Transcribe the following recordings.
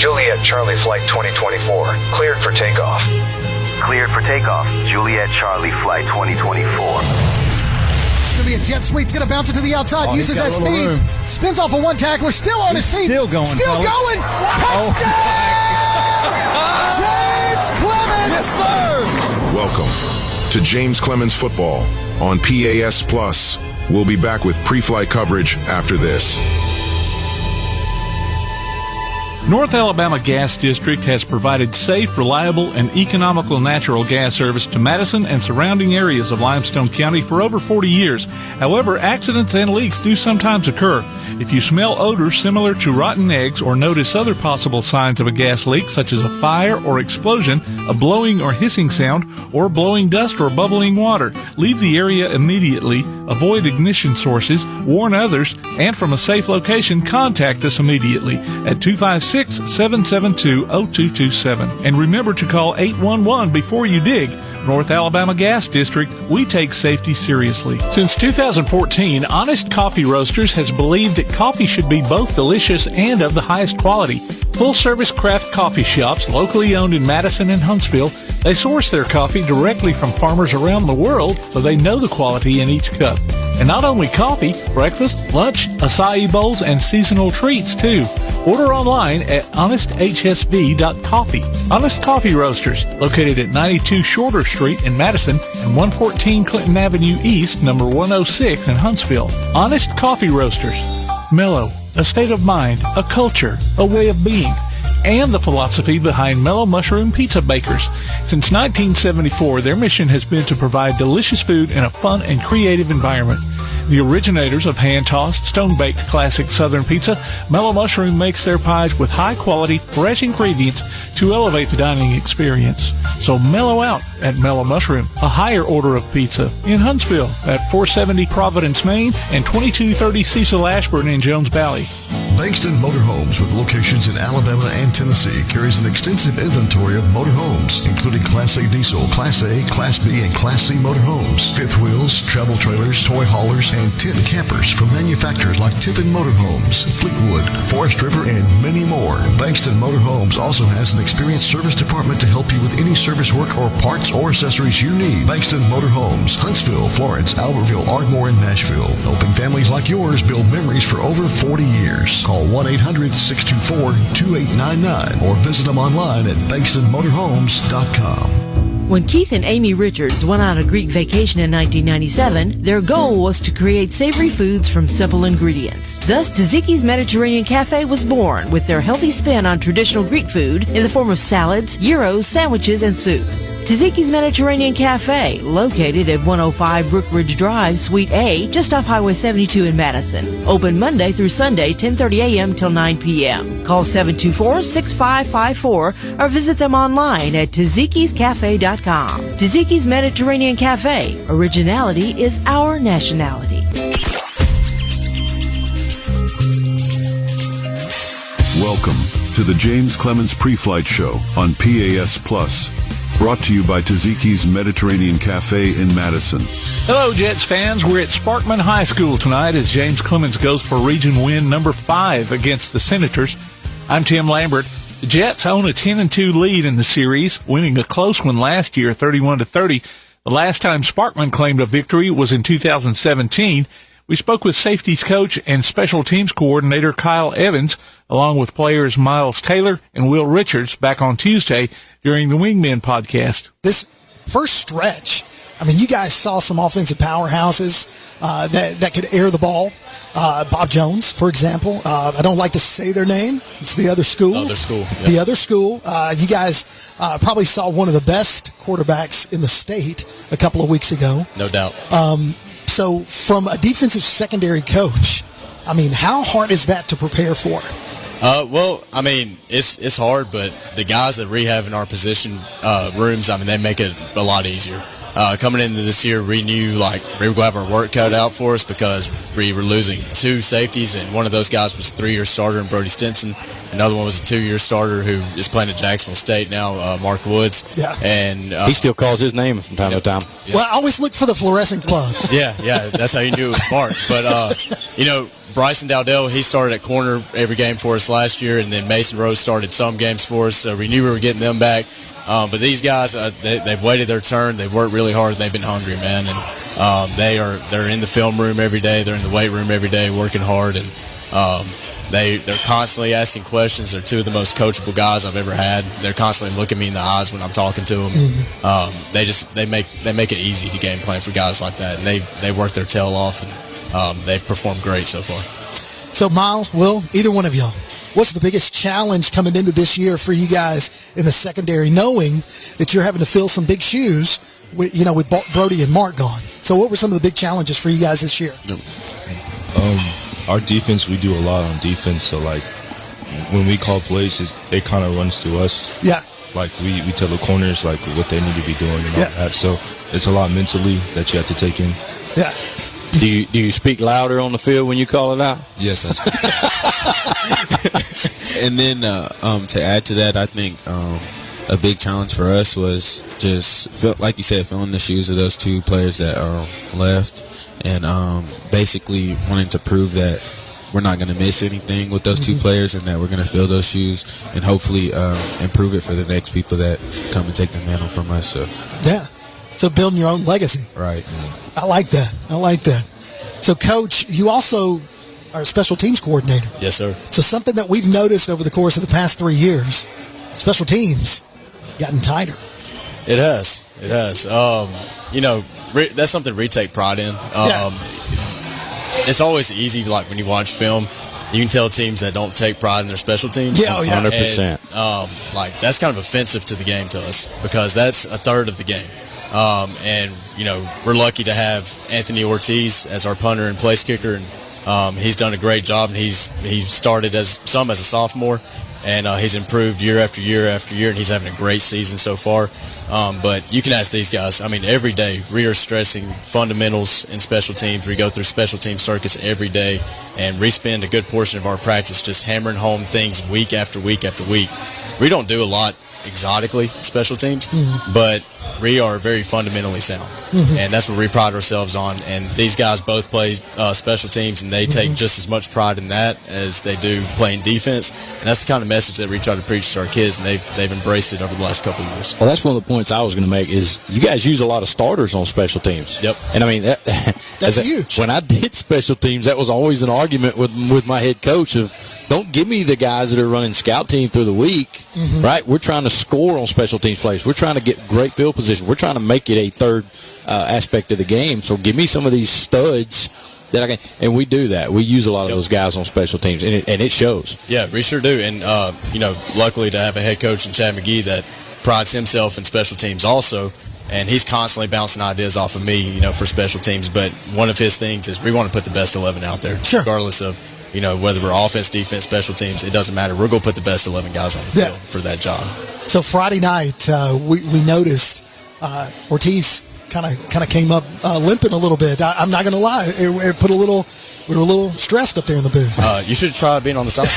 Juliet Charlie Flight 2024. Cleared for takeoff. Cleared for takeoff. Juliet Charlie Flight 2024. Going to be a jet sweep. Going to bounce it to the outside. Uses that speed. Spins off of one tackler. Still on his feet. Still going. Touchdown! James Clemens! Yes, sir! Welcome to James Clemens Football on PAS Plus. We'll be back with pre-flight coverage after this. North Alabama Gas District has provided safe, reliable, and economical natural gas service to Madison and surrounding areas of Limestone County for over 40 years. However, accidents and leaks do sometimes occur. If you smell odors similar to rotten eggs or notice other possible signs of a gas leak, such as a fire or explosion, a blowing or hissing sound, or blowing dust or bubbling water, leave the area immediately, avoid ignition sources, warn others, and from a safe location, contact us immediately at 256-772-0227. And remember to call 811 before you dig. North Alabama Gas District, we take safety seriously. Since 2014, Honest Coffee Roasters has believed that coffee should be both delicious and of the highest quality. Full-service craft coffee shops, locally owned in Madison and Huntsville, they source their coffee directly from farmers around the world, so they know the quality in each cup. And not only coffee, breakfast, lunch, acai bowls, and seasonal treats, too. Order online at honesthsv.coffee. Honest Coffee Roasters, located at 92 Shorter Street in Madison and 114 Clinton Avenue East, number 106 in Huntsville. Honest Coffee Roasters. Mellow, a state of mind, a culture, a way of being, and the philosophy behind Mellow Mushroom Pizza Bakers. Since 1974, their mission has been to provide delicious food in a fun and creative environment. The originators of hand-tossed, stone-baked classic Southern pizza, Mellow Mushroom makes their pies with high-quality, fresh ingredients to elevate the dining experience. So mellow out at Mellow Mushroom, a higher order of pizza in Huntsville at 470 Providence, Maine, and 2230 Cecil Ashburn in Jones Valley. Bankston Motorhomes, with locations in Alabama and Tennessee, carries an extensive inventory of motorhomes, including Class A diesel, Class A, Class B, and Class C motorhomes, fifth wheels, travel trailers, toy haulers, and tent campers from manufacturers like Tiffin Motorhomes, Fleetwood, Forest River, and many more. Bankston Motorhomes also has an experienced service department to help you with any service work or parts or accessories you need. Bankston Motorhomes, Huntsville, Florence, Albertville, Ardmore, and Nashville, helping families like yours build memories for over 40 years. Call 1-800-624-2899 or visit them online at bankstonmotorhomes.com. When Keith and Amy Richards went on a Greek vacation in 1997, their goal was to create savory foods from simple ingredients. Thus, Tzatziki's Mediterranean Cafe was born with their healthy spin on traditional Greek food in the form of salads, gyros, sandwiches, and soups. Tzatziki's Mediterranean Cafe, located at 105 Brookridge Drive, Suite A, just off Highway 72 in Madison. Open Monday through Sunday, 10:30 a.m. till 9 p.m. Call 724-6554 or visit them online at tzatziki'scafe.com. Tzatziki's Mediterranean Cafe. Originality is our nationality. Welcome to the James Clemens Pre-Flight Show on PAS Plus. Brought to you by Tzatziki's Mediterranean Cafe in Madison. Hello, Jets fans. We're at Sparkman High School tonight as James Clemens goes for region win number 5 against the Senators. I'm Tim Lambert. The Jets own a 10-2 lead in the series, winning a close one last year, 31-30. The last time Sparkman claimed a victory was in 2017. We spoke with safeties coach and special teams coordinator Kyle Evans, along with players Miles Taylor and Will Richards back on Tuesday during the Wingmen podcast. This first stretch, I mean, you guys saw some offensive powerhouses that could air the ball. Bob Jones, for example. I don't like to say their name. It's the other school. Yep. The other school. You guys probably saw one of the best quarterbacks in the state a couple of weeks ago. No doubt. So from a defensive secondary coach, I mean, how hard is that to prepare for? Well, I mean, it's hard, but the guys that rehab in our position rooms, I mean, they make it a lot easier. coming into this year, we knew like we were going to have our work cut out for us because we were losing 2 safeties, and one of those guys was a 3-year starter, and Brody Stinson. Another one was a 2-year starter who is playing at Jacksonville State now, Mark Woods. Yeah. And he still calls his name from time to time. Yeah. Well, I always look for the fluorescent gloves. Yeah, that's how you knew it was Mark. But, Bryson Dowdell, he started at corner every game for us last year, and then Mason Rose started some games for us, so we knew we were getting them back. But these guys, they've waited their turn. They've worked really hard. They've been hungry, man. And they're in the film room every day. They're in the weight room every day working hard. And they're constantly asking questions. They're 2 of the most coachable guys I've ever had. They're constantly looking me in the eyes when I'm talking to them. Mm-hmm. They make it easy to game plan for guys like that. And they work their tail off, and they've performed great so far. So, Miles, Will, either one of y'all, what's the biggest challenge coming into this year for you guys in the secondary, knowing that you're having to fill some big shoes with Brody and Mark gone? So what were some of the big challenges for you guys this year? Our defense, we do a lot on defense. So, like, when we call plays, it kind of runs to us. Yeah. Like, we tell the corners, like, what they need to be doing and all that. So it's a lot mentally that you have to take in. Yeah. Do you speak louder on the field when you call it out? Yes, I speak. And then to add to that, I think a big challenge for us was just, like you said, filling the shoes of those 2 players that left, and basically wanting to prove that we're not going to miss anything with those 2 players, and that we're going to fill those shoes and hopefully improve it for the next people that come and take the mantle from us. So building your own legacy. Right. I like that. So, Coach, you also are a special teams coordinator. Yes, sir. So something that we've noticed over the course of the past 3 years, special teams gotten tighter. It has. That's something we take pride in. It's always easy, like when you watch film, you can tell teams that don't take pride in their special teams. 100%. And, that's kind of offensive to the game to us because that's a third of the game. We're lucky to have Anthony Ortiz as our punter and place kicker, and he's done a great job. And he started as a sophomore, and he's improved year after year after year, and he's having a great season so far. But you can ask these guys. I mean, every day we are stressing fundamentals in special teams. We go through special team circuits every day, and we spend a good portion of our practice just hammering home things week after week after week. We don't do a lot exotically special teams, but we are very fundamentally sound, and that's what we pride ourselves on. And these guys both play special teams, and they take just as much pride in that as they do playing defense. And that's the kind of message that we try to preach to our kids, and they've embraced it over the last couple of years. Well, that's one of the points I was going to make is you guys use a lot of starters on special teams. Yep. And I mean that's huge. When I did special teams, that was always an argument with my head coach of don't give me the guys that are running scout team through the week, right? We're trying to score on special teams plays. We're trying to get great field position. We're trying to make it a third aspect of the game. So give me some of these studs that I can, and we do that. We use a lot of those guys on special teams, and it shows. Yeah, we sure do. And luckily to have a head coach in Chad McGee that prides himself in special teams also, and he's constantly bouncing ideas off of me, for special teams. But one of his things is we want to put the best 11 out there, regardless of whether we're offense, defense, special teams. It doesn't matter. We're going to put the best 11 guys on the field for that job. So Friday night, we noticed Ortiz kind of came up limping a little bit. I'm not going to lie, we were a little stressed up there in the booth. You should try being on the side.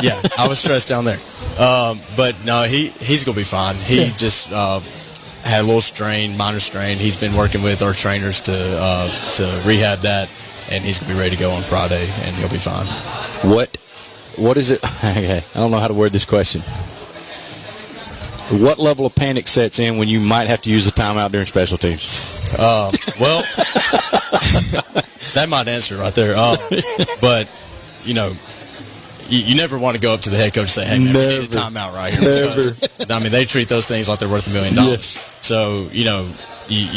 Yeah, I was stressed down there, but no, he's going to be fine. He just had a little minor strain. He's been working with our trainers to rehab that, and he's going to be ready to go on Friday, and he'll be fine. What is it? Okay, I don't know how to word this question. What level of panic sets in when you might have to use a timeout during special teams? Well, that might answer right there. But, you never want to go up to the head coach and say, hey, man, we need a timeout right here. Because, I mean, they treat those things like they're worth $1 million. Yes. So, you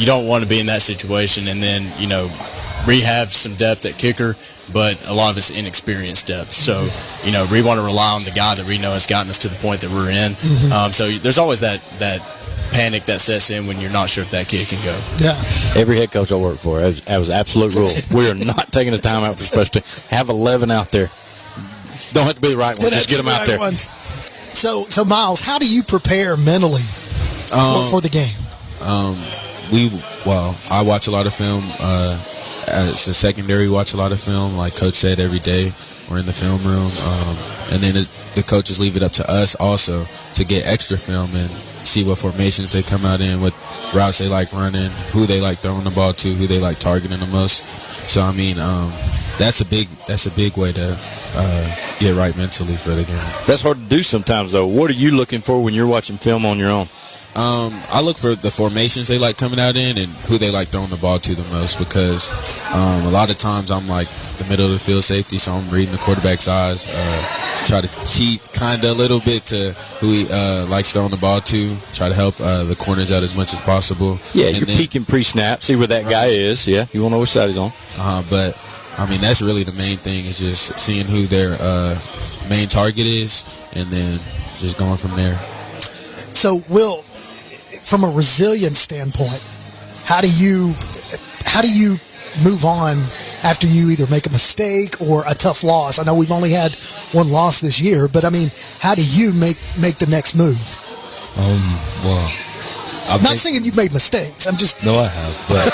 don't want to be in that situation. And then, we have some depth at kicker, but a lot of it's inexperienced depth. So, we want to rely on the guy that we know has gotten us to the point that we're in. So there's always that panic that sets in when you're not sure if that kid can go. Yeah. Every head coach I work for, that was absolute rule. We are not taking a timeout for special teams. Have 11 out there. Don't have to be the right one. Just get them out there. So Miles, how do you prepare mentally for the game? I watch a lot of film. As a secondary, watch a lot of film. Like Coach said, every day we're in the film room. And then the coaches leave it up to us also to get extra film and see what formations they come out in, what routes they like running, who they like throwing the ball to, who they like targeting the most. So, I mean, that's a big way to get right mentally for the game. That's hard to do sometimes, though. What are you looking for when you're watching film on your own? I look for the formations they like coming out in and who they like throwing the ball to the most, because a lot of times I'm like the middle of the field safety, so I'm reading the quarterback's eyes, try to cheat kind of a little bit to who he likes throwing the ball to, try to help the corners out as much as possible. Yeah, and you're peeking pre-snap, see where that guy is. Yeah, you want to know which side he's on. But, I mean, that's really the main thing, is just seeing who their main target is and then just going from there. So, Will, from a resilience standpoint, how do you move on after you either make a mistake or a tough loss? I know we've only had one loss this year, but I mean, how do you make the next move? Well, I'm not saying you've made mistakes. I'm just no, I have, but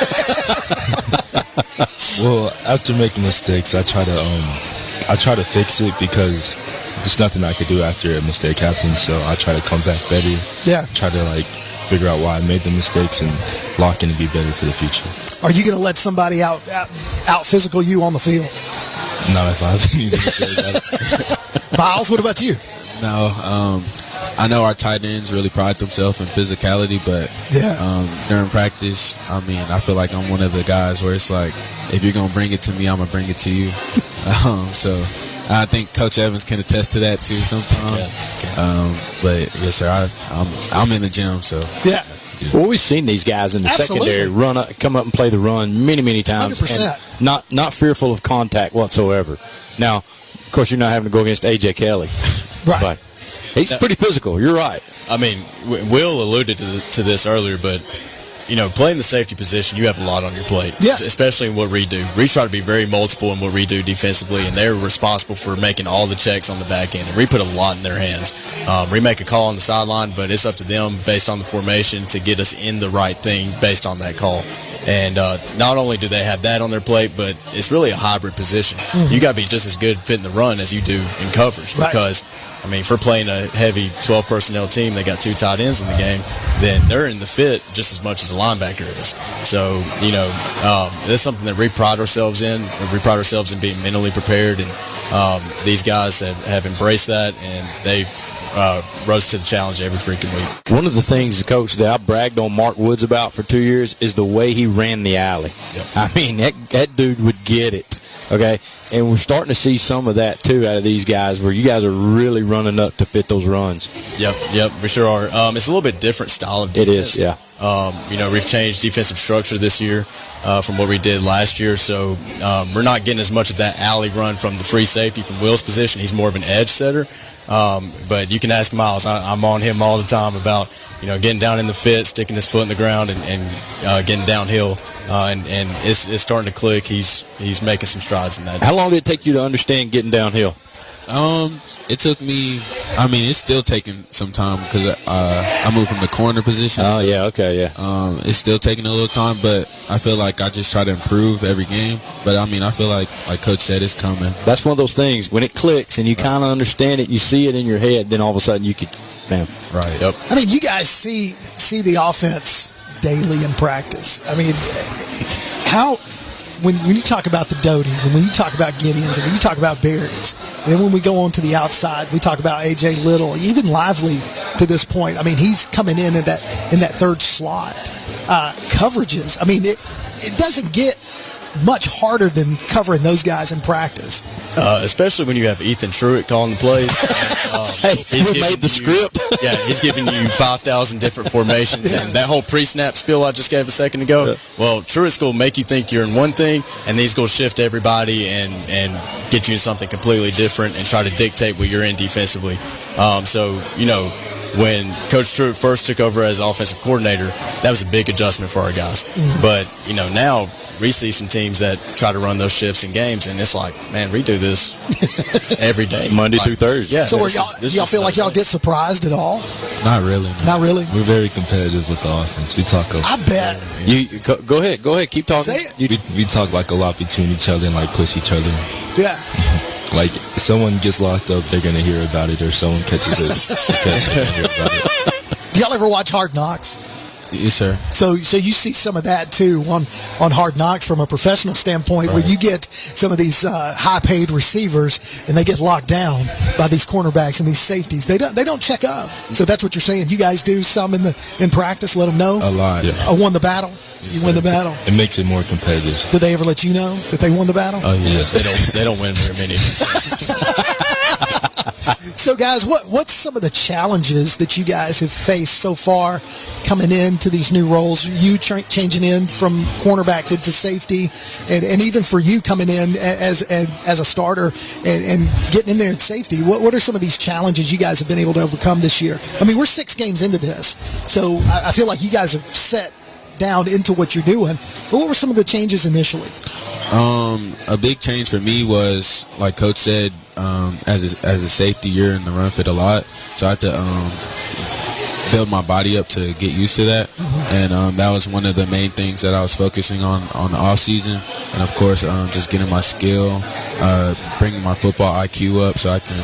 well, after making mistakes, I try to fix it, because there's nothing I could do after a mistake happens. So I try to come back better. Yeah. Try to figure out why I made the mistakes and lock in to be better for the future. Are you going to let somebody out physical you on the field? Not if I have anything to say about it. Miles, what about you? No, I know our tight ends really pride themselves in physicality, but during practice, I mean, I feel like I'm one of the guys where it's like, if you're going to bring it to me, I'm going to bring it to you. So I think Coach Evans can attest to that too sometimes. But yes, sir, I'm in the gym, so yeah. Well, we've seen these guys in the secondary come up and play the run many times, 100%. and not fearful of contact whatsoever. Now, of course, you're not having to go against A.J. Kelly, right? But he's pretty physical. You're right. I mean, Will alluded to this earlier, but playing the safety position, you have a lot on your plate, especially in what we do. We try to be very multiple in what we do defensively, and they're responsible for making all the checks on the back end. And we put a lot in their hands. We make a call on the sideline, but it's up to them based on the formation to get us in the right thing based on that call. And not only do they have that on their plate, but it's really a hybrid position. Mm-hmm. You got to be just as good fitting the run as you do in coverage, because I mean, if we're playing a heavy 12 personnel team, they got 2 tight ends in the game, then they're in the fit just as much as a linebacker is. So, that's something that we pride ourselves in. We pride ourselves in being mentally prepared, and these guys have embraced that, and they've rose to the challenge every freaking week. One of the things, Coach, that I bragged on Mark Woods about for 2 years is the way he ran the alley. Yep. I mean, that dude would get it, okay? And we're starting to see some of that, too, out of these guys, where you guys are really running up to fit those runs. Yep, we sure are. It's a little bit different style of defense. It is, yeah. We've changed defensive structure this year from what we did last year, so we're not getting as much of that alley run from the free safety from Will's position. He's more of an edge setter. But you can ask Miles. I'm on him all the time about getting down in the fit, sticking his foot in the ground, and getting downhill. And it's starting to click. He's making some strides in that. How long did it take you to understand getting downhill? It took me. I mean, it's still taking some time, because I moved from the corner position. Oh, yeah, okay, yeah. It's still taking a little time, but I feel like I just try to improve every game. But I mean, I feel like Coach said, it's coming. That's one of those things when it clicks and you kind of understand it, you see it in your head, then all of a sudden you could, man. Right. Yep. I mean, you guys see the offense daily in practice. I mean, how. When you talk about the Doties, and when you talk about Gideons, and when you talk about Berries, and then when we go on to the outside, we talk about A.J. Little, even Lively to this point. I mean, he's coming in that third slot. Coverages, I mean, it doesn't get much harder than covering those guys in practice. Especially when you have Ethan Truitt calling the plays. He made the script. Yeah, he's giving you 5,000 different formations. And that whole pre-snap spiel I just gave a second ago, well, Truitt's going to make you think you're in one thing, and then he's going to shift everybody and get you in something completely different and try to dictate what you're in defensively. So, when Coach Stewart first took over as offensive coordinator, that was a big adjustment for our guys. But, now we see some teams that try to run those shifts in games, and it's like, man, we do this every day. Monday through Thursday. Yeah. So y'all feel like y'all get surprised at all? Not really. No. Not really? We're very competitive with the offense. We talk I bet. Go ahead. Keep talking. Say it. we talk like a lot between each other and like push each other. Yeah. Like, if someone gets locked up, they're going to hear about it, or someone catches it, they're gonna hear about it. Do y'all ever watch Hard Knocks? Yes, sir. So you see some of that too on Hard Knocks from a professional standpoint, where you get some of these high-paid receivers and they get locked down by these cornerbacks and these safeties. They don't check up. So that's what you're saying. You guys do some in practice. Let them know. A lot. Yeah. I won the battle. You win the battle. It makes it more competitive. Do they ever let you know that they won the battle? Oh, yes. They don't win very many. So, guys, what's some of the challenges that you guys have faced so far coming into these new roles? You changing in from cornerback to safety, and even for you coming in as a starter and getting in there at safety. What are some of these challenges you guys have been able to overcome this year? I mean, we're 6 games into this, so I feel like you guys have set down into what you're doing. But what were some of the changes initially? A big change for me was, like Coach said, as a safety, you're in the run fit a lot, so I had to build my body up to get used to that, and that was one of the main things that I was focusing on the off season, and of course just getting my skill, bringing my football IQ up so I can,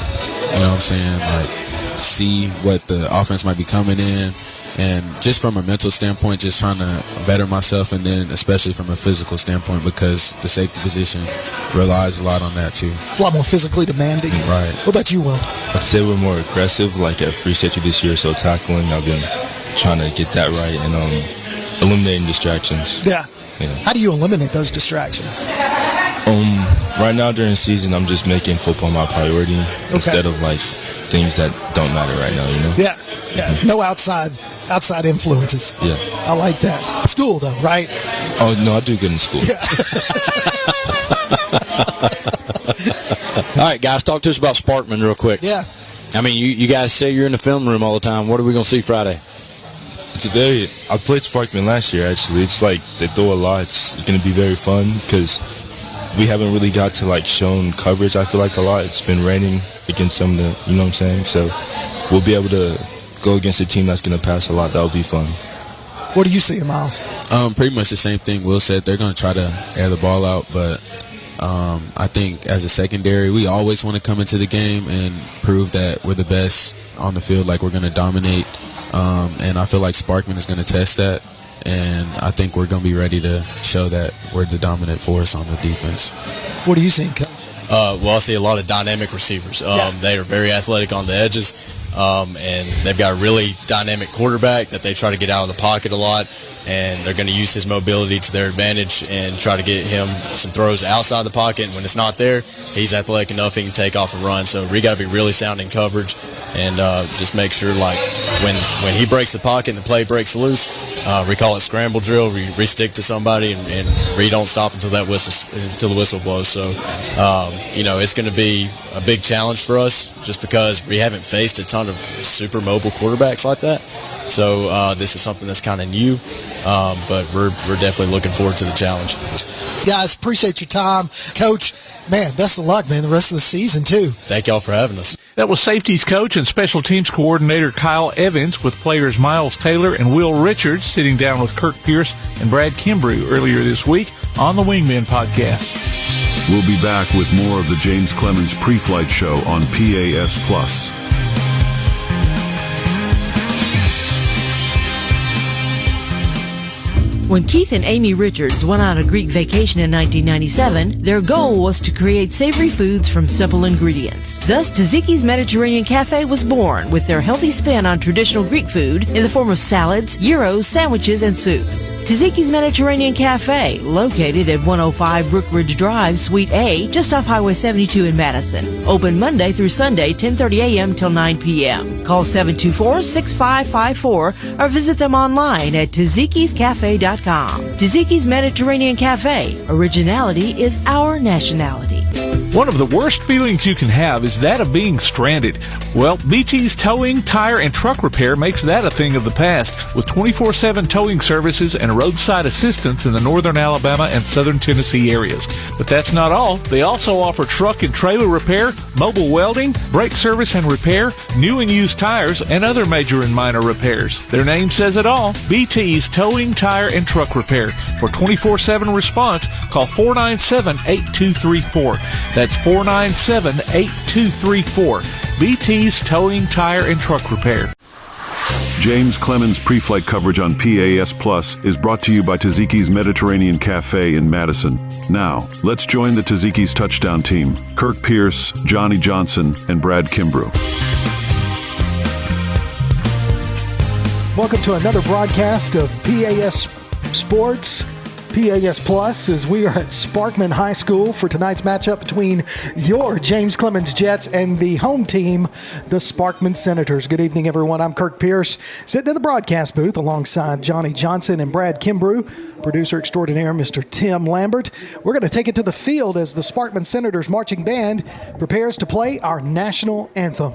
like see what the offense might be coming in. And just from a mental standpoint, just trying to better myself, and then especially from a physical standpoint, because the safety position relies a lot on that too. It's a lot more physically demanding. Right. What about you, Will? I'd say we're more aggressive, like at free safety this year, so tackling, I've been trying to get that right, and eliminating distractions. Yeah. How do you eliminate those distractions? Right now during the season, I'm just making football my priority instead of like things that don't matter right now, Yeah. No outside influences. Yeah. I like that. School, though, right? Oh, no, I do good in school. Yeah. All right, guys, talk to us about Sparkman real quick. Yeah. I mean, you guys say you're in the film room all the time. What are we going to see Friday? I played Sparkman last year, actually. It's like they throw a lot. It's going to be very fun because we haven't really got to like shown coverage, I feel like, a lot. It's been raining against some of the, you know what I'm saying? So we'll be able to go against a team that's going to pass a lot. That'll be fun. What do you see, Miles? Pretty much the same thing Will said. They're going to try to air the ball out, but I think as a secondary, we always want to come into the game and prove that we're the best on the field, like we're going to dominate. And I feel like Sparkman is going to test that, and I think we're going to be ready to show that we're the dominant force on the defense. What are you seeing, Coach? Well, I see a lot of dynamic receivers. They are very athletic on the edges, and they've got a really dynamic quarterback that they try to get out of the pocket a lot, and they're going to use his mobility to their advantage and try to get him some throws outside the pocket. And when it's not there, he's athletic enough he can take off and run. So we got to be really sound in coverage and just make sure, like, when he breaks the pocket and the play breaks loose, we call it scramble drill. We stick to somebody and we don't stop until the whistle blows. So, it's going to be a big challenge for us just because we haven't faced a ton of super mobile quarterbacks like that. So this is something that's kind of new, but we're definitely looking forward to the challenge. Guys, appreciate your time. Coach, man, best of luck, man, the rest of the season, too. Thank y'all for having us. That was safeties coach and special teams coordinator Kyle Evans, with players Miles Taylor and Will Richards sitting down with Kirk Pierce and Brad Kimbrough earlier this week on the Wingman Podcast. We'll be back with more of the James Clemens Pre-Flight Show on PAS Plus. When Keith and Amy Richards went on a Greek vacation in 1997, their goal was to create savory foods from simple ingredients. Thus, Tzatziki's Mediterranean Cafe was born, with their healthy spin on traditional Greek food in the form of salads, gyros, sandwiches, and soups. Tzatziki's Mediterranean Cafe, located at 105 Brookridge Drive, Suite A, just off Highway 72 in Madison. Open Monday through Sunday, 10:30 a.m. till 9 p.m. Call 724-6554 or visit them online at Tzatziki'sCafe.com. Tzatziki's Mediterranean Cafe. Originality is our nationality. One of the worst feelings you can have is that of being stranded. Well, BT's Towing, Tire, and Truck Repair makes that a thing of the past with 24/7 towing services and roadside assistance in the northern Alabama and southern Tennessee areas. But that's not all. They also offer truck and trailer repair, mobile welding, brake service and repair, new and used tires, and other major and minor repairs. Their name says it all. BT's Towing, Tire, and Truck Repair. For 24/7 response, call 497-8234. That's 497-8234. BT's Towing, Tire, and Truck Repair. James Clemens pre-flight coverage on PAS Plus is brought to you by Taziki's Mediterranean Cafe in Madison. Now, let's join the Taziki's touchdown team. Kirk Pierce, Johnny Johnson, and Brad Kimbrough. Welcome to another broadcast of PAS Sports, PAS Plus, as we are at Sparkman High School for tonight's matchup between your James Clemens Jets and the home team, the Sparkman Senators. Good evening, everyone. I'm Kirk Pierce, sitting in the broadcast booth alongside Johnny Johnson and Brad Kimbrough, producer extraordinaire Mr. Tim Lambert. We're going to take it to the field as the Sparkman Senators marching band prepares to play our national anthem.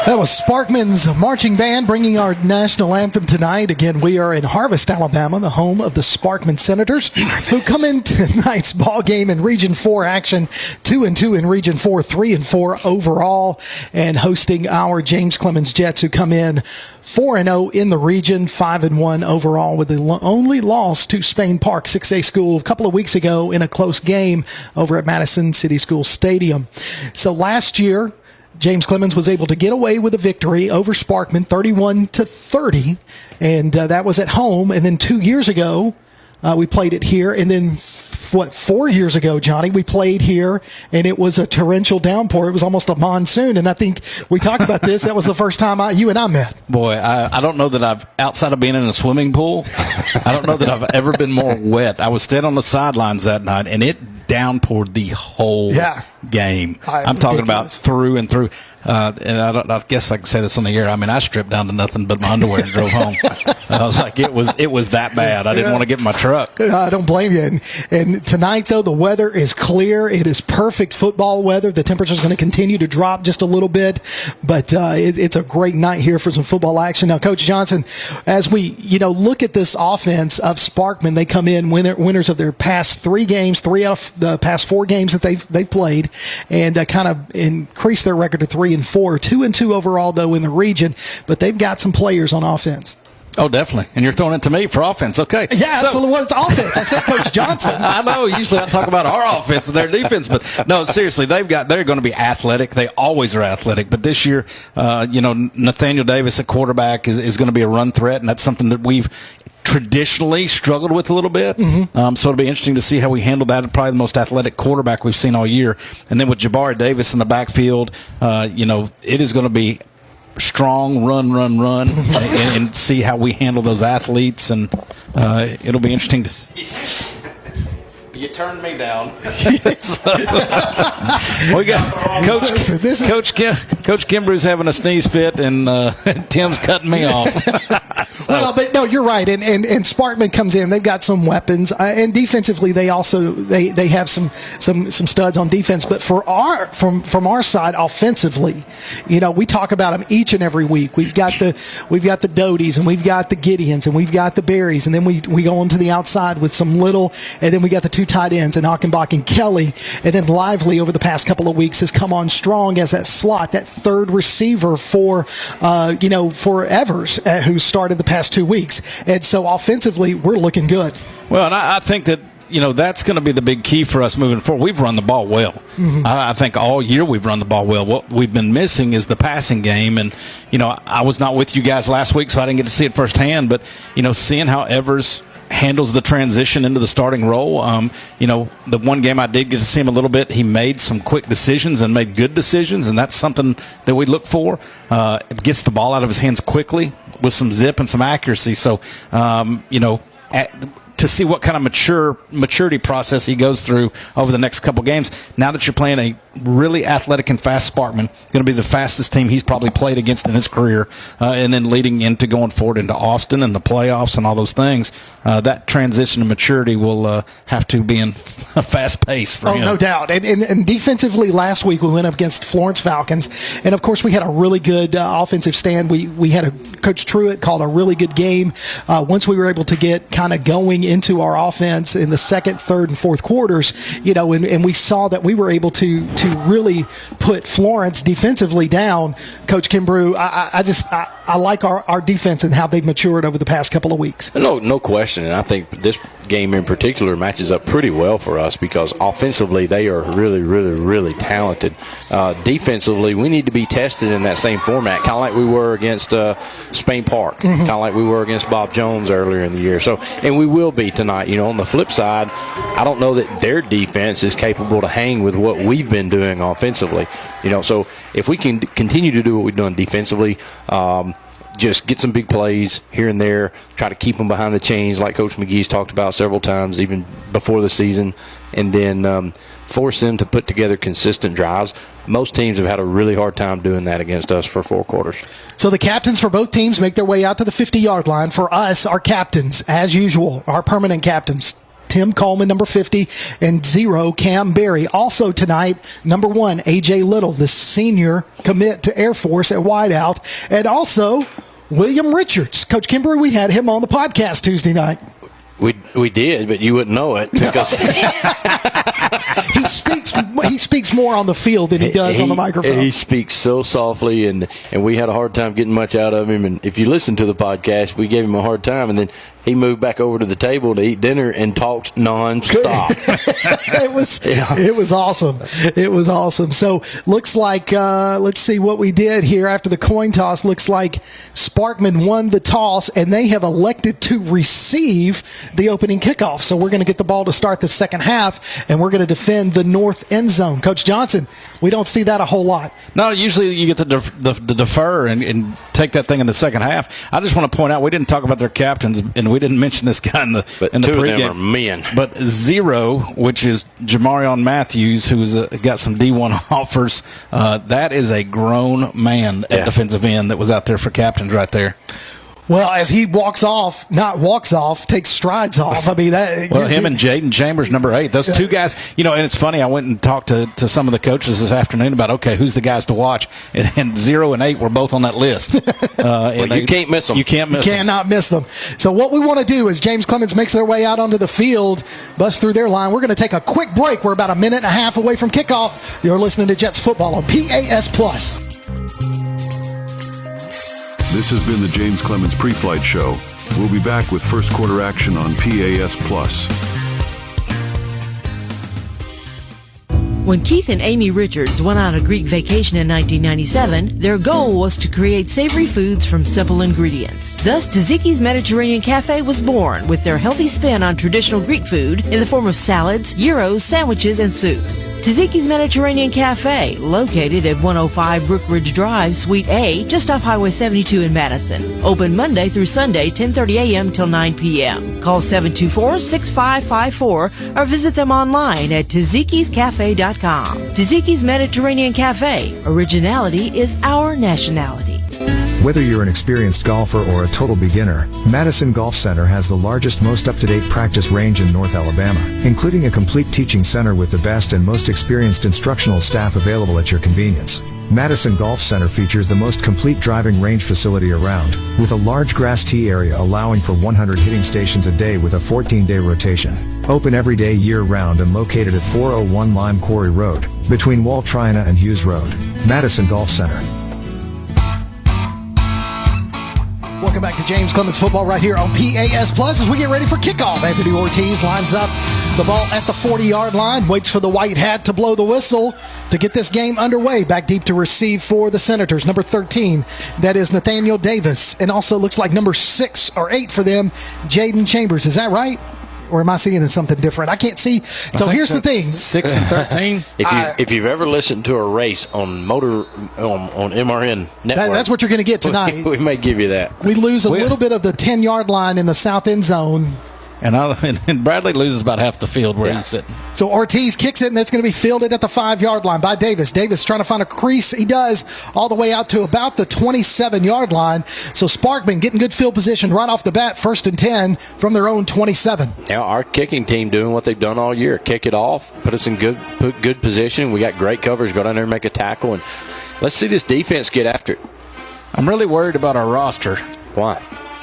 That was Sparkman's marching band bringing our national anthem tonight. Again, we are in Harvest, Alabama, the home of the Sparkman Senators, who come into tonight's ball game in Region 4 action, 2-2 in Region 4, 3-4 overall, and hosting our James Clemens Jets, who come in 4-0 in the region, 5-1 overall, with the only loss to Spain Park 6A School a couple of weeks ago in a close game over at Madison City School Stadium. So last year, James Clemens was able to get away with a victory over Sparkman, 31-30, and that was at home. And then 2 years ago, we played it here. And then, 4 years ago, Johnny, we played here, and it was a torrential downpour. It was almost a monsoon. And I think we talked about this. That was the first time you and I met. Boy, I don't know that outside of being in a swimming pool, I don't know that I've ever been more wet. I was standing on the sidelines that night, and it downpoured the whole game. I'm talking about through and through. And I guess I can say this on the air. I mean, I stripped down to nothing but my underwear and drove home. I was like, it was that bad. I didn't want to get in my truck. I don't blame you. And tonight, though, the weather is clear. It is perfect football weather. The temperature is going to continue to drop just a little bit, but it's a great night here for some football action. Now, Coach Johnson, as we look at this offense of Sparkman, they come in winners of their past 3 games, 3 out of the past 4 games that they've played, and kind of increase their record to 3-4, 2-2 overall though in the region. But they've got some players on offense. Oh, definitely. And you're throwing it to me for offense. Okay. Yeah, absolutely. Well, it's offense. I said Coach Johnson. I know. Usually I talk about our offense and their defense, but no, seriously, they're going to be athletic. They always are athletic. But this year, Nathaniel Davis, a quarterback, is going to be a run threat, and that's something that we've traditionally struggled with a little bit. Mm-hmm. So it'll be interesting to see how we handle that. Probably the most athletic quarterback we've seen all year. And then with Jabari Davis in the backfield, it is going to be strong run, and see how we handle those athletes. And it'll be interesting to see. You turned me down. We got Coach Kimbrough's having a sneeze fit, and Tim's cutting me off. Well, but no, you're right. And Sparkman comes in. They've got some weapons, and defensively, they also they have some studs on defense. But from our side, offensively, we talk about them each and every week. We've got the Doties, and we've got the Gideons, and we've got the Berries, and then we go into the outside with some little, and then we got the two tight ends, and Achenbach and Kelly, and then Lively over the past couple of weeks has come on strong as that slot, that third receiver for Evers, who started the past 2 weeks. And so offensively, we're looking good. Well, and I think that that's going to be the big key for us moving forward. We've run the ball well. Mm-hmm. I think all year we've run the ball well. What we've been missing is the passing game. And, I was not with you guys last week, so I didn't get to see it firsthand. But, seeing how Evers handles the transition into the starting role. The one game I did get to see him a little bit, he made some quick decisions and made good decisions, and that's something that we look for. Gets the ball out of his hands quickly with some zip and some accuracy. So, to see what kind of maturity process he goes through over the next couple games. Now that you're playing a really athletic and fast Sparkman, going to be the fastest team he's probably played against in his career, and then leading into going forward into Austin and the playoffs and all those things, that transition to maturity will have to be in a fast pace for him. Oh, no doubt. And defensively, last week we went up against Florence Falcons, and of course we had a really good offensive stand. We had Coach Truitt called a really good game. Once we were able to get kind of going into our offense in the second, third, and fourth quarters, and we saw that we were able to really put Florence defensively down. Coach Kimbrough, I like our defense and how they've matured over the past couple of weeks. No question, and I think this game in particular matches up pretty well for us because offensively they are really, really, really talented. Defensively, we need to be tested in that same format, kind of like we were against Spain Park, kind of like we were against Bob Jones earlier in the year. So, and we will be tonight. On the flip side, I don't know that their defense is capable to hang with what we've been doing offensively. So if we can continue to do what we've done defensively, just get some big plays here and there, try to keep them behind the chains like Coach McGee's talked about several times even before the season, and then force them to put together consistent drives. Most teams have had a really hard time doing that against us for 4 quarters. So the captains for both teams make their way out to the 50-yard line. For us, our captains, as usual, our permanent captains, Tim Coleman, number 50, and 0, Cam Berry. Also tonight, number 1, A.J. Little, the senior commit to Air Force at wideout. And also, William Richards. Coach Kimbrough, we had him on the podcast Tuesday night. We did, but you wouldn't know it because he speaks more on the field than he does on the microphone. He speaks so softly, and we had a hard time getting much out of him. And if you listen to the podcast, we gave him a hard time, and then he moved back over to the table to eat dinner and talked nonstop. It was awesome. It was awesome. So looks like let's see what we did here after the coin toss. Looks like Sparkman won the toss, and they have elected to receive the opening kickoff. So we're going to get the ball to start the second half, and we're going to defend the north end zone. Coach Johnson, we don't see that a whole lot. No, usually you get the defer and take that thing in the second half. I just want to point out we didn't talk about their captains, and we didn't mention this guy in the pregame. Two of them are men. But 0, which is Jamarion Matthews, who's got some D1 offers, that is a grown man at defensive end that was out there for captains right there. Well, as he takes strides off. I mean, him and Jaden Chambers, number 8. Those two guys, and it's funny. I went and talked to some of the coaches this afternoon about, okay, who's the guys to watch? And 0 and 8 were both on that list. You can't miss them. You cannot miss them. So what we want to do is James Clemens makes their way out onto the field, bust through their line. We're going to take a quick break. We're about a minute and a half away from kickoff. You're listening to Jets Football on PAS Plus. This has been the James Clemens Pre-Flight Show. We'll be back with first quarter action on PAS Plus. When Keith and Amy Richards went on a Greek vacation in 1997, their goal was to create savory foods from simple ingredients. Thus, Tzatziki's Mediterranean Cafe was born with their healthy spin on traditional Greek food in the form of salads, gyros, sandwiches, and soups. Tzatziki's Mediterranean Cafe, located at 105 Brookridge Drive, Suite A, just off Highway 72 in Madison. Open Monday through Sunday, 10:30 a.m. till 9 p.m. Call 724-6554 or visit them online at Tzatziki'sCafe.com. Tzatziki's Mediterranean Cafe. Originality is our nationality. Whether you're an experienced golfer or a total beginner, Madison Golf Center has the largest, most up-to-date practice range in North Alabama, including a complete teaching center with the best and most experienced instructional staff available at your convenience. Madison Golf Center features the most complete driving range facility around, with a large grass tee area allowing for 100 hitting stations a day with a 14-day rotation. Open every day year-round and located at 401 Lime Quarry Road, between Wall Triana and Hughes Road. Madison Golf Center. Welcome back to James Clemens Football right here on PAS Plus as we get ready for kickoff. Anthony Ortiz lines up the ball at the 40-yard line, waits for the white hat to blow the whistle to get this game underway. Back deep to receive for the Senators. Number 13, that is Nathaniel Davis. And also looks like number 6 or 8 for them, Jaden Chambers. Is that right? Or am I seeing something different? I can't see. So here's the thing: 6 and 13. If you've ever listened to a race on on MRN Network, that's what you're going to get tonight. We may give you that. We lose a little bit of the 10-yard line in the south end zone. And Bradley loses about half the field where he's sitting. So Ortiz kicks it, and it's going to be fielded at the 5-yard line by Davis. Davis trying to find a crease. He does, all the way out to about the 27-yard line. So Sparkman getting good field position right off the bat, 1st and 10 from their own 27. Now our kicking team doing what they've done all year. Kick it off, put us in good position. We got great coverage. Go down there and make a tackle. And let's see this defense get after it. I'm really worried about our roster. Why?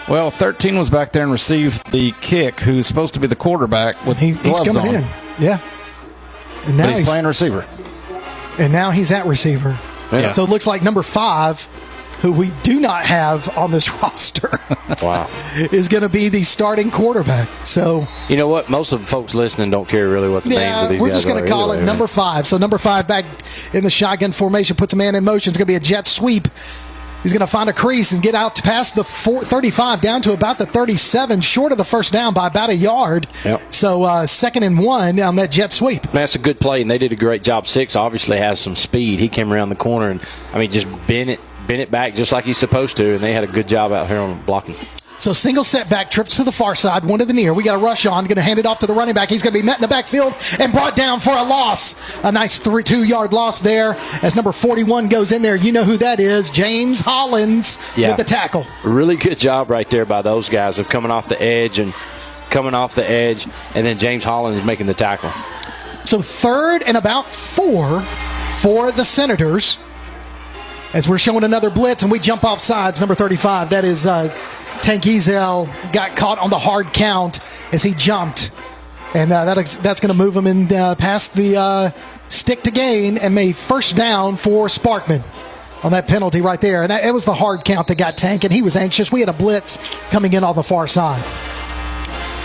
Well, 13 was back there and received the kick, who's supposed to be the quarterback with he's gloves coming on. in. Yeah. And now but he's playing receiver. And now he's at receiver. Yeah. So it looks like number 5, who we do not have on this roster, wow, is going to be the starting quarterback. So you know what? Most of the folks listening don't care really what the names of these guys are. We're just going to call it number 5. So number 5 back in the shotgun formation, puts a man in motion. It's going to be a jet sweep. He's going to find a crease and get out past the 35 down to about the 37, short of the first down by about a yard. Yep. So 2nd and 1 on that jet sweep. That's a good play, and they did a great job. 6 obviously has some speed. He came around the corner and, just bent it back just like he's supposed to, and they had a good job out here on blocking. So single setback, trips to the far side, one to the near. We got a rush on, going to hand it off to the running back. He's going to be met in the backfield and brought down for a loss. A nice 2-yard loss there as number 41 goes in there. You know who that is, James Hollins with the tackle. Really good job right there by those guys of coming off the edge, and then James Hollins making the tackle. So 3rd and about 4 for the Senators as we're showing another blitz, and we jump off sides. Number 35, that is Tank Ezel, got caught on the hard count as he jumped. And that's going to move him in past the stick to gain and made first down for Sparkman on that penalty right there. And it was the hard count that got Tank, and he was anxious. We had a blitz coming in on the far side.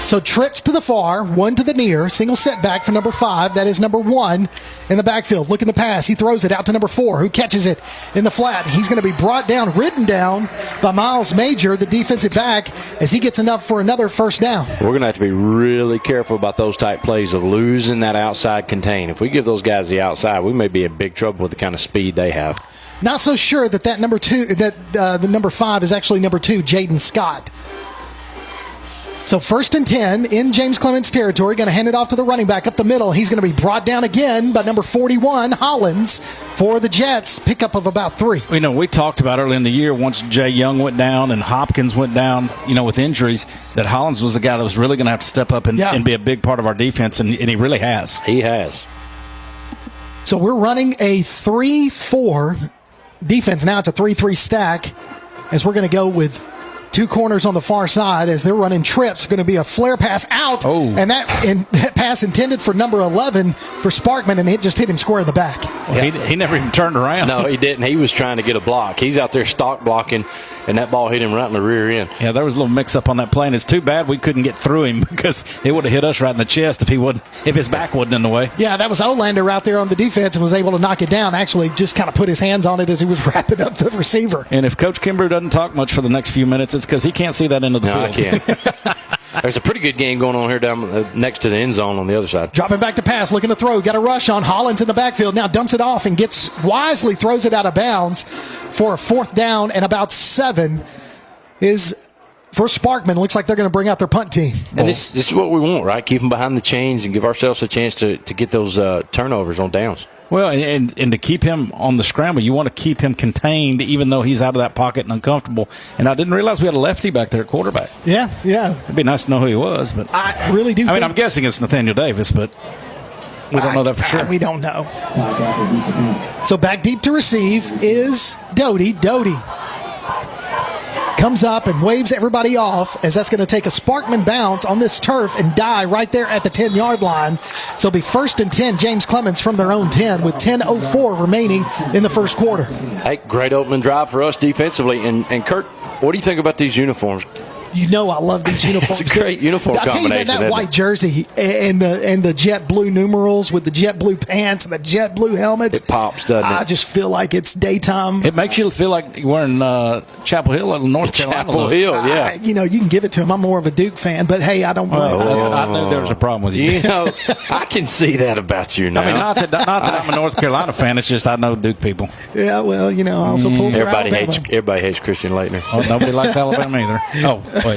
So trips to the far, 1 to the near, single setback for number 5. That is number 1 in the backfield. Looking to pass. He throws it out to number 4, who catches it in the flat. He's going to be ridden down by Miles Major, the defensive back, as he gets enough for another first down. We're going to have to be really careful about those type plays of losing that outside contain. If we give those guys the outside, we may be in big trouble with the kind of speed they have. Not so sure that number 2, the number 5 is actually number 2, Jaden Scott. So 1st and 10 in James Clemens territory. Going to hand it off to the running back up the middle. He's going to be brought down again by number 41, Hollins, for the Jets. Pickup of about 3. We talked about early in the year, once Jay Young went down and Hopkins went down, with injuries, that Hollins was the guy that was really going to have to step up and be a big part of our defense, and he really has. He has. So we're running a 3-4 defense. Now it's a 3-3 stack as we're going to go with 2 corners on the far side as they're running trips. Going to be a flare pass out, and that pass intended for number 11 for Sparkman, and it just hit him square in the back. Well, he never even turned around. No, he didn't. He was trying to get a block. He's out there stock blocking, and that ball hit him right in the rear end. Yeah, there was a little mix-up on that play, and it's too bad we couldn't get through him because it would have hit us right in the chest if his back wasn't in the way. Yeah, that was Olander out there on the defense and was able to knock it down. Actually, just kind of put his hands on it as he was wrapping up the receiver. And if Coach Kimbrough doesn't talk much for the next few minutes, it's because he can't see that into the field. I can't. There's a pretty good game going on here down next to the end zone on the other side. Dropping back to pass, looking to throw. Got a rush on Hollins in the backfield. Now dumps it off and throws it out of bounds for a 4th down and about 7 is for Sparkman. Looks like they're going to bring out their punt team. And this is what we want, right? Keep them behind the chains and give ourselves a chance to get those turnovers on downs. Well, and to keep him on the scramble, you want to keep him contained, even though he's out of that pocket and uncomfortable. And I didn't realize we had a lefty back there at quarterback. Yeah. It'd be nice to know who he was, but I really do. I mean, I'm guessing it's Nathaniel Davis, but we don't know that for sure. We don't know. So back deep to receive is Doty. Doty comes up and waves everybody off, as that's going to take a Sparkman bounce on this turf and die right there at the 10-yard line. So it'll be 1st and 10, James Clemens from their own 10 with 10:04 remaining in the first quarter. Hey, great opening drive for us defensively. And Kurt, what do you think about these uniforms? You know I love these uniforms. It's a great uniform combination. I'll tell you that white jersey and the jet blue numerals with the jet blue pants and the jet blue helmets. It pops, doesn't it? I just feel like it's daytime. It makes you feel like you're wearing Chapel Hill, North Carolina. Chapel Hill, yeah. You can give it to him. I'm more of a Duke fan, but hey, I don't blame I knew there was a problem with you. I can see that about you now. I mean, not that I'm a North Carolina fan. It's just I know Duke people. Yeah, well, I also pull for everybody Alabama. hates Christian Laettner. Oh, nobody likes Alabama either. Oh, wait.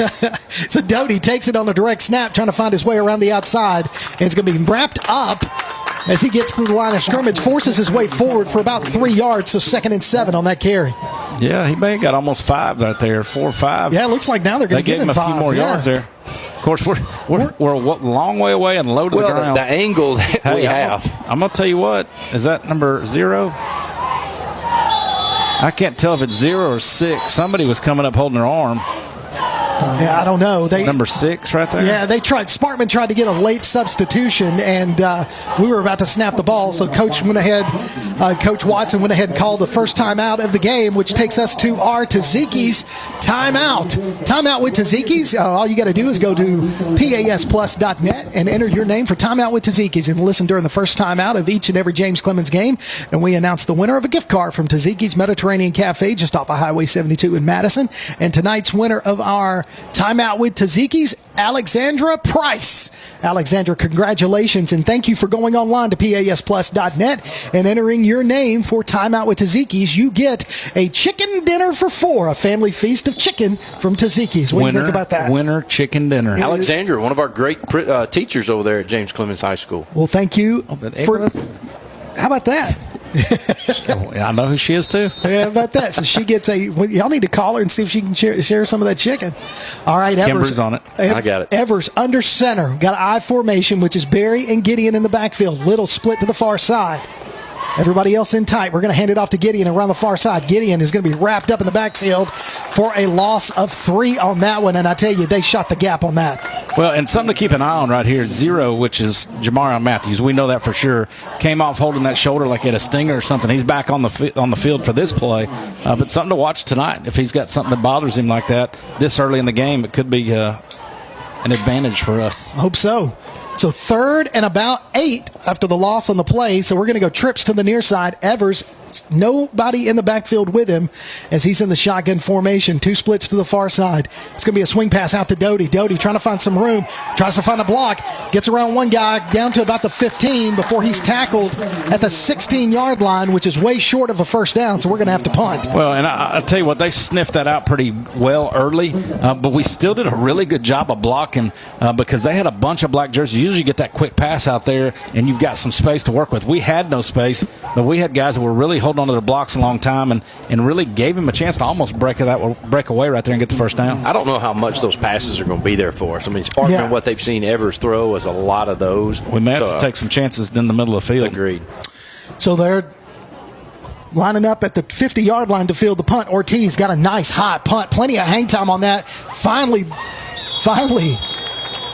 So Doty takes it on a direct snap, trying to find his way around the outside, and it's going to be wrapped up as he gets to the line of scrimmage, forces his way forward for about 3 yards, so 2nd and 7 on that carry. Yeah, he may have got almost 5 right there, 4 or 5. Yeah, it looks like now they're going to give him 5. They gave him a few more yards there. Of course, we're a long way away and low to the ground. The angle that we have. I'm going to tell you what. Is that number 0? I can't tell if it's 0 or 6. Somebody was coming up holding their arm. Yeah, I don't know. Number 6 right there? Yeah, Sparkman tried to get a late substitution, and we were about to snap the ball, so Coach Watson went ahead and called the first timeout of the game, which takes us to our Tzatziki's timeout. Timeout with Tzatziki's. All you got to do is go to pasplus.net and enter your name for Timeout with Tzatziki's and listen during the first timeout of each and every James Clemens game, and we announce the winner of a gift card from Tzatziki's Mediterranean Cafe just off of Highway 72 in Madison, and tonight's winner of our Timeout with Tzatziki's, Alexandra Price. Alexandra, congratulations, and thank you for going online to pasplus.net and entering your name for Timeout with Tzatziki's. You get a chicken dinner for 4, a family feast of chicken from Tzatziki's. What do you think about that? Winner chicken dinner. Alexandra, one of our great teachers over there at James Clemens High School. Well, thank you. How about that? I know who she is too. Yeah, about that. So she gets y'all need to call her and see if she can share some of that chicken. All right, Evers. Kimber's on it. I got it. Evers under center. Got an I formation, which is Barry and Gideon in the backfield. Little split to the far side. Everybody else in tight. We're going to hand it off to Gideon around the far side. Gideon is going to be wrapped up in the backfield for a loss of 3 on that one. And I tell you, they shot the gap on that. Well, and something to keep an eye on right here, 0, which is Jamarion Matthews. We know that for sure. Came off holding that shoulder like he had a stinger or something. He's back on the field for this play. But something to watch tonight. If he's got something that bothers him like that this early in the game, it could be an advantage for us. I hope so. So 3rd and about 8 after the loss on the play. So we're going to go trips to the near side. Evers, nobody in the backfield with him as he's in the shotgun formation. 2 splits to the far side. It's going to be a swing pass out to Doty. Doty trying to find some room. Tries to find a block. Gets around one guy down to about the 15 before he's tackled at the 16-yard line, which is way short of a first down. So we're going to have to punt. Well, and I'll tell you what, they sniffed that out pretty well early, but we still did a really good job of blocking because they had a bunch of black jerseys. Usually you get that quick pass out there and you've got some space to work with. We had no space, but we had guys that were really holding on to their blocks a long time and really gave him a chance to almost break away right there and get the first down. I don't know how much those passes are going to be there for us. I mean, Sparkman, what they've seen Evers throw is a lot of those. We may have to take some chances in the middle of the field. Agreed. So they're lining up at the 50-yard line to field the punt. Ortiz got a nice high punt. Plenty of hang time on that. Finally,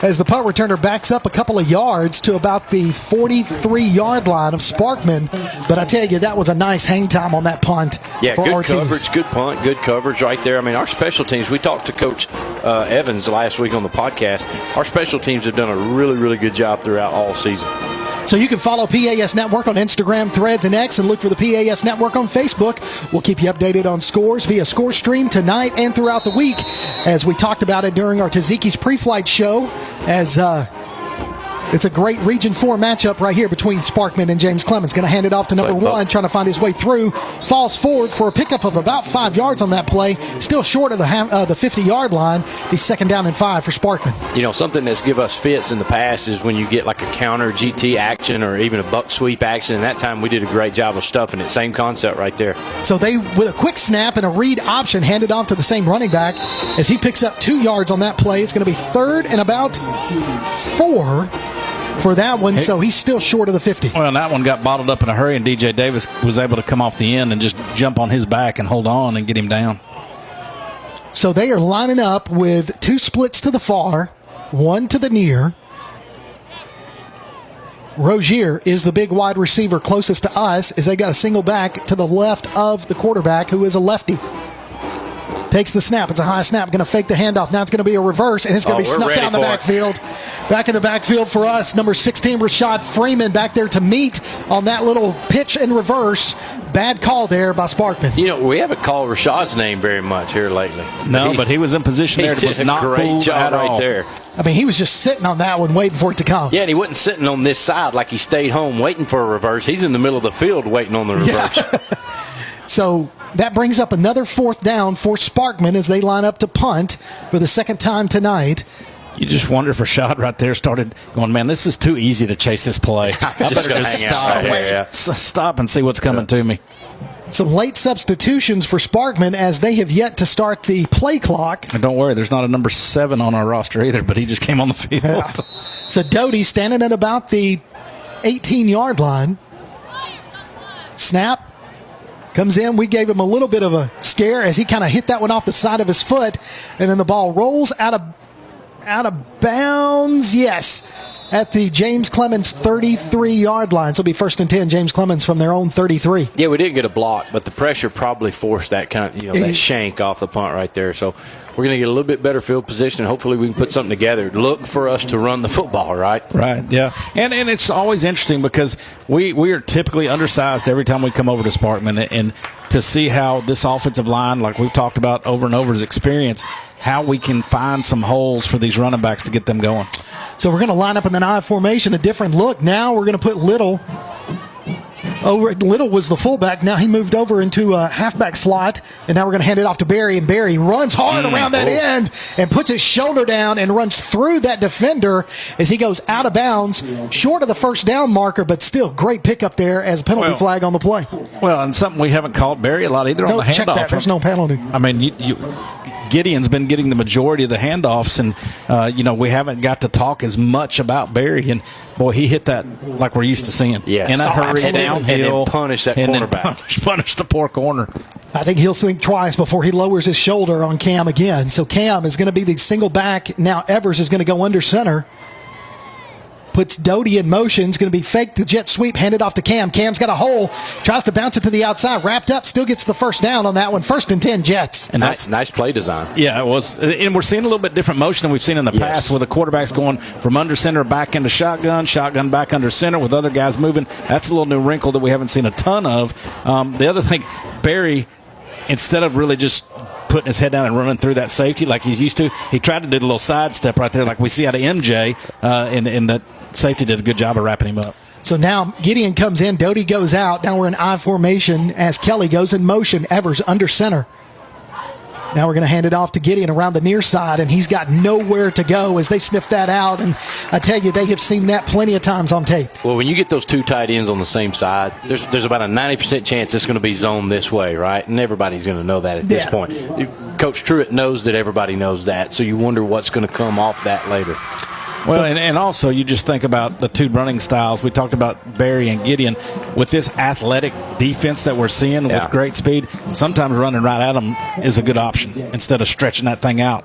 as the punt returner backs up a couple of yards to about the 43-yard line of Sparkman. But I tell you, that was a nice hang time on that punt. Yeah, for good Ortiz. coverage, good punt, good coverage right there. I mean, our special teams, we talked to Coach Evans last week on the podcast. Our special teams have done a really, really good job throughout all season. So you can follow PAS Network on Instagram, Threads, and X, and look for the PAS Network on Facebook. We'll keep you updated on scores via Score Stream tonight and throughout the week, as we talked about it during our Tzatziki's pre-flight show, as It's a great Region 4 matchup right here between Sparkman and James Clemens. Going to hand it off to number 1, trying to find his way through. Falls forward for a pickup of about 5 yards on that play. Still short of the 50-yard line. He's 2nd down and 5 for Sparkman. You know, something that's give us fits in the past is when you get like a counter GT action or even a buck sweep action. And that time we did a great job of stuffing it. Same concept right there. So they, with a quick snap and a read option, hand it off to the same running back as he picks up 2 yards on that play. It's going to be 3rd and about 4 for that one, so he's still short of the 50. Well, that one got bottled up in a hurry, and DJ Davis was able to come off the end and just jump on his back and hold on and get him down. So they are lining up with 2 splits to the far, 1 to the near. Rozier is the big wide receiver closest to us as they got a single back to the left of the quarterback, who is a lefty. Takes the snap. It's a high snap. Going to fake the handoff. Now it's going to be a reverse, and it's going to be snuffed down the backfield. Back in the backfield for us, number 16, Rashad Freeman, back there to meet on that little pitch and reverse. Bad call there by Sparkman. You know, we haven't called Rashad's name very much here lately. No, but he was in position there. He did a great job right there. I mean, he was just sitting on that one, waiting for it to come. Yeah, and he wasn't sitting on this side like he stayed home waiting for a reverse. He's in the middle of the field waiting on the reverse. Yeah. So that brings up another 4th down for Sparkman as they line up to punt for the 2nd time tonight. You just wonder if Rashad right there started going, man, this is too easy to chase this play. I better just stop and see what's coming to me. Some late substitutions for Sparkman as they have yet to start the play clock. And don't worry, there's not a number 7 on our roster either, but he just came on the field. Yeah. So Doty standing at about the 18-yard line. Snap. Comes in. We gave him a little bit of a scare as he kind of hit that one off the side of his foot. And then the ball rolls out of bounds. Yes. At the James Clemens 33-yard line. So it'll be 1st and 10, James Clemens from their own 33. Yeah, we didn't get a block, but the pressure probably forced that kind of, that shank off the punt right there. So we're going to get a little bit better field position, and hopefully we can put something together. Look for us to run the football, right? Right, yeah. And it's always interesting because we are typically undersized every time we come over to Sparkman, and to see how this offensive line, like we've talked about over and over, is experienced, how we can find some holes for these running backs to get them going. So we're going to line up in the I formation, a different look. Now we're going to put Little over. Little was the fullback. Now he moved over into a halfback slot, and now we're going to hand it off to Barry, and Barry runs hard around that end and puts his shoulder down and runs through that defender as he goes out of bounds, short of the 1st down marker, but still great pickup there as a penalty flag on the play. Well, and something we haven't called Barry a lot either on the handoff. Check that. There's no penalty. I mean, Gideon's been getting the majority of the handoffs, and we haven't got to talk as much about Barry. And boy, he hit that like we're used to seeing. Yes. In a hurry downhill, and then punish that cornerback. Punish the poor corner. I think he'll think twice before he lowers his shoulder on Cam again. So Cam is going to be the single back. Now Evers is going to go under center. Puts Doty in motion. It's going to be fake the jet sweep, handed off to Cam. Cam's got a hole, tries to bounce it to the outside, wrapped up, still gets the 1st down on that one. 1st and 10, Jets. And nice play design. Yeah, it was. And we're seeing a little bit different motion than we've seen in the past, where the quarterback's going from under center back into shotgun back under center with other guys moving. That's a little new wrinkle that we haven't seen a ton of. The other thing, Barry, instead of really just putting his head down and running through that safety like he's used to, he tried to do the little sidestep right there like we see out of MJ, and that safety did a good job of wrapping him up. So now Gideon comes in, Doty goes out. Now we're in I formation as Kelly goes in motion. Evers under center. Now we're going to hand it off to Gideon around the near side, and he's got nowhere to go as they sniff that out. And I tell you, they have seen that plenty of times on tape. Well, when you get those 2 tight ends on the same side, there's about a 90% chance it's going to be zoned this way, right? And everybody's going to know that at this point. Coach Truitt knows that everybody knows that, so you wonder what's going to come off that later. Well, and also you just think about the 2 running styles. We talked about Barry and Gideon. With this athletic defense that we're seeing with great speed, sometimes running right at them is a good option instead of stretching that thing out.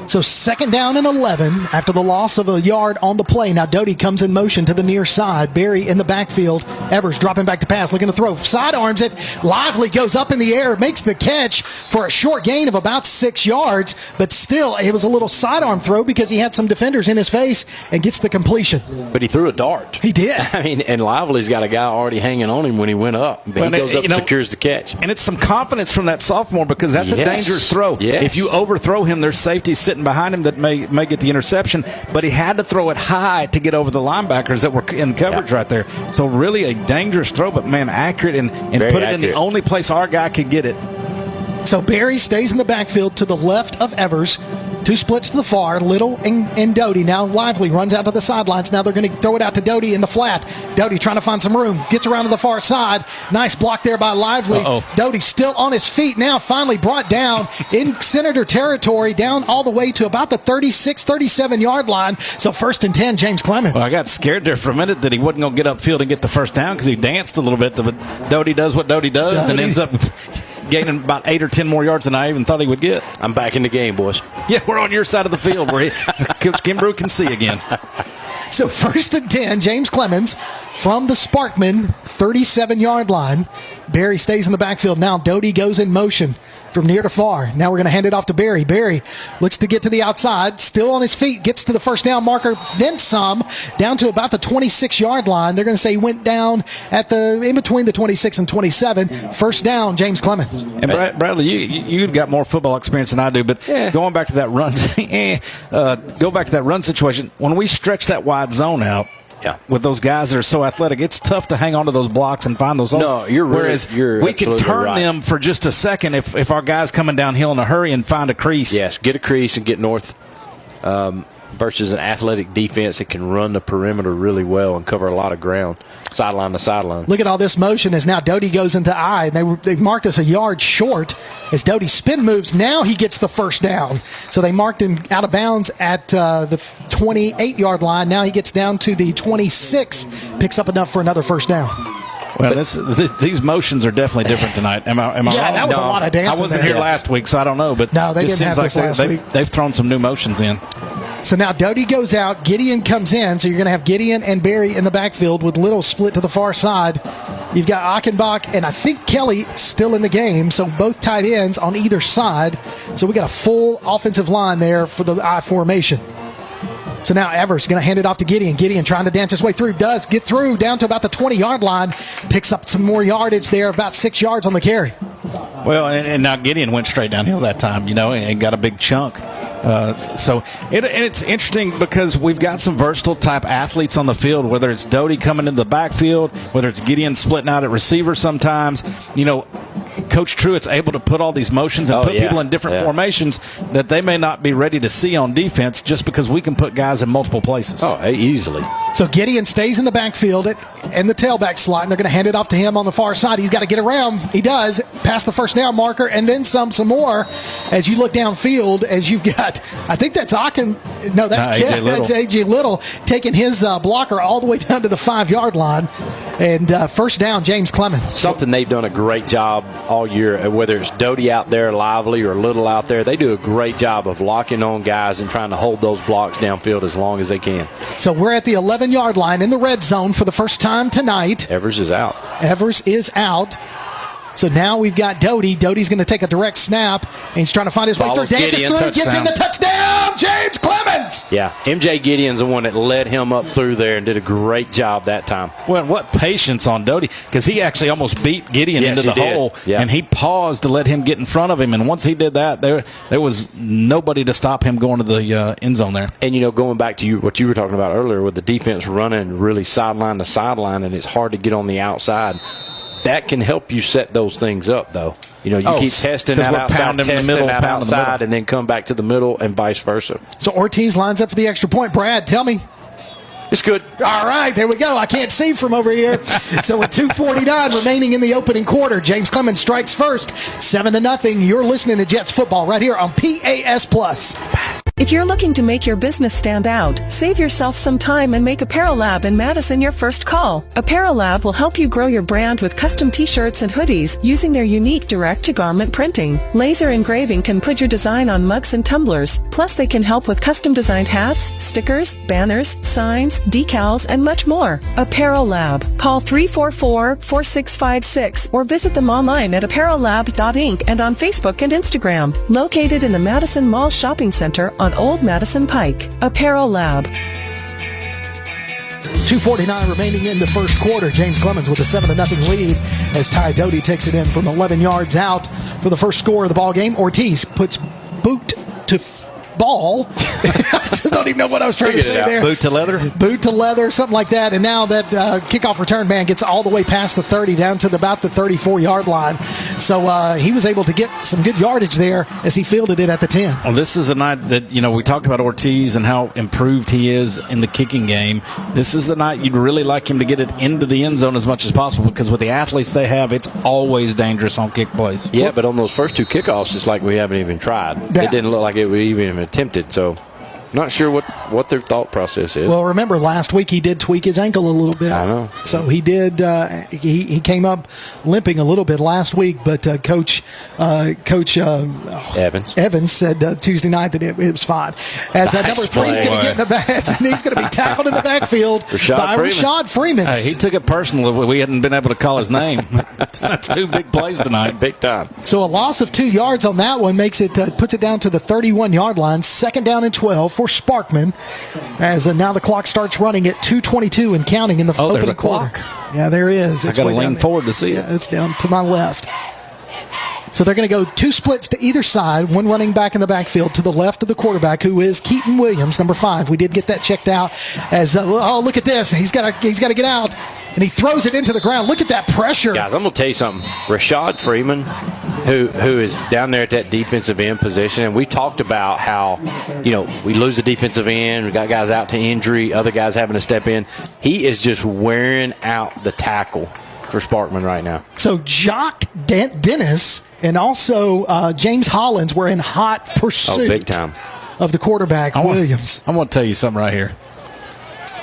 So 2nd down and 11 after the loss of a yard on the play. Now Doty comes in motion to the near side. Barry in the backfield. Evers dropping back to pass, looking to throw. Sidearms it. Lively goes up in the air, makes the catch for a short gain of about 6 yards. But still, it was a little sidearm throw because he had some defenders in his face and gets the completion. But he threw a dart. He did. I mean, and Lively's got a guy already hanging on him when he went up. But he goes up and secures the catch. And it's some confidence from that sophomore because that's a dangerous throw. Yes. If you overthrow him, there's safety sitting sitting behind him that may get the interception, but he had to throw it high to get over the linebackers that were in coverage right there. So really a dangerous throw, but, man, accurate and put it in the only place our guy could get it. So Barry stays in the backfield to the left of Evers. Two splits to the far, Little and Doty. Now Lively runs out to the sidelines. Now they're going to throw it out to Doty in the flat. Doty trying to find some room. Gets around to the far side. Nice block there by Lively. Doty still on his feet now, finally brought down in Senator territory, down all the way to about the 36, 37-yard line. So 1st and 10, James Clemens. Well, I got scared there for a minute that he wasn't going to get upfield and get the first down because he danced a little bit. But Doty does what Doty does and ends up gaining about 8 or 10 more yards than I even thought he would get. I'm back in the game, boys. Yeah, we're on your side of the field where Coach Kimbrough can see again. So 1st and 10, James Clemens from the Sparkman 37-yard line. Barry stays in the backfield. Now Doty goes in motion from near to far. Now we're going to hand it off to Barry. Barry looks to get to the outside, still on his feet, gets to the first down marker, then some, down to about the 26-yard line. They're going to say he went down at in between the 26 and 27. First down, James Clemens. And Bradley, you got more football experience than I do, but going back to that run situation, when we stretch that wide zone out, with those guys that are so athletic, it's tough to hang on to those blocks and find those holes. No, you're right. Whereas we can turn them for just a second if our guy's coming downhill in a hurry and find a crease. Yes, get a crease and get north versus an athletic defense that can run the perimeter really well and cover a lot of ground, sideline to sideline. Look at all this motion as now Doty goes into I. They've marked us a yard short as Doty spin moves. Now he gets the first down. So they marked him out of bounds at the 28-yard line. Now he gets down to the 26, picks up enough for another first down. Well, these motions are definitely different tonight. Am I wrong? Yeah, that was a lot of dancing. I wasn't here last week, so I don't know. But no, they didn't have this last week. They've thrown some new motions in. So now Doty goes out, Gideon comes in, so you're going to have Gideon and Barry in the backfield with Little split to the far side. You've got Achenbach and I think Kelly still in the game, so both tight ends on either side. So we got a full offensive line there for the I formation. So now Evers going to hand it off to Gideon. Gideon trying to dance his way through. Does get through down to about the 20-yard line. Picks up some more yardage there, about 6 yards on the carry. Well, and now Gideon went straight downhill that time, and got a big chunk. So it's interesting because we've got some versatile type athletes on the field, whether it's Doty coming into the backfield, whether it's Gideon splitting out at receiver sometimes. Coach Truitt's able to put all these motions and put people in different formations that they may not be ready to see on defense just because we can put guys in multiple places. Oh, easily. So Gideon stays in the backfield in the tailback slot, and they're going to hand it off to him on the far side. He's got to get around. He does. Past the first down marker, and then some more. As you look downfield, as you've got, I think that's No, that's A.J. Little taking his blocker all the way down to the 5-yard line. And first down, James Clemens. Something they've done a great job all year, whether it's Doty out there, Lively, or Little out there. They do a great job of locking on guys and trying to hold those blocks downfield as long as they can. So we're at the 11-yard line in the red zone for the first time tonight. Evers is out. So now we've got Doty. Doty's going to take a direct snap, and he's trying to find his way through. Dances through, gets in the touchdown. James Clemens. Yeah, MJ Gideon's the one that led him up through there and did a great job that time. Well, and what patience on Doty, because he actually almost beat Gideon into the hole, and he paused to let him get in front of him. And once he did that, there was nobody to stop him going to the end zone there. And, going back to what you were talking about earlier with the defense running really sideline to sideline, and it's hard to get on the outside. That can help you set those things up, though. You keep testing that outside, and then come back to the middle and vice versa. So Ortiz lines up for the extra point. Brad, tell me. It's good. All right, there we go. I can't see from over here. So with 2:49 remaining in the opening quarter, James Clemens strikes first, 7-0. You're listening to Jets football right here on PAS Plus. If you're looking to make your business stand out, save yourself some time and make Apparel Lab in Madison your first call. Apparel Lab will help you grow your brand with custom t-shirts and hoodies using their unique direct-to-garment printing. Laser engraving can put your design on mugs and tumblers. Plus, they can help with custom-designed hats, stickers, banners, signs, decals, and much more. Apparel Lab. Call 344-4656 or visit them online at apparellab.inc and on Facebook and Instagram. Located in the Madison Mall Shopping Center on Old Madison Pike. Apparel Lab. 2:49 remaining in the first quarter. James Clemens with a 7-0 lead as Ty Doty takes it in from 11 yards out for the first score of the ball game. Ortiz puts boot to ball. I just don't even know what I was trying to say there. Boot to leather? Boot to leather, something like that. And now that kickoff return man gets all the way past the 30 down to about the 34-yard line. So he was able to get some good yardage there as he fielded it at the 10. Well, this is a night that, we talked about Ortiz and how improved he is in the kicking game. This is the night you'd really like him to get it into the end zone as much as possible, because with the athletes they have, it's always dangerous on kick plays. Yeah, but on those first 2 kickoffs, it's like we haven't even tried. Yeah. It didn't look like it was even attempted, so not sure what their thought process is. Well, remember last week he did tweak his ankle a little bit. I know. So he did. He came up limping a little bit last week, but Coach Evans said Tuesday night that it was fine. As number 3 is going to get in the back, he's going to be tackled in the backfield by Rashad Freeman. He took it personally. We hadn't been able to call his name. That's 2 big plays tonight, big time. So a loss of 2 yards on that one makes it puts it down to the 31-yard line. 2nd down and 12 for Sparkman, as now the clock starts running at 2:22 and counting in the opening quarter. Clock. Yeah, there is. I got to lean forward to see it. It's down to my left. So they're going to go 2 splits to either side, one running back in the backfield to the left of the quarterback, who is Keaton Williams, number 5. We did get that checked out. As look at this, he's got to get out, and he throws it into the ground. Look at that pressure, guys. I'm going to tell you something. Rashad Freeman, who is down there at that defensive end position, and we talked about how we lose the defensive end, we got guys out to injury, other guys having to step in. He is just wearing out the tackle for Sparkman right now. So Jock Dennis and also James Hollins were in hot pursuit big time of the quarterback, Williams. I'm going to tell you something right here.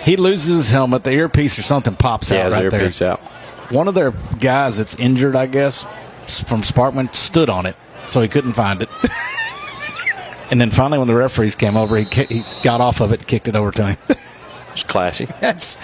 He loses his helmet, the earpiece or something pops out right there. Earpiece out. One of their guys that's injured, I guess, from Sparkman, stood on it, so he couldn't find it. And then finally when the referees came over, he got off of it and kicked it over to him. It's classy. That's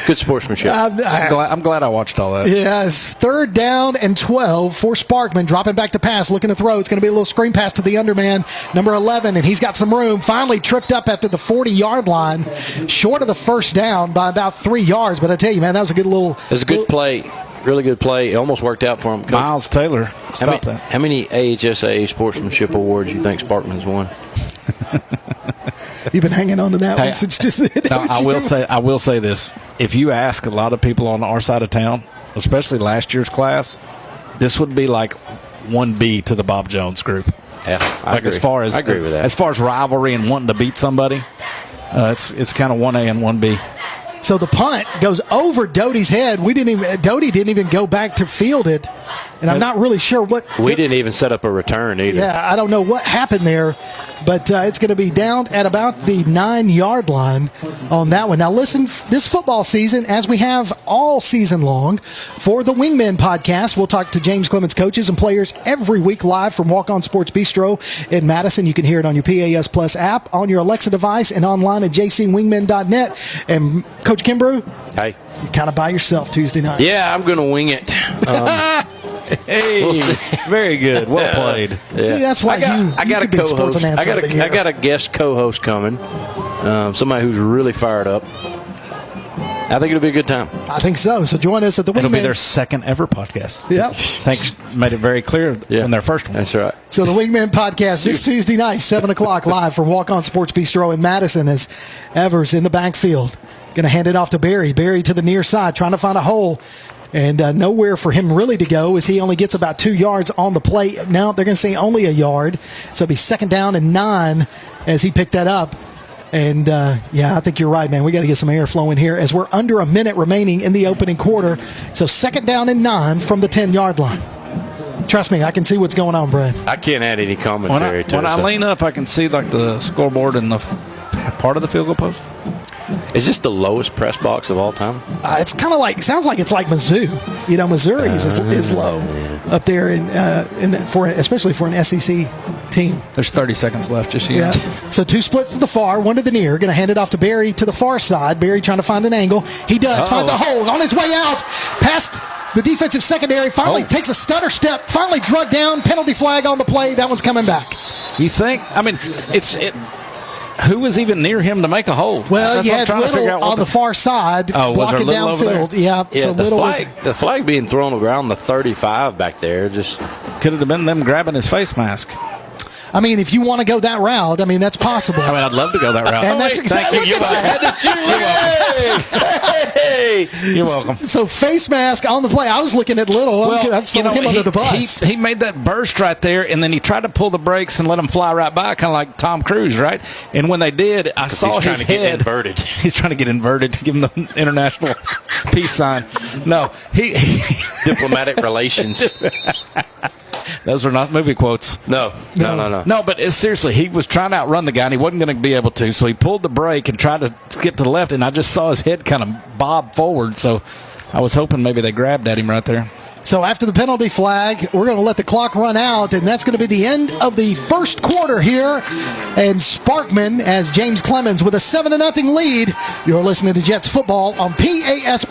good sportsmanship. I'm glad I watched all that. Yes. 3rd down and 12 for Sparkman. Dropping back to pass, looking to throw. It's going to be a little screen pass to the underman, number 11, and he's got some room. Finally tripped up after the 40-yard line, short of the first down by about 3 yards. But I tell you, man, that was a good little. It was a good play. Really good play. It almost worked out for him. Coach, Miles Taylor. How many AHSA sportsmanship awards do you think Sparkman's won? You've been hanging on to that one since just the I will say this. If you ask a lot of people on our side of town, especially last year's class, this would be like 1B to the Bob Jones group. Yeah, I agree. I agree with that. As far as rivalry and wanting to beat somebody, it's kind of 1A and 1B. So the punt goes over Doty's head. Doty didn't even go back to field it, and I'm not really sure what. We didn't even set up a return either. Yeah, I don't know what happened there, but it's going to be down at about the 9-yard line on that one. Now listen, this football season, as we have all season long, for the Wingmen podcast, we'll talk to James Clemens coaches and players every week live from Walk On Sports Bistro in Madison. You can hear it on your PAS Plus app, on your Alexa device, and online at jcwingmen.net. And Coach Kimbrough, hey, you're kind of by yourself Tuesday night. Yeah, I'm going to wing it. Hey, we'll very good. Well played. Yeah. See, that's why I got a co-host. I got a guest co-host coming. Somebody who's really fired up. I think it'll be a good time. I think so. So join us at the Wingman. It'll be their second ever podcast. Yep. Thanks. Made it very clear in their first one. That's right. So the Wingman podcast this Tuesday night, 7 o'clock live from Walk On Sports Bistro in Madison, as Evers in the backfield. Going to hand it off to Barry. Barry to the near side, trying to find a hole. And nowhere for him really to go, as he only gets about 2 yards on the play. Now they're going to say only a yard. So it'll be 2nd down and 9 as he picked that up. And, I think you're right, man. We got to get some air flowing here as we're under a minute remaining in the opening quarter. So 2nd down and 9 from the 10-yard line. Trust me, I can see what's going on, Brad. I can't add any commentary to it. When I lean up, I can see like the scoreboard and the part of the field goal post. Is this the lowest press box of all time? It's kind of like, sounds like it's like Mizzou. Missouri's is low up there, especially for an SEC team. There's 30 seconds left, just yeah. So 2 splits to the far, 1 to the near. Going to hand it off to Barry to the far side. Barry trying to find an angle. He does. Finds a hole on his way out. Past the defensive secondary. Finally takes a stutter step. Finally drugged down. Penalty flag on the play. That one's coming back. You think? I mean, who was even near him to make a hole? Well, you had Little on the far side blocking downfield. Yeah, so Little the flag being thrown around the 35 back there just could have been them grabbing his face mask. I mean, if you want to go that route, I mean, that's possible. I mean, I'd love to go that route. And that's exactly Thank you. Hey, you're welcome. So face mask on the play. I was looking at Little. I was throwing him under the bus. He made that burst right there, and then he tried to pull the brakes and let him fly right by, kind of like Tom Cruise, right? And when they did, I saw his head. Get inverted. He's trying to get inverted to give him the international peace sign. No, he diplomatic relations. Those are not movie quotes. No. No, but seriously, he was trying to outrun the guy, and he wasn't going to be able to. So he pulled the brake and tried to skip to the left, and I just saw his head kind of bob forward. So I was hoping maybe they grabbed at him right there. So after the penalty flag, we're going to let the clock run out, and that's going to be the end of the first quarter here. And Sparkman as James Clemens with a 7-0 lead. You're listening to Jets football on PAS+.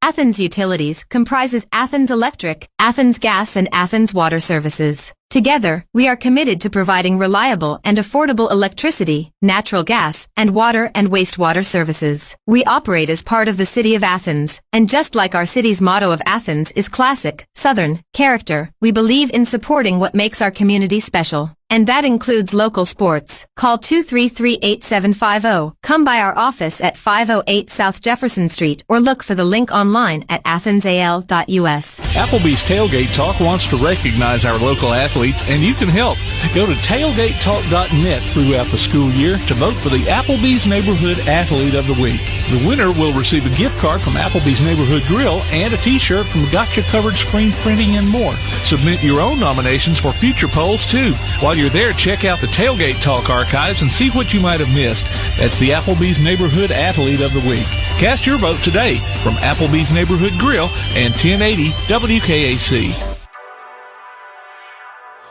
Athens Utilities comprises Athens Electric, Athens Gas, and Athens Water Services. Together, we are committed to providing reliable and affordable electricity, natural gas, and water and wastewater services. We operate as part of the City of Athens, and just like our city's motto of Athens is classic, Southern, character, we believe in supporting what makes our community special. And that includes local sports. Call 233-8750. Come by our office at 508 South Jefferson Street or look for the link online at athensal.us. Applebee's Tailgate Talk wants to recognize our local athletes, and you can help. Go to tailgatetalk.net throughout the school year to vote for the Applebee's Neighborhood Athlete of the Week. The winner will receive a gift card from Applebee's Neighborhood Grill and a t-shirt from Gotcha Covered Screen Printing and more. Submit your own nominations for future polls, too. While you're there, check out the Tailgate Talk archives and see what you might have missed. That's the Applebee's Neighborhood Athlete of the Week. Cast your vote today from Applebee's Neighborhood Grill and 1080 WKAC.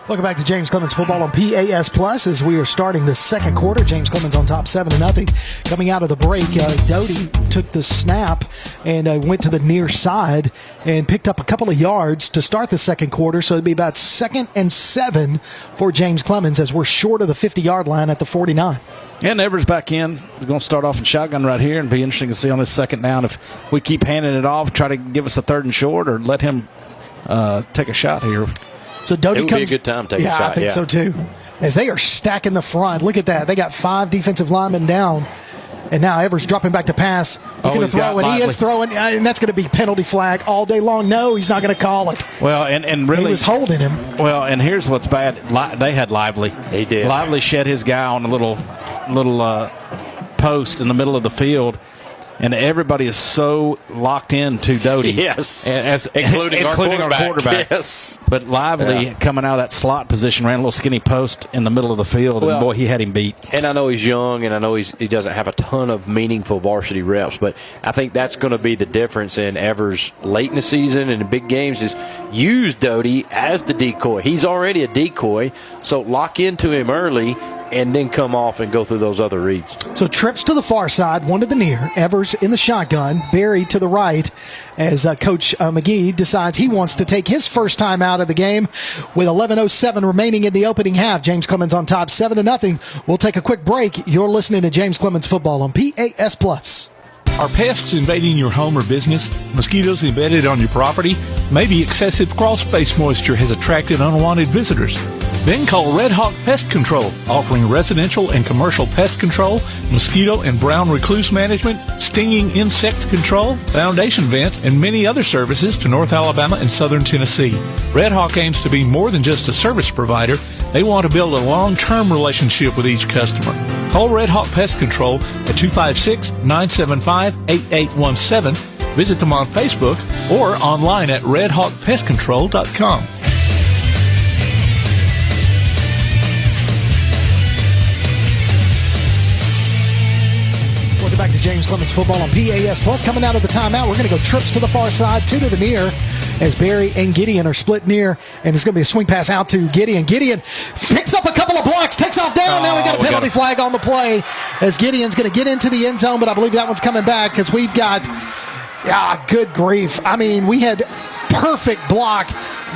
Welcome back to James Clemens football on PAS+, as we are starting the second quarter. James Clemens on top 7-0. Coming out of the break, Doty took the snap and went to the near side and picked up a couple of yards to start the second quarter. So it'd be about 2nd and 7 for James Clemens as we're short of the 50-yard line at the 49. And Evers back in. We're going to start off in shotgun right here and be interesting to see on this second down if we keep handing it off, try to give us a 3rd and short, or let him take a shot here. So Doty would be a good time to take a shot. I think so too. As they are stacking the front. Look at that. They got 5 defensive linemen down. And now Evers dropping back to pass. Looking to throw, and he is throwing, and that's going to be penalty flag all day long. No, he's not going to call it. Well, and really, he was holding him. Well, and here's what's bad. They had Lively. He did. Lively shed his guy on a little post in the middle of the field. And everybody is so locked into Doty. Yes. Including our quarterback. Yes. But Lively, coming out of that slot position, ran a little skinny post in the middle of the field, and boy, he had him beat. And I know he's young, and I know he doesn't have a ton of meaningful varsity reps, but I think that's going to be the difference in Evers late in the season and in big games is use Doty as the decoy. He's already a decoy, so lock into him early and then come off and go through those other reads. So trips to the far side, one to the near. Evers in the shotgun, Barry to the right as Coach McGee decides he wants to take his first time out of the game with 11:07 remaining in the opening half. James Clemens on top 7-0. We'll take a quick break. You're listening to James Clemens football on PAS+. Are pests invading your home or business? Mosquitoes embedded on your property? Maybe excessive crawl space moisture has attracted unwanted visitors. Then call Red Hawk Pest Control, offering residential and commercial pest control, mosquito and brown recluse management, stinging insect control, foundation vents, and many other services to North Alabama and Southern Tennessee. Red Hawk aims to be more than just a service provider. They want to build a long-term relationship with each customer. Call Red Hawk Pest Control at 256-975-8817. Visit them on Facebook or online at redhawkpestcontrol.com. Welcome back to James Clemens football on PAS+. Coming out of the timeout, we're going to go trips to the far side, 2 to the near, as Barry and Gideon are split near, and it's going to be a swing pass out to Gideon. Gideon picks up a couple of blocks, takes off down. Now we got a penalty flag on the play as Gideon's going to get into the end zone, but I believe that one's coming back because we've got, good grief. I mean, we had perfect block,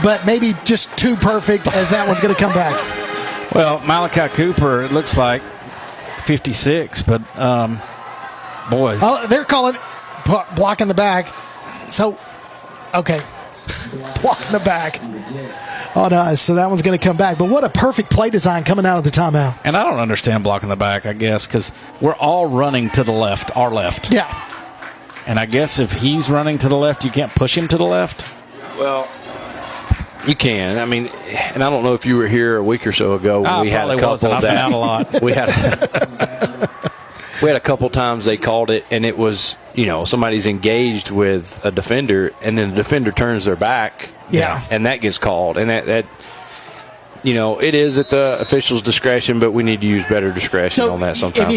but maybe just too perfect as that one's going to come back. Well, Malachi Cooper, it looks like 56, but boy. Oh, they're calling block in the back. So, okay. Block in the back. on us. So that one's going to come back. But what a perfect play design coming out of the timeout. And I don't understand blocking the back, I guess, because we're all running to the left, our left. Yeah. And I guess if he's running to the left, you can't push him to the left? Well, you can. I mean, and I don't know if you were here a week or so ago. I We had a couple I've been out a lot. We had a couple times they called it, and it was, somebody's engaged with a defender, and then the defender turns their back. Yeah. And that gets called. And that it is at the official's discretion, but we need to use better discretion on that sometimes.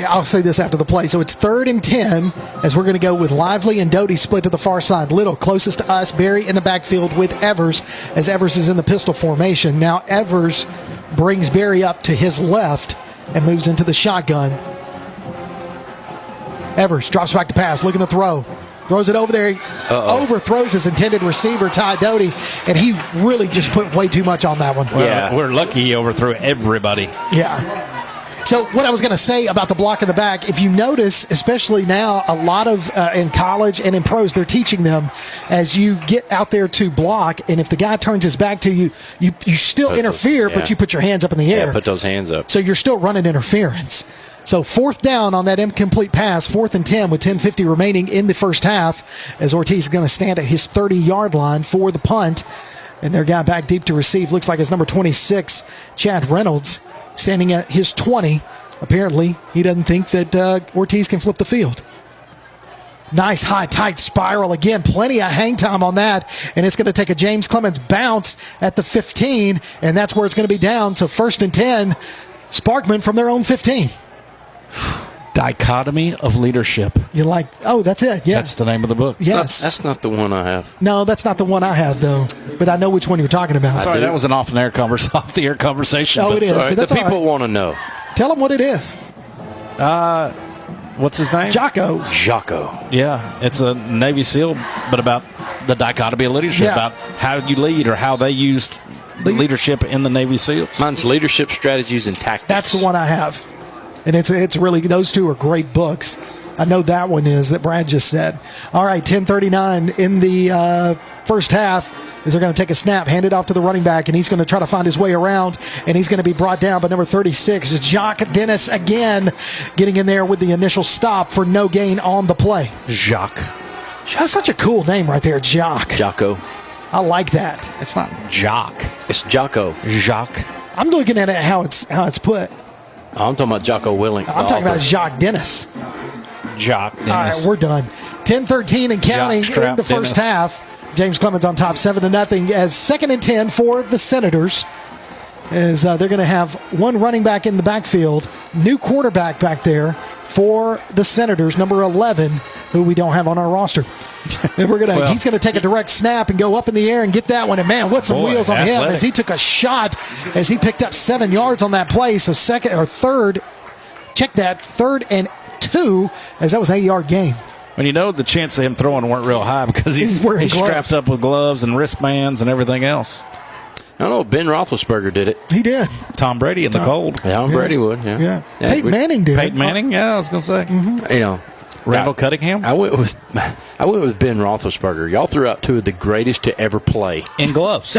I'll say this after the play. So it's 3rd and 10 as we're going to go with Lively and Doty split to the far side. Little closest to us, Barry in the backfield with Evers as Evers is in the pistol formation. Now Evers brings Barry up to his left and moves into the shotgun. Evers drops back to pass, looking to throw. Throws it over there. Overthrows his intended receiver, Ty Doty, and he really just put way too much on that one. Well, we're lucky he overthrew everybody. Yeah. So what I was going to say about the block in the back, if you notice, especially now, a lot of in college and in pros, they're teaching them as you get out there to block, and if the guy turns his back to you, you still interfere, but you put your hands up in the air. Yeah, put those hands up. So you're still running interference. So 4th down on that incomplete pass, 4th and 10 with 10:50 remaining in the first half, as Ortiz is going to stand at his 30-yard line for the punt. And their guy back deep to receive looks like it's number 26, Chad Reynolds, standing at his 20. Apparently, he doesn't think that Ortiz can flip the field. Nice high, tight spiral. Again, plenty of hang time on that. And it's going to take a James Clemens bounce at the 15, and that's where it's going to be down. So 1st and 10, Sparkman from their own 15. Dichotomy of Leadership. That's it. Yeah. That's the name of the book. Yes. That's not the one I have. No, that's not the one I have, though. But I know which one you're talking about. Sorry, that was an off-the-air conversation. Oh, it is. But that's the people want to know. Tell them what it is. What's his name? Jocko. Yeah, it's a Navy SEAL, but about the dichotomy of leadership, about how you lead or how they used leadership in the Navy SEALs. Mine's Leadership Strategies and Tactics. That's the one I have. And it's really, those two are great books. I know that one is, that Brad just said. All right, 10:39 in the first half as they're going to take a snap, hand it off to the running back, and he's going to try to find his way around, and he's going to be brought down by number 36. Jacques Dennis again getting in there with the initial stop for no gain on the play. Jacques. That's such a cool name right there, Jacques. Jocko. I like that. It's not Jock. It's Jocko. Jacques. I'm looking at it how it's put. I'm talking about Jocko Willink. I'm talking about Jacques Dennis. Jacques Dennis. All right, we're done. 10:13 and counting in the first half. James Clemens on top 7-0 as 2nd and 10 for the Senators. As they're going to have one running back in the backfield, new quarterback back there for the Senators, number 11, who we don't have on our roster. And he's going to take a direct snap and go up in the air and get that one. And man, what some wheels on him as he took a shot as he picked up 7 yards on that play. So third and 2 as that was an 8-yard gain. When the chances of him throwing weren't real high because he's gloves. strapped up with gloves and wristbands and everything else. I don't know. Ben Roethlisberger did it. He did. Tom Brady in the gold. Tom Brady would. Yeah. Peyton Manning did. Peyton Manning. Yeah, I was going to say. Mm-hmm. Randall Cunningham. I went with Ben Roethlisberger. Y'all threw out 2 of the greatest to ever play in gloves.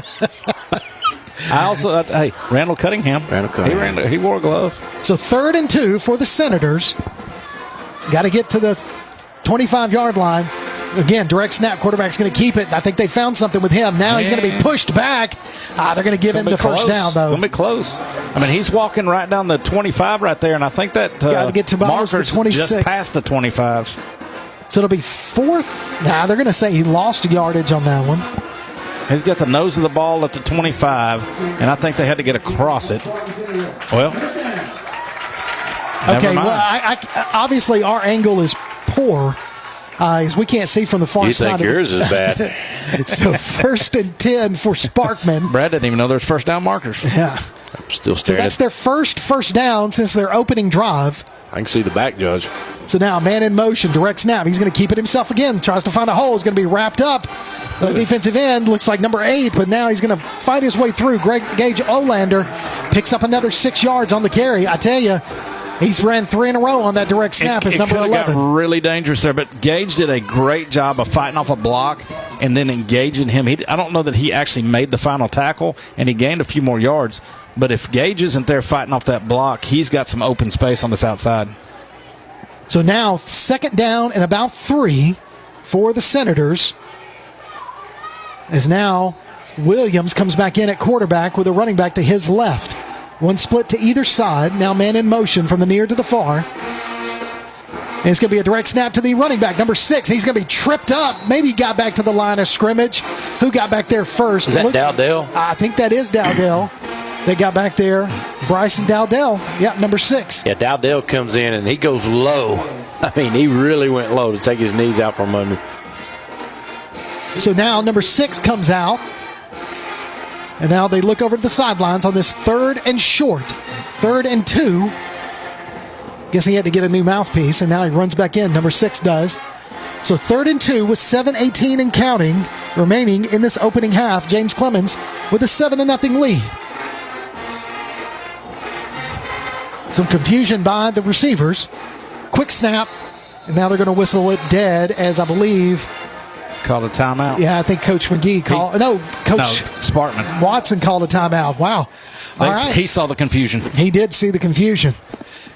I also Randall Cunningham. He wore a glove. So 3rd and 2 for the Senators. Got to get to the 25-yard line. Again, direct snap. Quarterback's going to keep it. I think they found something with him. Now he's going to be pushed back. They're going to give him the first down, though. It's going to be close. I mean, he's walking right down the 25 right there, and I think that got to get to marker's the 26. just past the 25. So it'll be 4th. They're going to say he lost yardage on that one. He's got the nose of the ball at the 25, and I think they had to get across it. Well, okay. Well, I obviously our angle is poor. As we can't see from the far side. You think yours is bad. So 1st and 10 for Sparkman. Brad didn't even know there's first down markers. Yeah. I'm still staring. So that's their first down since their opening drive. I can see the back, Judge. So now man in motion, direct snap. He's going to keep it himself again. Tries to find a hole. He's going to be wrapped up. The defensive end looks like number 8, but now he's going to fight his way through. Gage Olander picks up another 6 yards on the carry. I tell you, He's ran 3 in a row on that direct snap as number 11. Got really dangerous there, but Gage did a great job of fighting off a block and then engaging him. I don't know that he actually made the final tackle, and he gained a few more yards. But if Gage isn't there fighting off that block, he's got some open space on this outside. So now 2nd down and about 3 for the Senators. As now Williams comes back in at quarterback with a running back to his left. One split to either side. Now man in motion from the near to the far. And it's going to be a direct snap to the running back, number 6. He's going to be tripped up. Maybe he got back to the line of scrimmage. Who got back there first? Is that Dowdell? I think that is Dowdell. They got back there. Bryson Dowdell. Yep, number 6. Yeah, Dowdell comes in and he goes low. I mean, he really went low to take his knees out from under. So now number 6 comes out. And now they look over to the sidelines on this 3rd and short. 3rd and 2. Guess he had to get a new mouthpiece, and now he runs back in. Number 6 does. So 3rd and 2 with 7:18 and counting remaining in this opening half. James Clemens with a 7-0 lead. Some confusion by the receivers. Quick snap, and now they're going to whistle it dead as I believe. Called a timeout. Yeah, I think Coach McGee called. Coach Sparkman. Watson called a timeout. Wow. All right. He saw the confusion. He did see the confusion.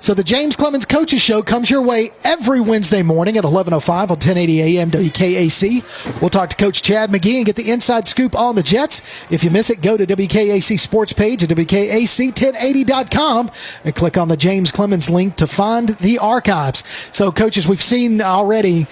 So the James Clemens Coaches Show comes your way every Wednesday morning at 11:05 on 1080 AM WKAC. We'll talk to Coach Chad McGee and get the inside scoop on the Jets. If you miss it, go to WKAC Sports page at WKAC1080.com and click on the James Clemens link to find the archives. So, coaches, we've seen already,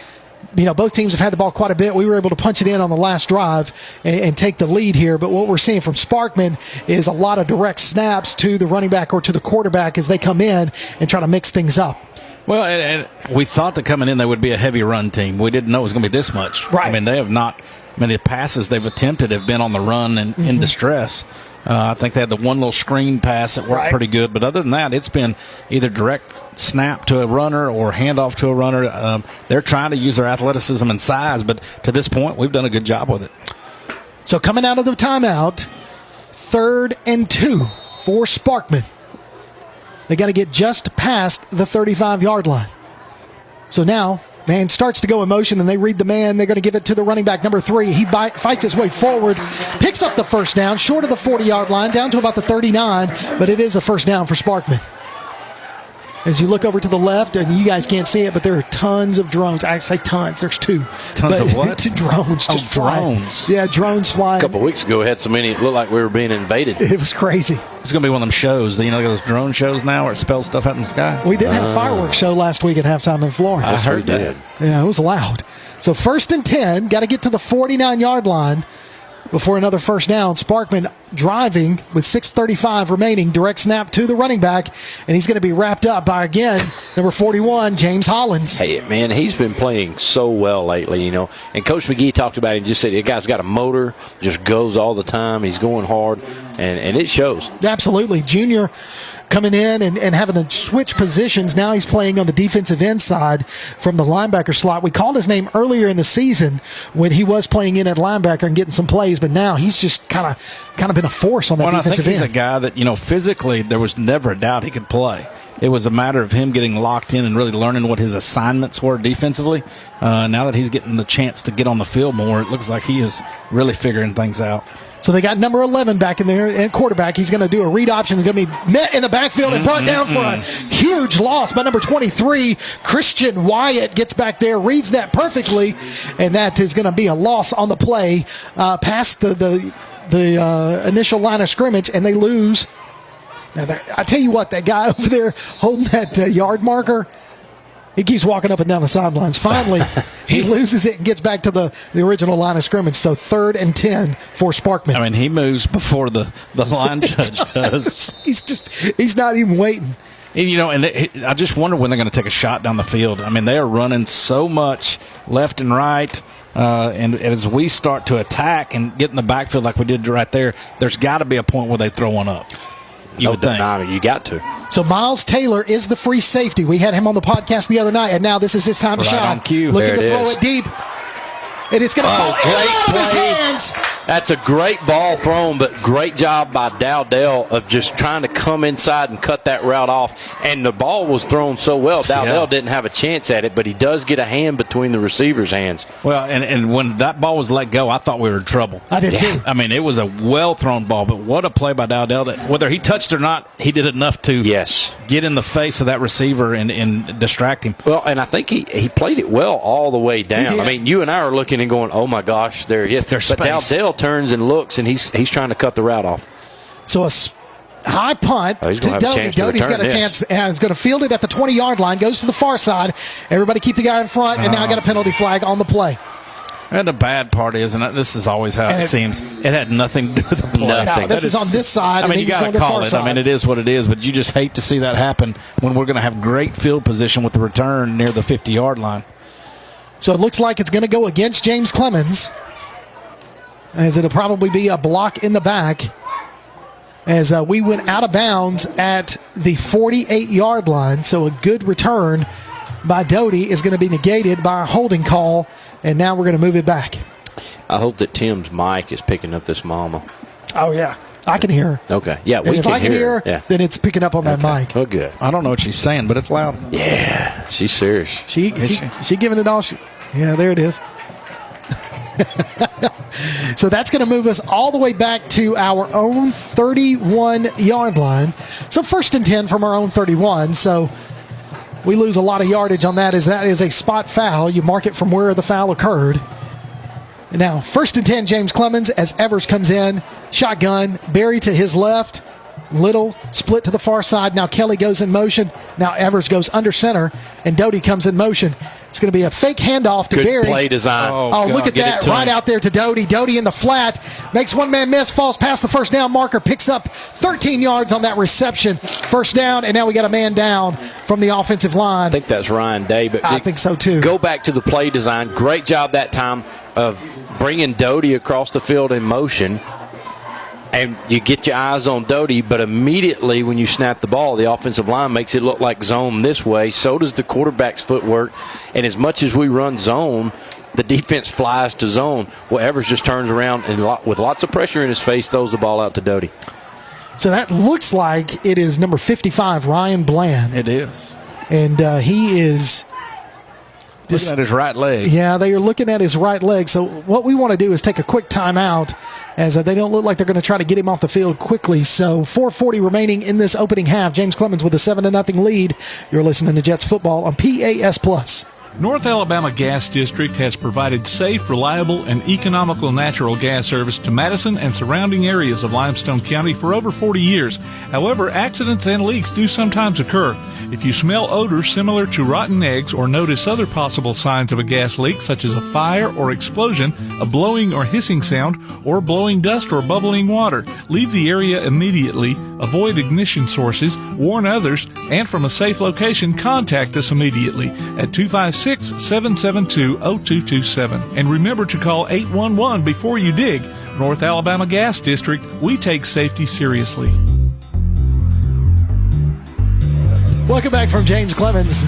both teams have had the ball quite a bit. We were able to punch it in on the last drive and take the lead here. But what we're seeing from Sparkman is a lot of direct snaps to the running back or to the quarterback as they come in and try to mix things up. Well, and we thought that coming in they would be a heavy run team. We didn't know it was going to be this much. Right. I mean, they have not. I mean, the passes they've attempted have been on the run and in distress. I think they had the one little screen pass that worked pretty good. But other than that, it's been either direct snap to a runner or handoff to a runner. They're trying to use their athleticism and size, but to this point, we've done a good job with it. So coming out of the timeout, 3rd and 2 for Sparkman. They got to get just past the 35-yard line. So now, man starts to go in motion, and they read the man. They're going to give it to the running back, number 3. He fights his way forward, picks up the first down, short of the 40-yard line, down to about the 39, but it is a first down for Sparkman. As you look over to the left, and you guys can't see it, but there are tons of drones. I say tons. There's 2. Tons of what? 2 drones. Just flying. Drones. Yeah, drones flying. A couple of weeks ago, we had so many, it looked like we were being invaded. It was crazy. It's going to be one of them shows. Those drone shows now where it spells stuff out in the sky. We did have a fireworks show last week at halftime in Florida. I heard that. Yeah, it was loud. So 1st and 10, got to get to the 49-yard line before another first down. Sparkman driving with 6:35 remaining. Direct snap to the running back, and he's going to be wrapped up by, again, number 41, James Hollins. Hey, man, he's been playing so well lately, And Coach McGee talked about it and just said, the guy's got a motor, just goes all the time. He's going hard, and it shows. Absolutely. Junior coming in and having to switch positions. Now he's playing on the defensive end side from the linebacker slot. We called his name earlier in the season when he was playing in at linebacker and getting some plays, but now he's just kind of been a force on that defensive end. I think he's a guy that, physically there was never a doubt he could play. It was a matter of him getting locked in and really learning what his assignments were defensively. Now that he's getting the chance to get on the field more, it looks like he is really figuring things out. So they got number 11 back in there, and quarterback. He's going to do a read option. He's going to be met in the backfield and brought down for a huge loss by number 23. Christian Wyatt gets back there, reads that perfectly, and that is going to be a loss on the play past the initial line of scrimmage, and they lose. Now, I tell you what, that guy over there holding that yard marker, he keeps walking up and down the sidelines. Finally, he loses it and gets back to the original line of scrimmage. So 3rd and 10 for Sparkman. I mean, he moves before the line judge does. He's not even waiting. And I just wonder when they're going to take a shot down the field. I mean, they are running so much left and right. And as we start to attack and get in the backfield like we did right there, there's got to be a point where they throw one up. You would think. You got to. So Miles Taylor is the free safety. We had him on the podcast the other night, and now this is his time to shine. On cue. Looking to throw it deep. And it's going to fall out of his hands. That's a great ball thrown, but great job by Dowdell of just trying to come inside and cut that route off. And the ball was thrown so well, Dowdell didn't have a chance at it, but he does get a hand between the receiver's hands. Well, and when that ball was let go, I thought we were in trouble. I did too. I mean, it was a well-thrown ball, but what a play by Dowdell. That whether he touched or not, he did enough to get in the face of that receiver and distract him. Well, and I think he played it well all the way down. I mean, you and I are looking and going, oh, my gosh, there he is. There's but space. Dowdell turns and looks, and he's trying to cut the route off. So a high punt to Doty. Doty's got a chance and is going to field it at the 20-yard line, goes to the far side. Everybody keep the guy in front, and now got a penalty flag on the play. And the bad part is, and this is always how it seems, it had nothing to do with the play. No, this is on this side. I mean, you got to call it. I mean, it is what it is, but you just hate to see that happen when we're going to have great field position with the return near the 50-yard line. So it looks like it's going to go against James Clemens, as it'll probably be a block in the back, as we went out of bounds at the 48-yard line. So a good return by Doty is going to be negated by a holding call, and now we're going to move it back. I hope that Tim's mic is picking up this mama. Oh, yeah. I can hear her. Okay. Yeah, we if can I can hear her, then it's picking up on that mic. Oh, good. I don't know what she's saying, but it's loud. Yeah, she's serious. She giving it all. Yeah, there it is. So that's going to move us all the way back to our own 31-yard line. So 1st and 10 from our own 31. So we lose a lot of yardage on that, as that is a spot foul. You mark it from where the foul occurred. And now 1st and 10, James Clemens, as Evers comes in. Shotgun, Barry to his left. Little split to the far side. Now Kelly goes in motion. Now Evers goes under center, and Doty comes in motion. It's going to be a fake handoff to Barry. Good play design. Oh, look at that. Right out there to Doty. Doty in the flat. Makes one man miss. Falls past the first down marker. Picks up 13 yards on that reception. First down, and now we got a man down from the offensive line. I think that's Ryan Day. But I think so, too. Go back to the play design. Great job that time of bringing Doty across the field in motion. And you get your eyes on Doty, but immediately when you snap the ball, the offensive line makes it look like zone this way. So does the quarterback's footwork. And as much as we run zone, the defense flies to zone. Well, Evers just turns around and with lots of pressure in his face, throws the ball out to Doty. So that looks like it is number 55, Ryan Bland. It is. And he is looking at his right leg. Yeah, they are looking at his right leg. So what we want to do is take a quick timeout, as they don't look like they're going to try to get him off the field quickly. So 4:40 remaining in this opening half. James Clemens with a 7-0 lead. You're listening to Jets football on PAS+. North Alabama Gas District has provided safe, reliable, and economical natural gas service to Madison and surrounding areas of Limestone County for over 40 years. However, accidents and leaks do sometimes occur. If you smell odors similar to rotten eggs or notice other possible signs of a gas leak, such as a fire or explosion, a blowing or hissing sound, or blowing dust or bubbling water, leave the area immediately, avoid ignition sources, warn others, and from a safe location, contact us immediately at 256-772-0227. And remember to call 811 before you dig. North Alabama Gas District, we take safety seriously. Welcome back from James Clemens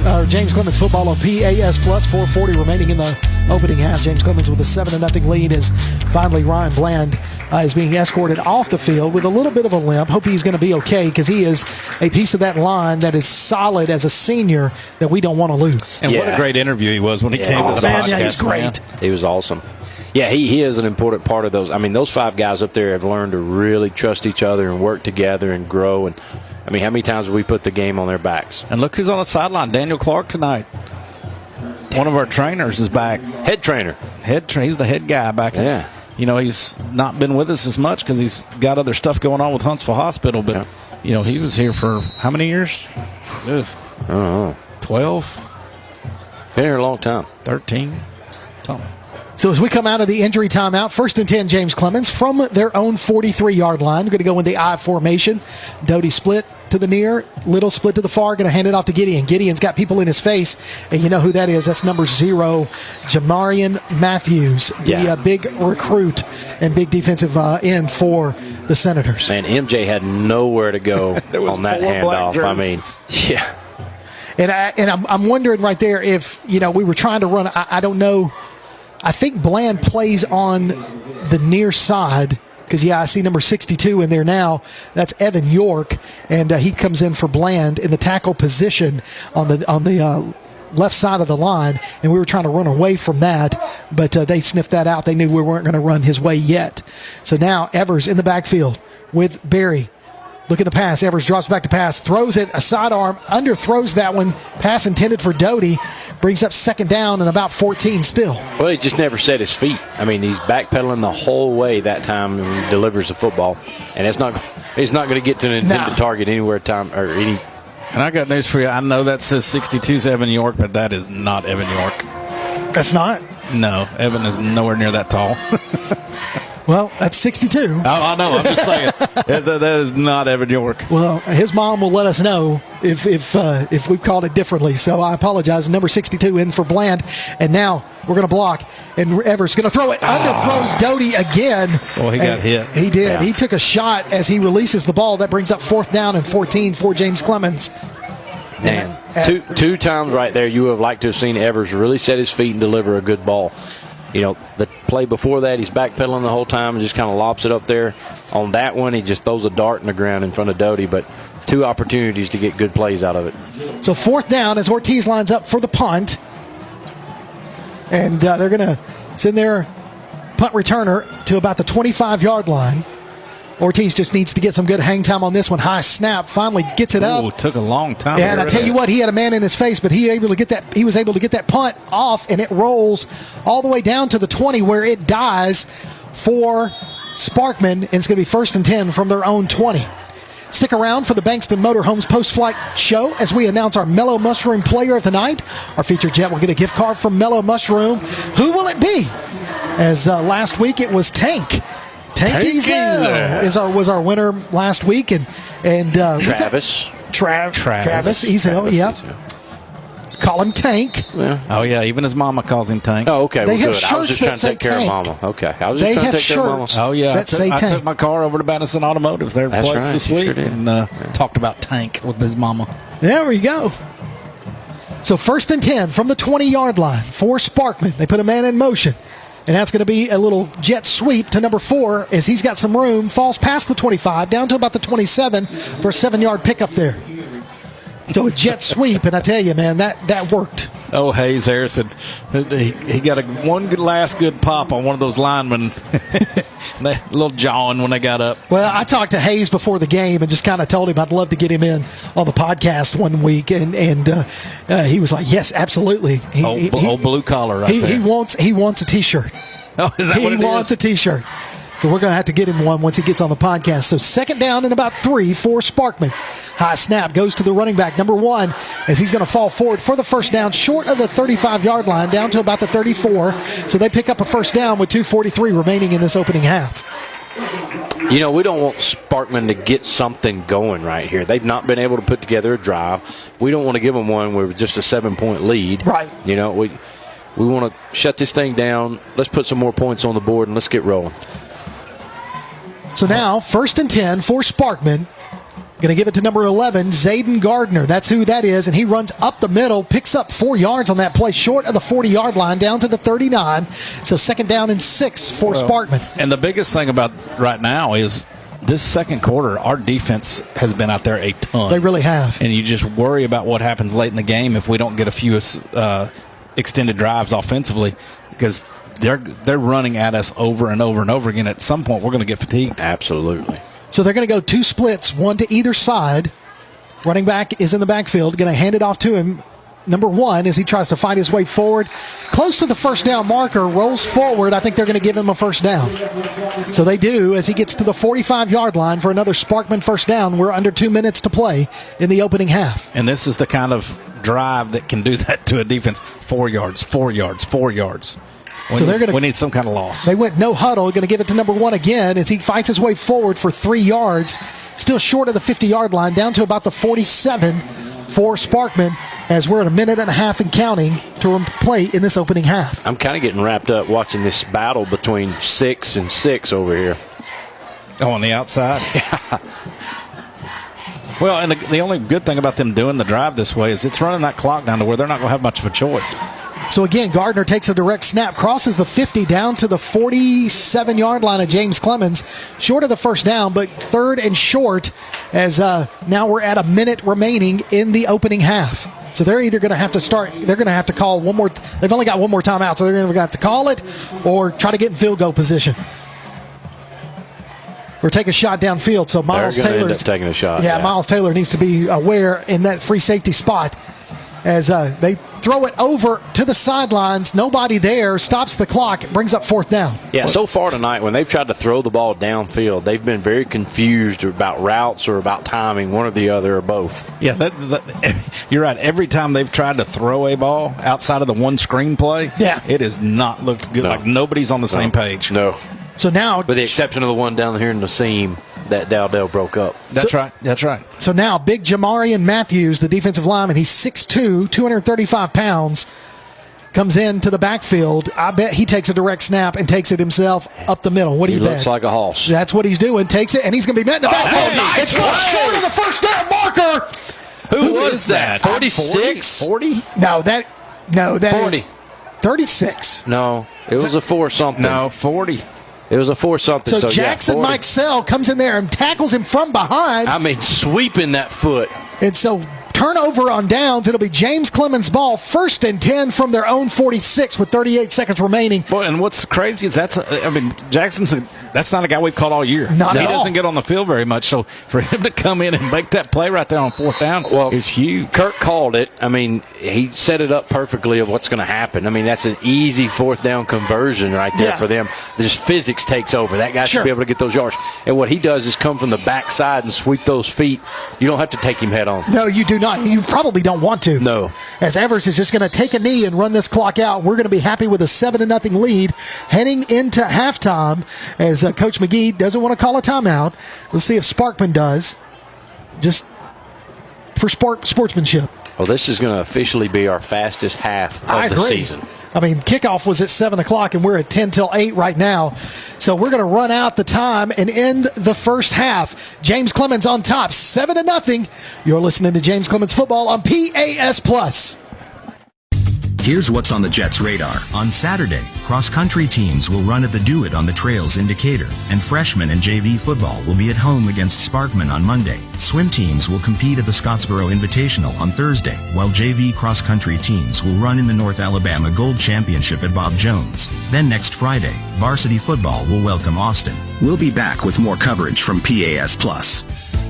football on PAS+. 4:40 remaining in the opening half. James Clemens with a 7-0 lead, as finally Ryan Bland is being escorted off the field with a little bit of a limp. Hope he's going to be okay, because he is a piece of that line that is solid as a senior that we don't want to lose. And what a great interview he was when he came to the podcast. Yeah, he was great. He was awesome. Yeah, he is an important part of those. I mean, those 5 guys up there have learned to really trust each other and work together and grow. And I mean, how many times have we put the game on their backs? And look who's on the sideline, Daniel Clark tonight. One of our trainers is back. Head trainer. He's the head guy back. Yeah. He's not been with us as much because he's got other stuff going on with Huntsville Hospital. But, he was here for how many years? I don't know. 12? Been here a long time. 13? Something. So as we come out of the injury timeout, 1st and 10, James Clemens from their own 43-yard line. We're going to go in the I formation. Doty split to the near, Little split to the far, going to hand it off to Gideon. Gideon's got people in his face, and you know who that is. That's number 0, Jamarian Matthews, the big recruit and big defensive end for the Senators. Man, MJ had nowhere to go on that handoff. I mean, yeah. And I'm wondering right there if, we were trying to run, I don't know. I think Bland plays on the near side. Because, I see number 62 in there now. That's Evan York, and he comes in for Bland in the tackle position on the left side of the line, and we were trying to run away from that, but they sniffed that out. They knew we weren't going to run his way yet. So now Evers in the backfield with Barry. Looking to pass. Evers drops back to pass. Throws it. A sidearm. Underthrows that one. Pass intended for Doty. Brings up second down and about 14 still. Well, he just never set his feet. I mean, he's backpedaling the whole way that time and delivers the football. And it's not going to get to an intended target anywhere time or any. And I got news for you. I know that says 62's Evan York, but that is not Evan York. That's not? No. Evan is nowhere near that tall. Well, that's 62. I know. I'm just saying. That is not Evan York. Well, his mom will let us know if we've called it differently. So I apologize. Number 62 in for Bland. And now we're going to block. And Evers going to throw it. Underthrows Doty again. Well, he got hit. He did. Yeah. He took a shot as he releases the ball. That brings up 4th down and 14 for James Clemens. Man, two times right there you would have liked to have seen Evers really set his feet and deliver a good ball. The play before that, he's backpedaling the whole time and just kind of lobs it up there. On that one, he just throws a dart in the ground in front of Doty, but 2 opportunities to get good plays out of it. So 4th down as Ortiz lines up for the punt. And they're going to send their punt returner to about the 25-yard line. Ortiz just needs to get some good hang time on this one. High snap, finally gets it up. It took a long time. Yeah, and I tell you what, he had a man in his face, but he was able to get that punt off, and it rolls all the way down to the 20 where it dies for Sparkman, and it's going to be 1st and 10 from their own 20. Stick around for the Bankston Motorhomes post-flight show as we announce our Mellow Mushroom Player of the Night. Our featured jet will get a gift card from Mellow Mushroom. Who will it be? As last week it was Tank. Tank Ezel was our winner last week, and Travis Ezel, yeah. Call him Tank. Yeah. Oh yeah, even his mama calls him Tank. Oh, okay. They have good. shirts I was just that trying to take say care Tank. of Mama. Okay. I was just trying to take care of Mama. Oh yeah, I took my car over to Madison Automotive, their That's place right, this you sure week, did. and talked about Tank with his mama. There we go. So 1st and 10 from the 20-yard line for Sparkman. They put a man in motion. And that's going to be a little jet sweep to number 4 as he's got some room. Falls past the 25, down to about the 27 for a 7-yard pickup there. So a jet sweep, and I tell you, man, that worked. Oh, Hayes Harrison. He got one last good pop on one of those linemen. A little jawing when they got up. Well, I talked to Hayes before the game and just kind of told him I'd love to get him in on the podcast one week, and he was like, "Yes, absolutely." Old blue collar right there. He wants a T-shirt. Oh, is that what it is? He wants a T-shirt. So we're going to have to get him one once he gets on the podcast. So 2nd down and about 3 for Sparkman. High snap goes to the running back, number 1, as he's going to fall forward for the 1st down, short of the 35-yard line, down to about the 34. So they pick up a 1st down with 2:43 remaining in this opening half. We don't want Sparkman to get something going right here. They've not been able to put together a drive. We don't want to give them one with just a 7-point lead. Right. We want to shut this thing down. Let's put some more points on the board, and let's get rolling. So now, 1st and 10 for Sparkman. Going to give it to number 11, Zayden Gardner. That's who that is, and he runs up the middle, picks up 4 yards on that play, short of the 40-yard line, down to the 39. So 2nd down and 6 for Sparkman. And the biggest thing about right now is this second quarter, our defense has been out there a ton. They really have. And you just worry about what happens late in the game if we don't get a few extended drives offensively, because they're running at us over and over and over again. At some point, we're going to get fatigued. Absolutely. So they're going to go 2 splits, 1 to either side. Running back is in the backfield, going to hand it off to him. Number 1, as he tries to fight his way forward. Close to the 1st down marker, rolls forward. I think they're going to give him a 1st down. So they do as he gets to the 45-yard line for another Sparkman 1st down. We're under 2 minutes to play in the opening half. And this is the kind of drive that can do that to a defense. 4 yards, 4 yards, 4 yards. We need some kind of loss. They went no huddle, going to give it to number 1 again as he fights his way forward for 3 yards. Still short of the 50-yard line, down to about the 47 for Sparkman, as we're at a minute and a half and counting to play in this opening half. I'm kind of getting wrapped up watching this battle between 6 and 6 over here. Oh, on the outside? Yeah. Well, and the only good thing about them doing the drive this way is it's running that clock down to where they're not going to have much of a choice. So again, Gardner takes a direct snap, crosses the 50 down to the 47-yard line of James Clemens, short of the first down, but third and short as now we're at a minute remaining in the opening half. So they're either going to have to they're going to have to call one more. They've only got one more timeout, so they're going to have to call it or try to get in field goal position. Or take a shot downfield. So Miles Taylor end up taking a shot. Yeah, Miles Taylor needs to be aware in that free safety spot as they throw it over to the sidelines. Nobody there, stops the clock, brings up fourth down. Yeah, so far tonight, when they've tried to throw the ball downfield, they've been very confused about routes or about timing, one or the other or both. Yeah, you're right. Every time they've tried to throw a ball outside of the one screen play, it has not looked good. No. Like nobody's on the same page. No. So now, with the exception of the one down here in the seam that Dowdell broke up. That's right. So now, big Jamarian Matthews, the defensive lineman, he's 6'2", 235 pounds, comes into the backfield. I bet he takes a direct snap and takes it himself up the middle. What do you bet? He looks like a hoss. That's what he's doing. Takes it, and he's going to be met in the backfield. Nice. It's short of the first down marker. Who was that? 46? 40? No, that 40. is 36. No, it was a 4-something. No, 40. It was a 4-something. So Jackson Mike Sell comes in there and tackles him from behind. I mean, sweeping that foot. And so turnover on downs. It'll be James Clemens' ball, 1st and 10 from their own 46 with 38 seconds remaining. Boy, and what's crazy is Jackson's that's not a guy we've caught all year. He doesn't get on the field very much. So for him to come in and make that play right there on fourth down is huge. Kirk called it. I mean, he set it up perfectly of what's going to happen. I mean, that's an easy fourth down conversion right there for them. Just physics takes over. That guy should be able to get those yards. And what he does is come from the backside and sweep those feet. You don't have to take him head on. No, you do not. You probably don't want to. No. As Evers is just going to take a knee and run this clock out. We're going to be happy with a 7-0 lead heading into halftime as Coach McGee doesn't want to call a timeout. Let's see if Sparkman does, just for sportsmanship. Well, this is going to officially be our fastest half of the season. I mean, kickoff was at 7 o'clock, and we're at 10 till 8 right now. So we're going to run out the time and end the first half. James Clemens on top, 7-0. You're listening to James Clemens Football on PAS+. Here's what's on the Jets' radar. On Saturday, cross-country teams will run at the Do It on the Trails in Decatur, and freshman and JV football will be at home against Sparkman on Monday. Swim teams will compete at the Scottsboro Invitational on Thursday, while JV cross-country teams will run in the North Alabama Gold Championship at Bob Jones. Then next Friday, varsity football will welcome Austin. We'll be back with more coverage from PAS+.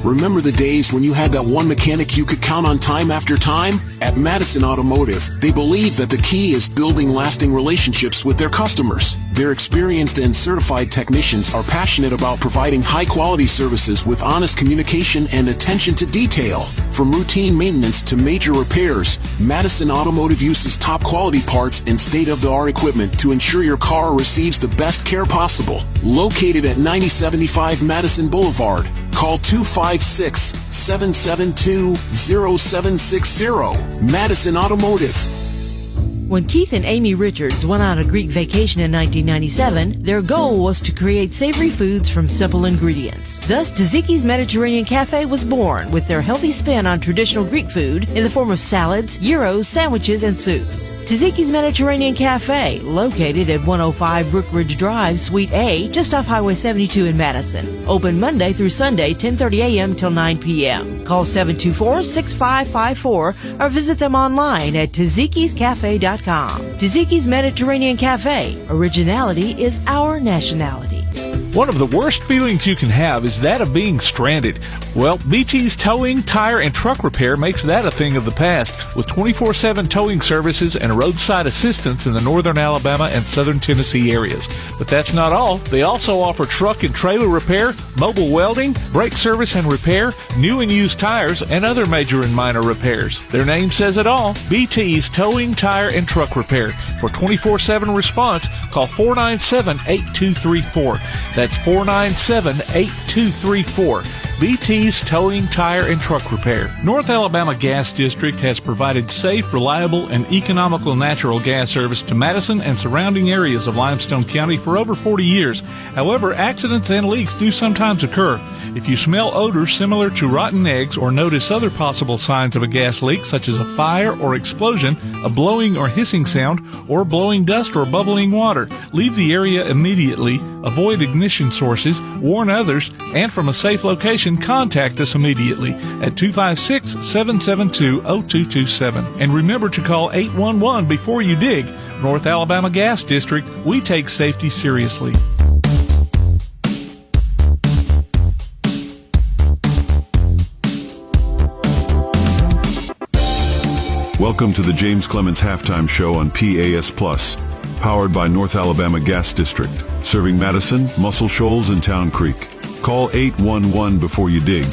Remember the days when you had that one mechanic you could count on time after time? At Madison Automotive, they believe that the key is building lasting relationships with their customers. Their experienced and certified technicians are passionate about providing high-quality services with honest communication and attention to detail. From routine maintenance to major repairs, Madison Automotive uses top-quality parts and state-of-the-art equipment to ensure your car receives the best care possible. Located at 9075 Madison Boulevard, call 256-772-0760. Madison Automotive. When Keith and Amy Richards went on a Greek vacation in 1997, their goal was to create savory foods from simple ingredients. Thus, Tzatziki's Mediterranean Cafe was born with their healthy spin on traditional Greek food in the form of salads, gyros, sandwiches, and soups. Tzatziki's Mediterranean Cafe, located at 105 Brookridge Drive, Suite A, just off Highway 72 in Madison. Open Monday through Sunday, 10:30 a.m. till 9 p.m. Call 724-6554 or visit them online at Tzatziki'sCafe.com. Tzatziki's Mediterranean Cafe. Originality is our nationality. One of the worst feelings you can have is that of being stranded. Well, BT's Towing, Tire, and Truck Repair makes that a thing of the past with 24/7 towing services and roadside assistance in the northern Alabama and southern Tennessee areas. But that's not all. They also offer truck and trailer repair, mobile welding, brake service and repair, new and used tires, and other major and minor repairs. Their name says it all. BT's Towing, Tire, and Truck Repair. For 24/7 response, call 497-8234. That's 497-8234. BT's Towing, Tire, and Truck Repair. North Alabama Gas District has provided safe, reliable, and economical natural gas service to Madison and surrounding areas of Limestone County for over 40 years. However, accidents and leaks do sometimes occur. If you smell odors similar to rotten eggs or notice other possible signs of a gas leak, such as a fire or explosion, a blowing or hissing sound, or blowing dust or bubbling water, leave the area immediately, avoid ignition sources, warn others, and from a safe location, contact us immediately at 256-772-0227. And remember to call 811 before you dig. North Alabama Gas District, we take safety seriously. Welcome to the James Clemens Halftime Show on PAS Plus, powered by North Alabama Gas District, serving Madison, Muscle Shoals, and Town Creek. Call 811 before you dig.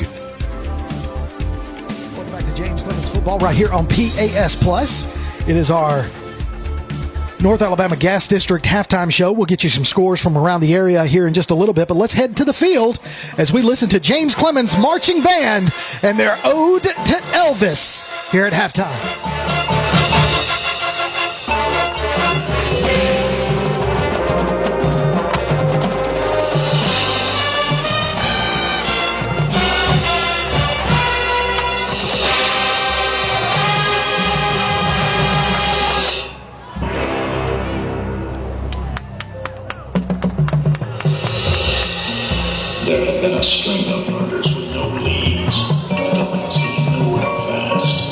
Welcome back to James Clemens Football right here on PAS Plus. It is our North Alabama Gas District halftime show. We'll get you some scores from around the area here in just a little bit, but let's head to the field as we listen to James Clemens Marching Band and their Ode to Elvis here at halftime. There had been a string of murders with no leads, and the one was getting nowhere fast.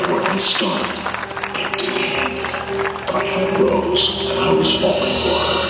where I started, empty-handed. I had Rose, and I was falling for her.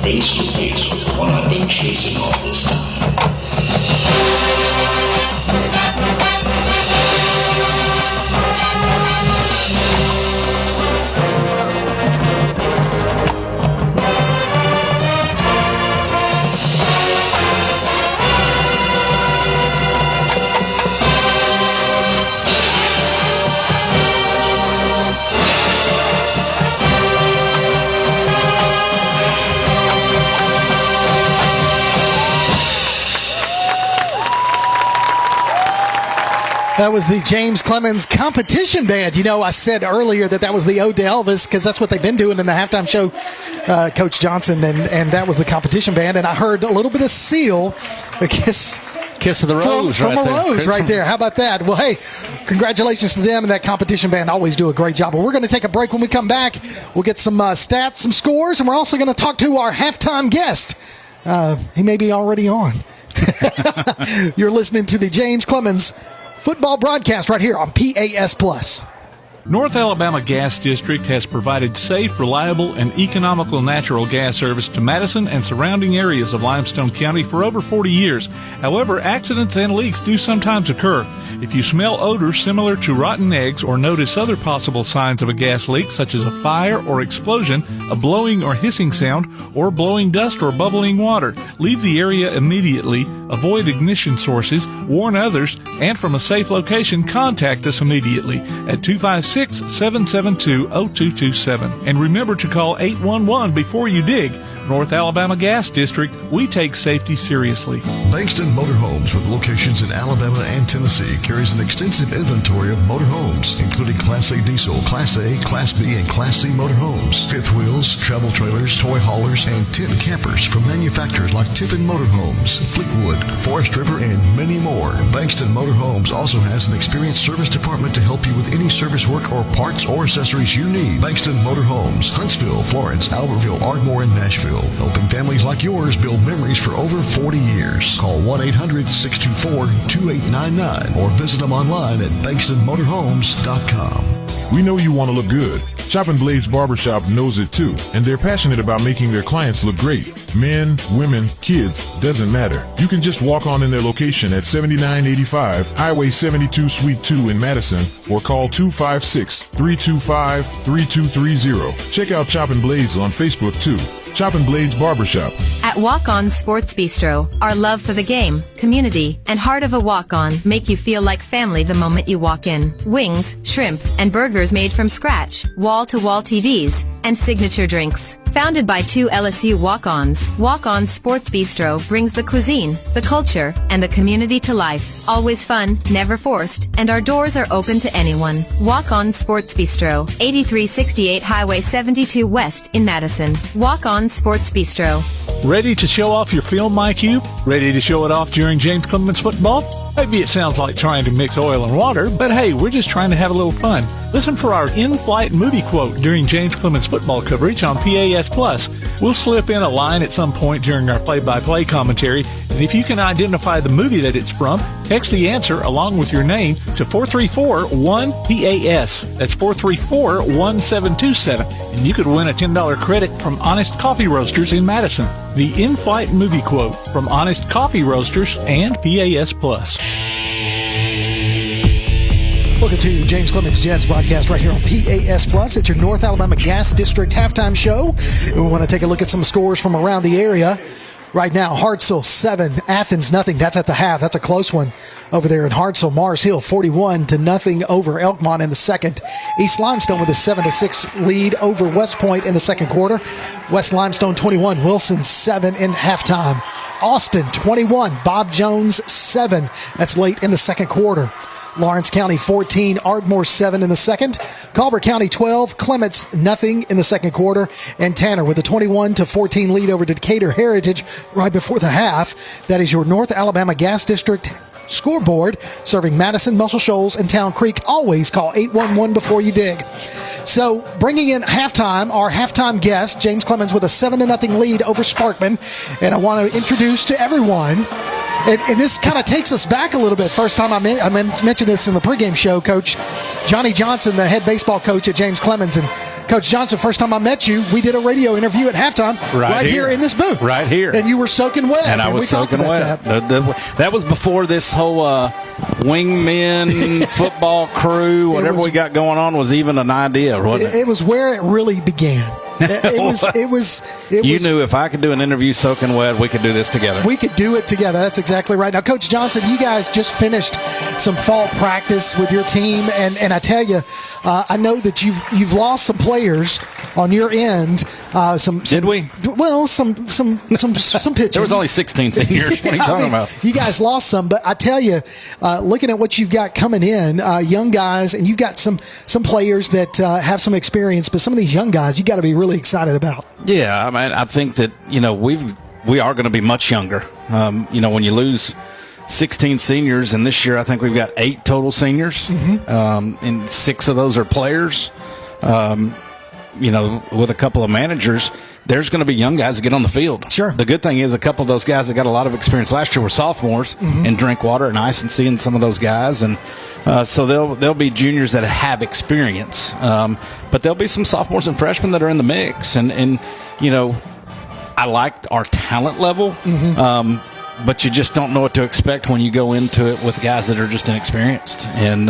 Face to face with the one I've been chasing all this time. That was the James Clemens competition band. You know, I said earlier that was the Ode to Elvis because that's what they've been doing in the halftime show, Coach Johnson, and that was the competition band. And I heard a little bit of Seal, the Kiss of the Rose, from right a there. Rose right there. How about that? Well, hey, congratulations to them and that competition band. Always do a great job. But we're going to take a break. When we come back, we'll get some stats, some scores, and we're also going to talk to our halftime guest. He may be already on. You're listening to the James Clemens football broadcast right here on PAS Plus. North Alabama Gas District has provided safe, reliable, and economical natural gas service to Madison and surrounding areas of Limestone County for over 40 years. However, accidents and leaks do sometimes occur. If you smell odors similar to rotten eggs or notice other possible signs of a gas leak, such as a fire or explosion, a blowing or hissing sound, or blowing dust or bubbling water, leave the area immediately, avoid ignition sources, warn others, and from a safe location, contact us immediately at 256-772-0227. And remember to call 811 before you dig. North Alabama Gas District, we take safety seriously. Bankston Motorhomes, with locations in Alabama and Tennessee, carries an extensive inventory of motorhomes, including Class A diesel, Class A, Class B, and Class C motorhomes, fifth wheels, travel trailers, toy haulers, and tent campers from manufacturers like Tiffin Motorhomes, Fleetwood, Forest River, and many more. Bankston Motorhomes also has an experienced service department to help you with any service work or parts or accessories you need. Bankston Motorhomes, Huntsville, Florence, Albertville, Ardmore, and Nashville, helping families like yours build memories for over 40 years. Call 1-800-624-2899 or visit them online at bankstonmotorhomes.com. We know you want to look good, Chopping Blades Barbershop knows it too, and they're passionate about making their clients look great. Men, women, kids, doesn't matter. You can just walk on in their location at 7985 Highway 72 Suite 2 in Madison or call 256-325-3230. Check out Chopping Blades on Facebook too. Chopping Blades Barbershop. At Walk-On Sports Bistro, our love for the game, community, and heart of a walk-on make you feel like family the moment you walk in. Wings, shrimp, and burgers made from scratch, wall-to-wall TVs, and signature drinks. Founded by two LSU walk-ons, Walk-On Sports Bistro brings the cuisine, the culture, and the community to life. Always fun, never forced, and our doors are open to anyone. Walk-On Sports Bistro, 8368 Highway 72 West in Madison. Walk-On Sports Bistro. Ready to show off your film IQ? Ready to show it off during James Clemens football? Maybe it sounds like trying to mix oil and water, but hey, we're just trying to have a little fun. Listen for our in-flight movie quote during James Clemens football coverage on PAS Plus. We'll slip in a line at some point during our play-by-play commentary, and if you can identify the movie that it's from, text the answer along with your name to 434-1-PAS. That's 434-1727, and you could win a $10 credit from Honest Coffee Roasters in Madison. The in-flight movie quote from Honest Coffee Roasters and PAS Plus. Welcome to James Clemens Jets broadcast right here on PAS Plus. It's your North Alabama Gas District halftime show. We want to take a look at some scores from around the area. Right now, Hartselle 7, Athens nothing. That's at the half. That's a close one over there in Hartselle. Mars Hill 41-0 over Elkmont in the second. East Limestone with a 7-6 lead over West Point in the second quarter. West Limestone 21, Wilson 7 in halftime. Austin 21, Bob Jones 7. That's late in the second quarter. Lawrence County 14, Ardmore 7 in the second. Culver County 12, Clements nothing in the second quarter. And Tanner with a 21-14 lead over Decatur Heritage right before the half. That is your North Alabama Gas District scoreboard, serving Madison, Muscle Shoals, and Town Creek. Always call 811 before you dig. So bringing in halftime, our halftime guest, James Clemens with a 7-0 lead over Sparkman. And I want to introduce to everyone, and this kind of takes us back a little bit. First time I mentioned this in the pregame show, Coach Johnny Johnson, the head baseball coach at James Clemens. And Coach Johnson, first time I met you, we did a radio interview at halftime right here in this booth. Right here. And you were soaking wet. And I was soaking wet. That was before this whole wingmen football crew, whatever we got going on, was even an idea, wasn't it? It was where it really began. It was. You knew if I could do an interview soaking wet, we could do this together. We could do it together. That's exactly right. Now, Coach Johnson, you guys just finished some fall practice with your team, and I tell you, I know that you've lost some players on your end. Did we? Well, some pitching. There was only 16 seniors. What are you talking about? You guys lost some, but I tell you, looking at what you've got coming in, young guys, and you've got some players that have some experience, but some of these young guys, you got to be really excited about. Yeah, I mean, I think that we are going to be much younger. When you lose 16 seniors, and this year I think we've got 8 total seniors, and 6 of those are players. With a couple of managers, there's going to be young guys that get on the field. Sure. The good thing is a couple of those guys that got a lot of experience last year were sophomores in Drinkwater and Ice and some of those guys, and so they'll be juniors that have experience. But there'll be some sophomores and freshmen that are in the mix, and I liked our talent level. But you just don't know what to expect when you go into it with guys that are just inexperienced. And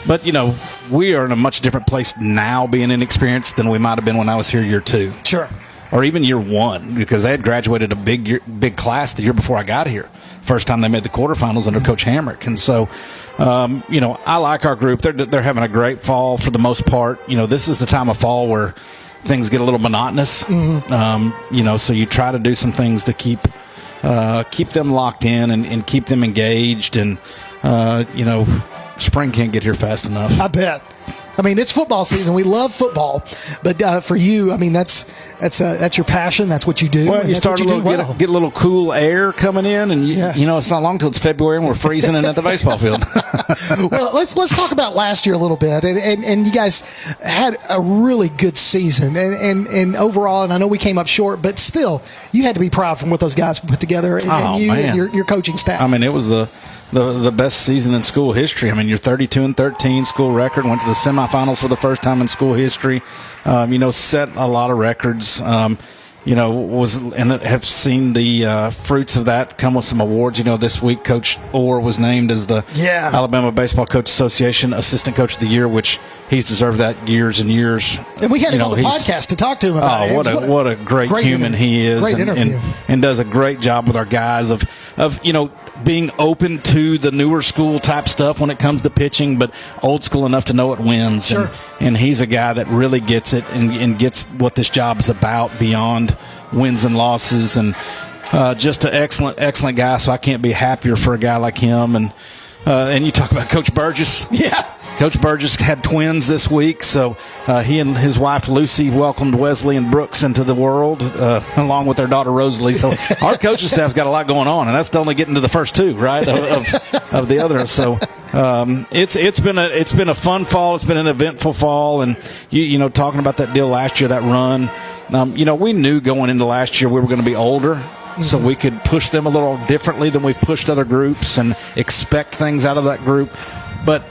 but we are in a much different place now, being inexperienced, than we might have been when I was here year 2. Sure. Or even year 1, because they had graduated a big class the year before I got here. First time they made the quarterfinals under Coach Hamrick. And so, I like our group. They're having a great fall for the most part. This is the time of fall where things get a little monotonous. So you try to do some things to keep them locked in and keep them engaged. And, spring can't get here fast enough. I bet. I mean, it's football season. We love football, but for you, I mean, that's your passion. That's what you do. Well, you start get a little cool air coming in, and it's not long till it's February and we're freezing at the baseball field. Well, let's talk about last year a little bit, and you guys had a really good season, and overall, and I know we came up short, but still, you had to be proud from what those guys put together, and you and your coaching staff. I mean, it was the the best season in school history. I mean, you're 32-13 school record, went to the semifinals for the first time in school history. Set a lot of records. Have seen the fruits of that come with some awards. This week Coach Orr was named as the Alabama Baseball Coach Association Assistant Coach of the Year, which he's deserved that years and years. And we had him on the podcast to talk to him about it. What a great human he is, and does a great job with our guys of being open to the newer school type stuff when it comes to pitching, but old school enough to know it wins. Sure. And he's a guy that really gets it and gets what this job is about beyond wins and losses, and just an excellent guy. So I can't be happier for a guy like him. And you talk about Coach Burgess. Yeah. Coach Burgess had twins this week, so he and his wife Lucy welcomed Wesley and Brooks into the world, along with their daughter Rosalie. So our coaching staff's got a lot going on, and that's only getting to the first two, right, of the others. So it's been a fun fall. It's been an eventful fall, and talking about that deal last year, that run. We knew going into last year we were going to be older, so we could push them a little differently than we've pushed other groups and expect things out of that group. But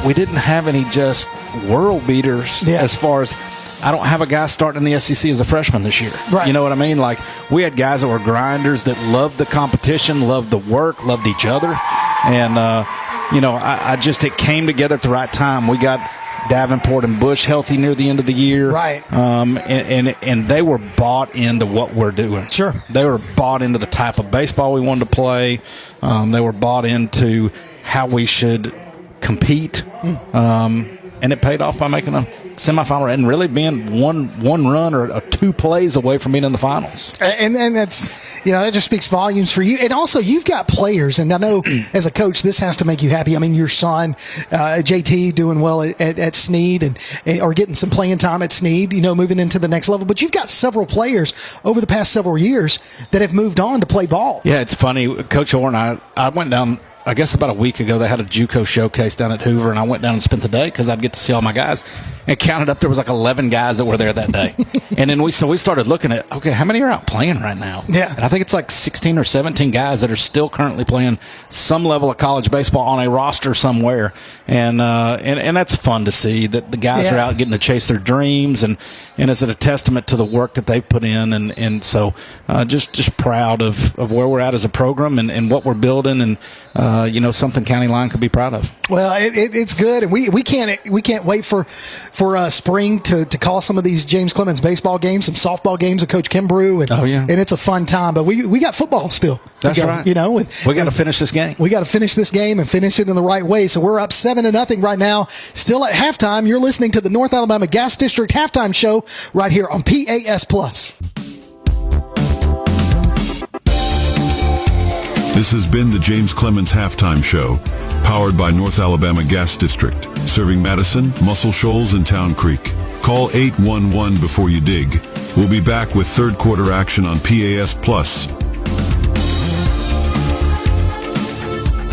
we didn't have any just world beaters as far as I don't have a guy starting in the SEC as a freshman this year. Right. You know what I mean? Like, we had guys that were grinders that loved the competition, loved the work, loved each other. And, it came together at the right time. We got Davenport and Bush healthy near the end of the year. Right. And they were bought into what we're doing. Sure. They were bought into the type of baseball we wanted to play. They were bought into how we should compete, and it paid off by making a semifinal and really being one run or two plays away from being in the finals. And that's that just speaks volumes for you. And also, you've got players, and I know as a coach this has to make you happy. I mean, your son JT doing well at Snead and or getting some playing time at Snead, moving into the next level. But you've got several players over the past several years that have moved on to play ball. Yeah, it's funny. Coach Orr and I went down, I guess about a week ago. They had a JUCO showcase down at Hoover, and I went down and spent the day because I'd get to see all my guys. And counted up, there was like 11 guys that were there that day. And then we started looking at, okay, how many are out playing right now? Yeah. And I think it's like 16 or 17 guys that are still currently playing some level of college baseball on a roster somewhere. And that's fun to see that the guys are out getting to chase their dreams, and is it a testament to the work that they've put in, and so just proud of where we're at as a program and what we're building, and something County Line could be proud of. Well, it's good, and we can't wait for spring to call some of these James Clemens baseball games, some softball games with Coach Kimbrew, and it's a fun time. But we got football still. That's right. We got to finish this game. We got to finish this game and finish it in the right way. So we're up 7-0 right now. Still at halftime. You're listening to the North Alabama Gas District halftime show right here on PAS Plus. This has been the James Clemens Halftime Show, powered by North Alabama Gas District, serving Madison, Muscle Shoals, and Town Creek. Call 811 before you dig. We'll be back with third quarter action on PAS Plus.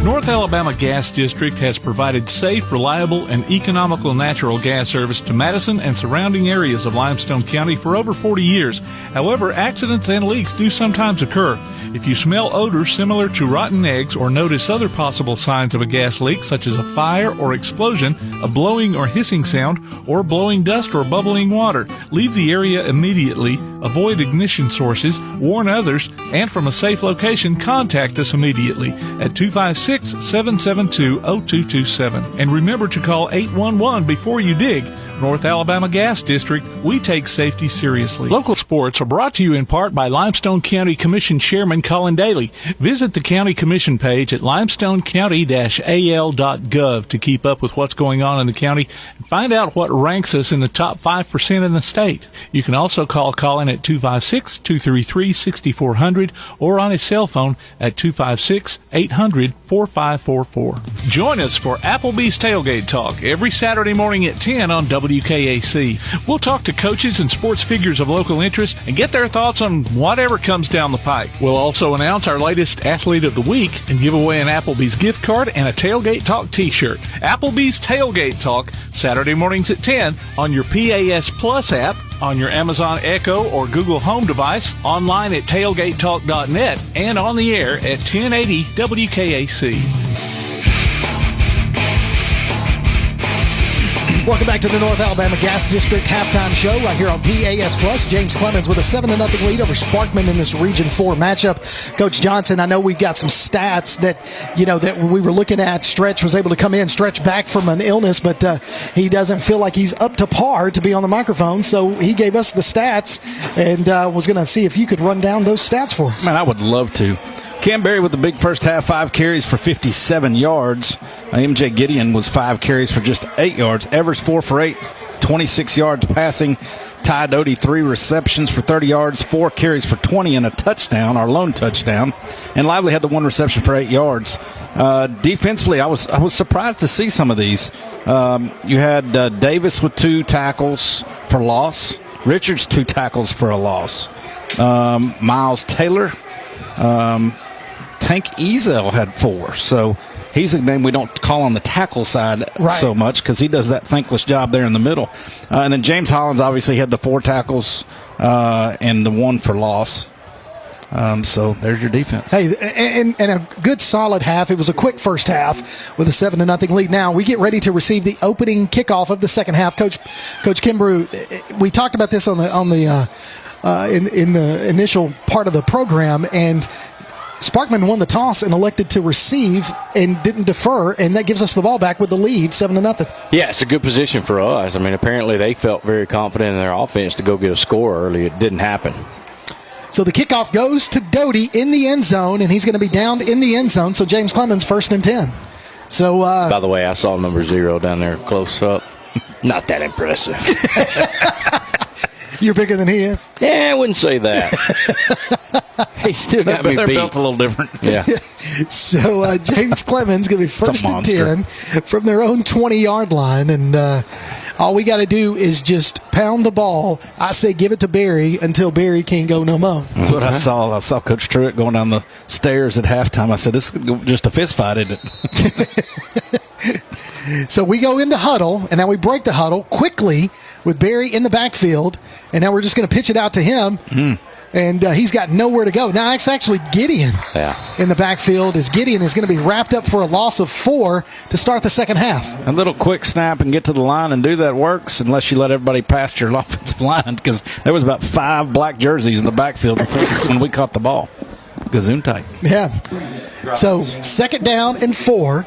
North Alabama Gas District has provided safe, reliable, and economical natural gas service to Madison and surrounding areas of Limestone County for over 40 years. However, accidents and leaks do sometimes occur. If you smell odors similar to rotten eggs or notice other possible signs of a gas leak, such as a fire or explosion, a blowing or hissing sound, or blowing dust or bubbling water, leave the area immediately, avoid ignition sources, warn others, and from a safe location, contact us immediately at 256-772-0227. And remember to call 811 before you dig. North Alabama Gas District, we take safety seriously. Local sports are brought to you in part by Limestone County Commission Chairman Colin Daly. Visit the County Commission page at limestonecounty-al.gov to keep up with what's going on in the county and find out what ranks us in the top 5% in the state. You can also call Colin at 256-233-6400 or on his cell phone at 256-800-4544. Join us for Applebee's Tailgate Talk every Saturday morning at 10 on WKAC. We'll talk to coaches and sports figures of local interest and get their thoughts on whatever comes down the pike. We'll also announce our latest athlete of the week and give away an Applebee's gift card and a Tailgate Talk t-shirt. Applebee's Tailgate Talk, Saturday mornings at 10 on your PAS Plus app on your Amazon Echo or Google Home device, online at tailgatetalk.net, and on the air at 1080 WKAC. Welcome back to the North Alabama Gas District halftime show right here on PAS Plus. James Clemens with a 7-0 lead over Sparkman in this Region 4 matchup. Coach Johnson, I know we've got some stats that, that we were looking at. Stretch was able to come in, stretch back from an illness, but he doesn't feel like he's up to par to be on the microphone, so he gave us the stats and was going to see if you could run down those stats for us. Man, I would love to. Cam Berry with the big first half, 5 carries for 57 yards. MJ Gideon was 5 carries for just 8 yards. Evers 4 for 8, 26 yards passing. Ty Doty 3 receptions for 30 yards, 4 carries for 20 and a touchdown, our lone touchdown. And Lively had the 1 reception for 8 yards. Defensively, I was surprised to see some of these. You had Davis with 2 tackles for loss. Richards 2 tackles for a loss. Miles Taylor. Tank Ezel had 4, so he's a name we don't call on the tackle side so much because he does that thankless job there in the middle. And then James Hollins obviously had the 4 tackles and the 1 for loss. So there's your defense. Hey, and a good solid half. It was a quick first half with a 7-0 lead. Now we get ready to receive the opening kickoff of the second half. Coach Kimbrough, we talked about this in the initial part of the program, and Sparkman won the toss and elected to receive and didn't defer, and that gives us the ball back with the lead, 7-0. Yeah, it's a good position for us. I mean, apparently they felt very confident in their offense to go get a score early. It didn't happen. So the kickoff goes to Doty in the end zone, and he's going to be downed in the end zone. So James Clemens, 1st and 10. So, by the way, I saw number 0 down there close up. Not that impressive. You're bigger than he is? Yeah, I wouldn't say that. He still got me beat. beat. Built a little different. Yeah. So James Clemens going to be 1st and 10 from their own 20-yard line, and all we got to do is just pound the ball. I say give it to Barry until Barry can't go no more. That's what I saw. I saw Coach Truitt going down the stairs at halftime. I said, this is just a fist fight, isn't it? So we go into huddle, and now we break the huddle quickly with Barry in the backfield, and now we're just going to pitch it out to him, and he's got nowhere to go. Now it's actually Gideon in the backfield, as Gideon is going to be wrapped up for a loss of 4 to start the second half. A little quick snap and get to the line and do that works unless you let everybody past your offensive line, because there was about 5 black jerseys in the backfield when we caught the ball. Gazoon tight. Yeah. So 2nd down and 4.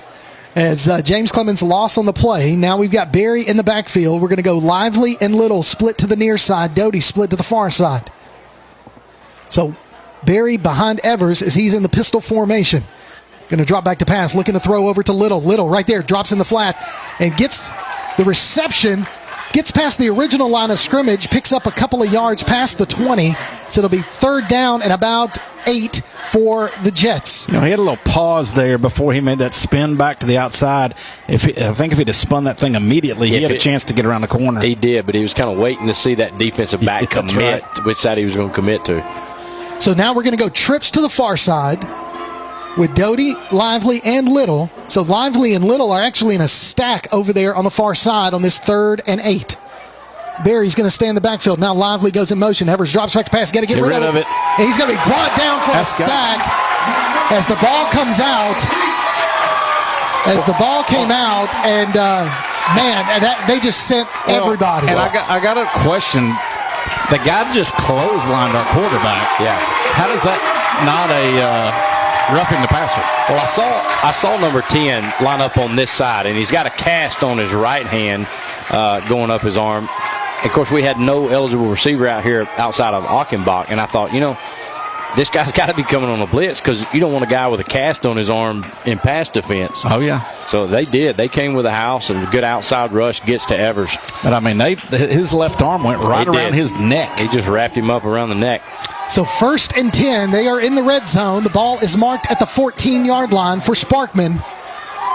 As James Clemens lost on the play. Now we've got Barry in the backfield. We're going to go Lively and Little split to the near side. Doty split to the far side. So Barry behind Evers as he's in the pistol formation. Going to drop back to pass. Looking to throw over to Little. Little right there. Drops in the flat and gets the reception. Gets past the original line of scrimmage. Picks up a couple of yards past the 20. So it'll be 3rd down and about 8 for the Jets. He had a little pause there before he made that spin back to the outside. I think if he'd have spun that thing immediately, he had a chance to get around the corner. He did, but he was kind of waiting to see that defensive back commit, which side he was going to commit to. So now we're going to go trips to the far side with Doty, Lively, and Little. So Lively and Little are actually in a stack over there on the far side on this 3rd and 8. Barry's going to stay in the backfield. Now Lively goes in motion. Evers drops back to pass. Got to get rid of it. And he's going to be brought down for a sack as the ball comes out. As the ball came out, and they just sent everybody. And I got a question. The guy just clotheslined our quarterback. Yeah. How does that not a roughing the passer? Well, I saw number 10 line up on this side, and he's got a cast on his right hand going up his arm. Of course, we had no eligible receiver out here outside of Achenbach, and I thought, this guy's got to be coming on a blitz because you don't want a guy with a cast on his arm in pass defense. Oh, yeah. So they did. They came with a house, and a good outside rush gets to Evers. But, I mean, his left arm went right around his neck. He just wrapped him up around the neck. So 1st and 10. They are in the red zone. The ball is marked at the 14-yard line for Sparkman.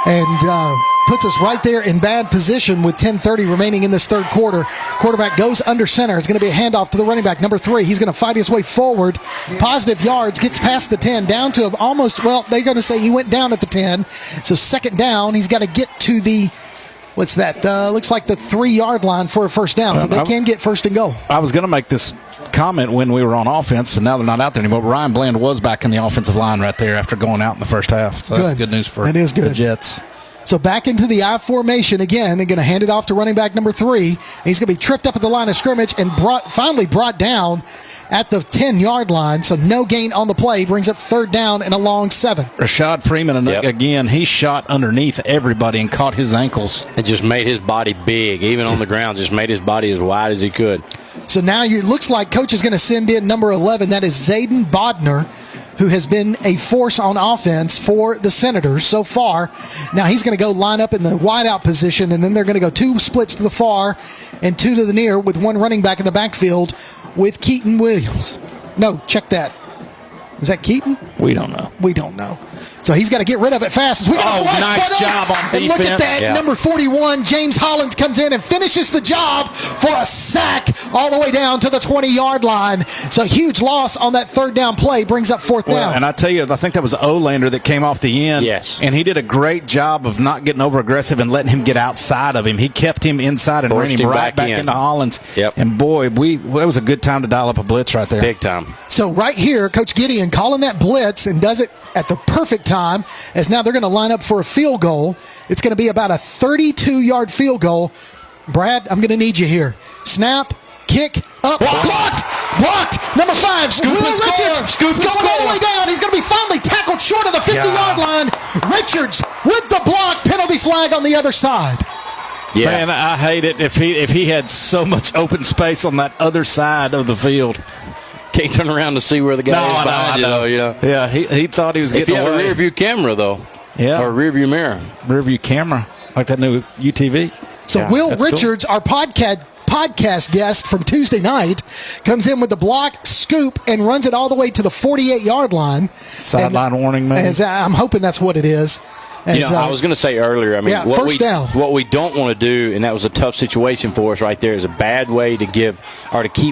And puts us right there in bad position with 10:30 remaining in this 3rd quarter. Quarterback goes under center. It's going to be a handoff to the running back, number 3. He's going to fight his way forward. Positive yards, gets past the 10, down to almost, they're going to say he went down at the 10. So 2nd down, he's got to get to the What's that? Looks like the 3-yard line for a first down, so they can get first and goal. I was going to make this comment when we were on offense, and now they're not out there anymore. But Ryan Bland was back in the offensive line right there after going out in the first half. So that's good news for the Jets. So back into the I formation again. They're going to hand it off to running back number 3. He's going to be tripped up at the line of scrimmage and finally brought down at the 10-yard line. So no gain on the play. Brings up third down and a long 7. Rashad Freeman, again, he shot underneath everybody and caught his ankles. It just made his body big, even on the ground, just made his body as wide as he could. So now it looks like Coach is going to send in number 11. That is Zayden Bodner, who has been a force on offense for the Senators so far. Now he's going to go line up in the wideout position, and then they're going to go 2 splits to the far and 2 to the near with 1 running back in the backfield with Keaton Williams. No, check that. Is that Keaton? We don't know. We don't know. So he's got to get rid of it fast. As we nice job on defense. And look at that. Number 41, James Hollins comes in and finishes the job for a sack all the way down to the 20-yard line. So huge loss on that third down play. Brings up fourth down. And I tell you, I think that was Olander that came off the end. Yes. And he did a great job of not getting over-aggressive and letting him get outside of him. He kept him inside and ran him right back into Hollins. Yep. And boy, that was a good time to dial up a blitz right there. Big time. So right here, Coach Gideon calling that blitz and does it at the perfect time, as now they're going to line up for a field goal. It's going to be about a 32-yard field goal. Brad, I'm going to need you here. Snap, kick, up, blocked. Number 5, Will Richards is going all the way down. He's going to be finally tackled short of the 50-yard line. Richards with the block, penalty flag on the other side. Yeah. Man, I hate it if he had so much open space on that other side of the field. Can't turn around to see where the guy is behind you, though. You know? Yeah, he thought he was getting away. If you have a rear view camera, though. Yeah. Or a rear view mirror. Rear view camera, like that new UTV. So Will Richards, our podcast guest from Tuesday night, comes in with the block, scoop, and runs it all the way to the 48-yard line. Sideline warning, maybe? I'm hoping that's what it is. I was going to say earlier, first down. What we don't want to do, and that was a tough situation for us right there, is a bad way to keep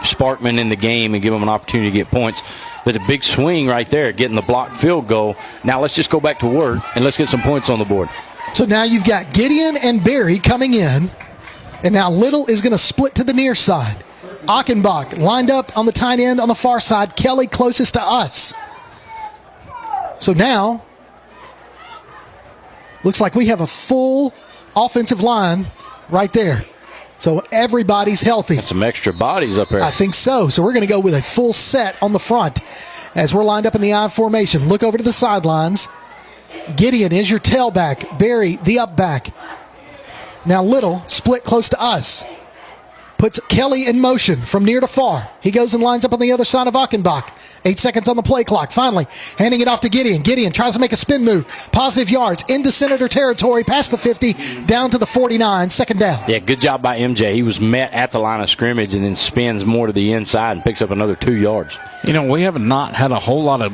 Sparkman in the game and give them an opportunity to get points. But a big swing right there, getting the blocked field goal. Now let's just go back to work, and let's get some points on the board. So now you've got Gideon and Barry coming in, and now Little is going to split to the near side. Achenbach lined up on the tight end on the far side. Kelly closest to us. So now looks like we have a full offensive line right there. So everybody's healthy. Got some extra bodies up there. I think so. So we're going to go with a full set on the front as we're lined up in the I formation. Look over to the sidelines. Gideon is your tailback. Barry, the up back. Now Little, split close to us. Puts Kelly in motion from near to far. He goes and lines up on the other side of Achenbach. 8 seconds on the play clock. Finally, handing it off to Gideon. Gideon tries to make a spin move. Positive yards into Senator territory, past the 50, down to the 49, second down. Yeah, good job by MJ. He was met at the line of scrimmage and then spins more to the inside and picks up another 2 yards. You know, we have not had a whole lot of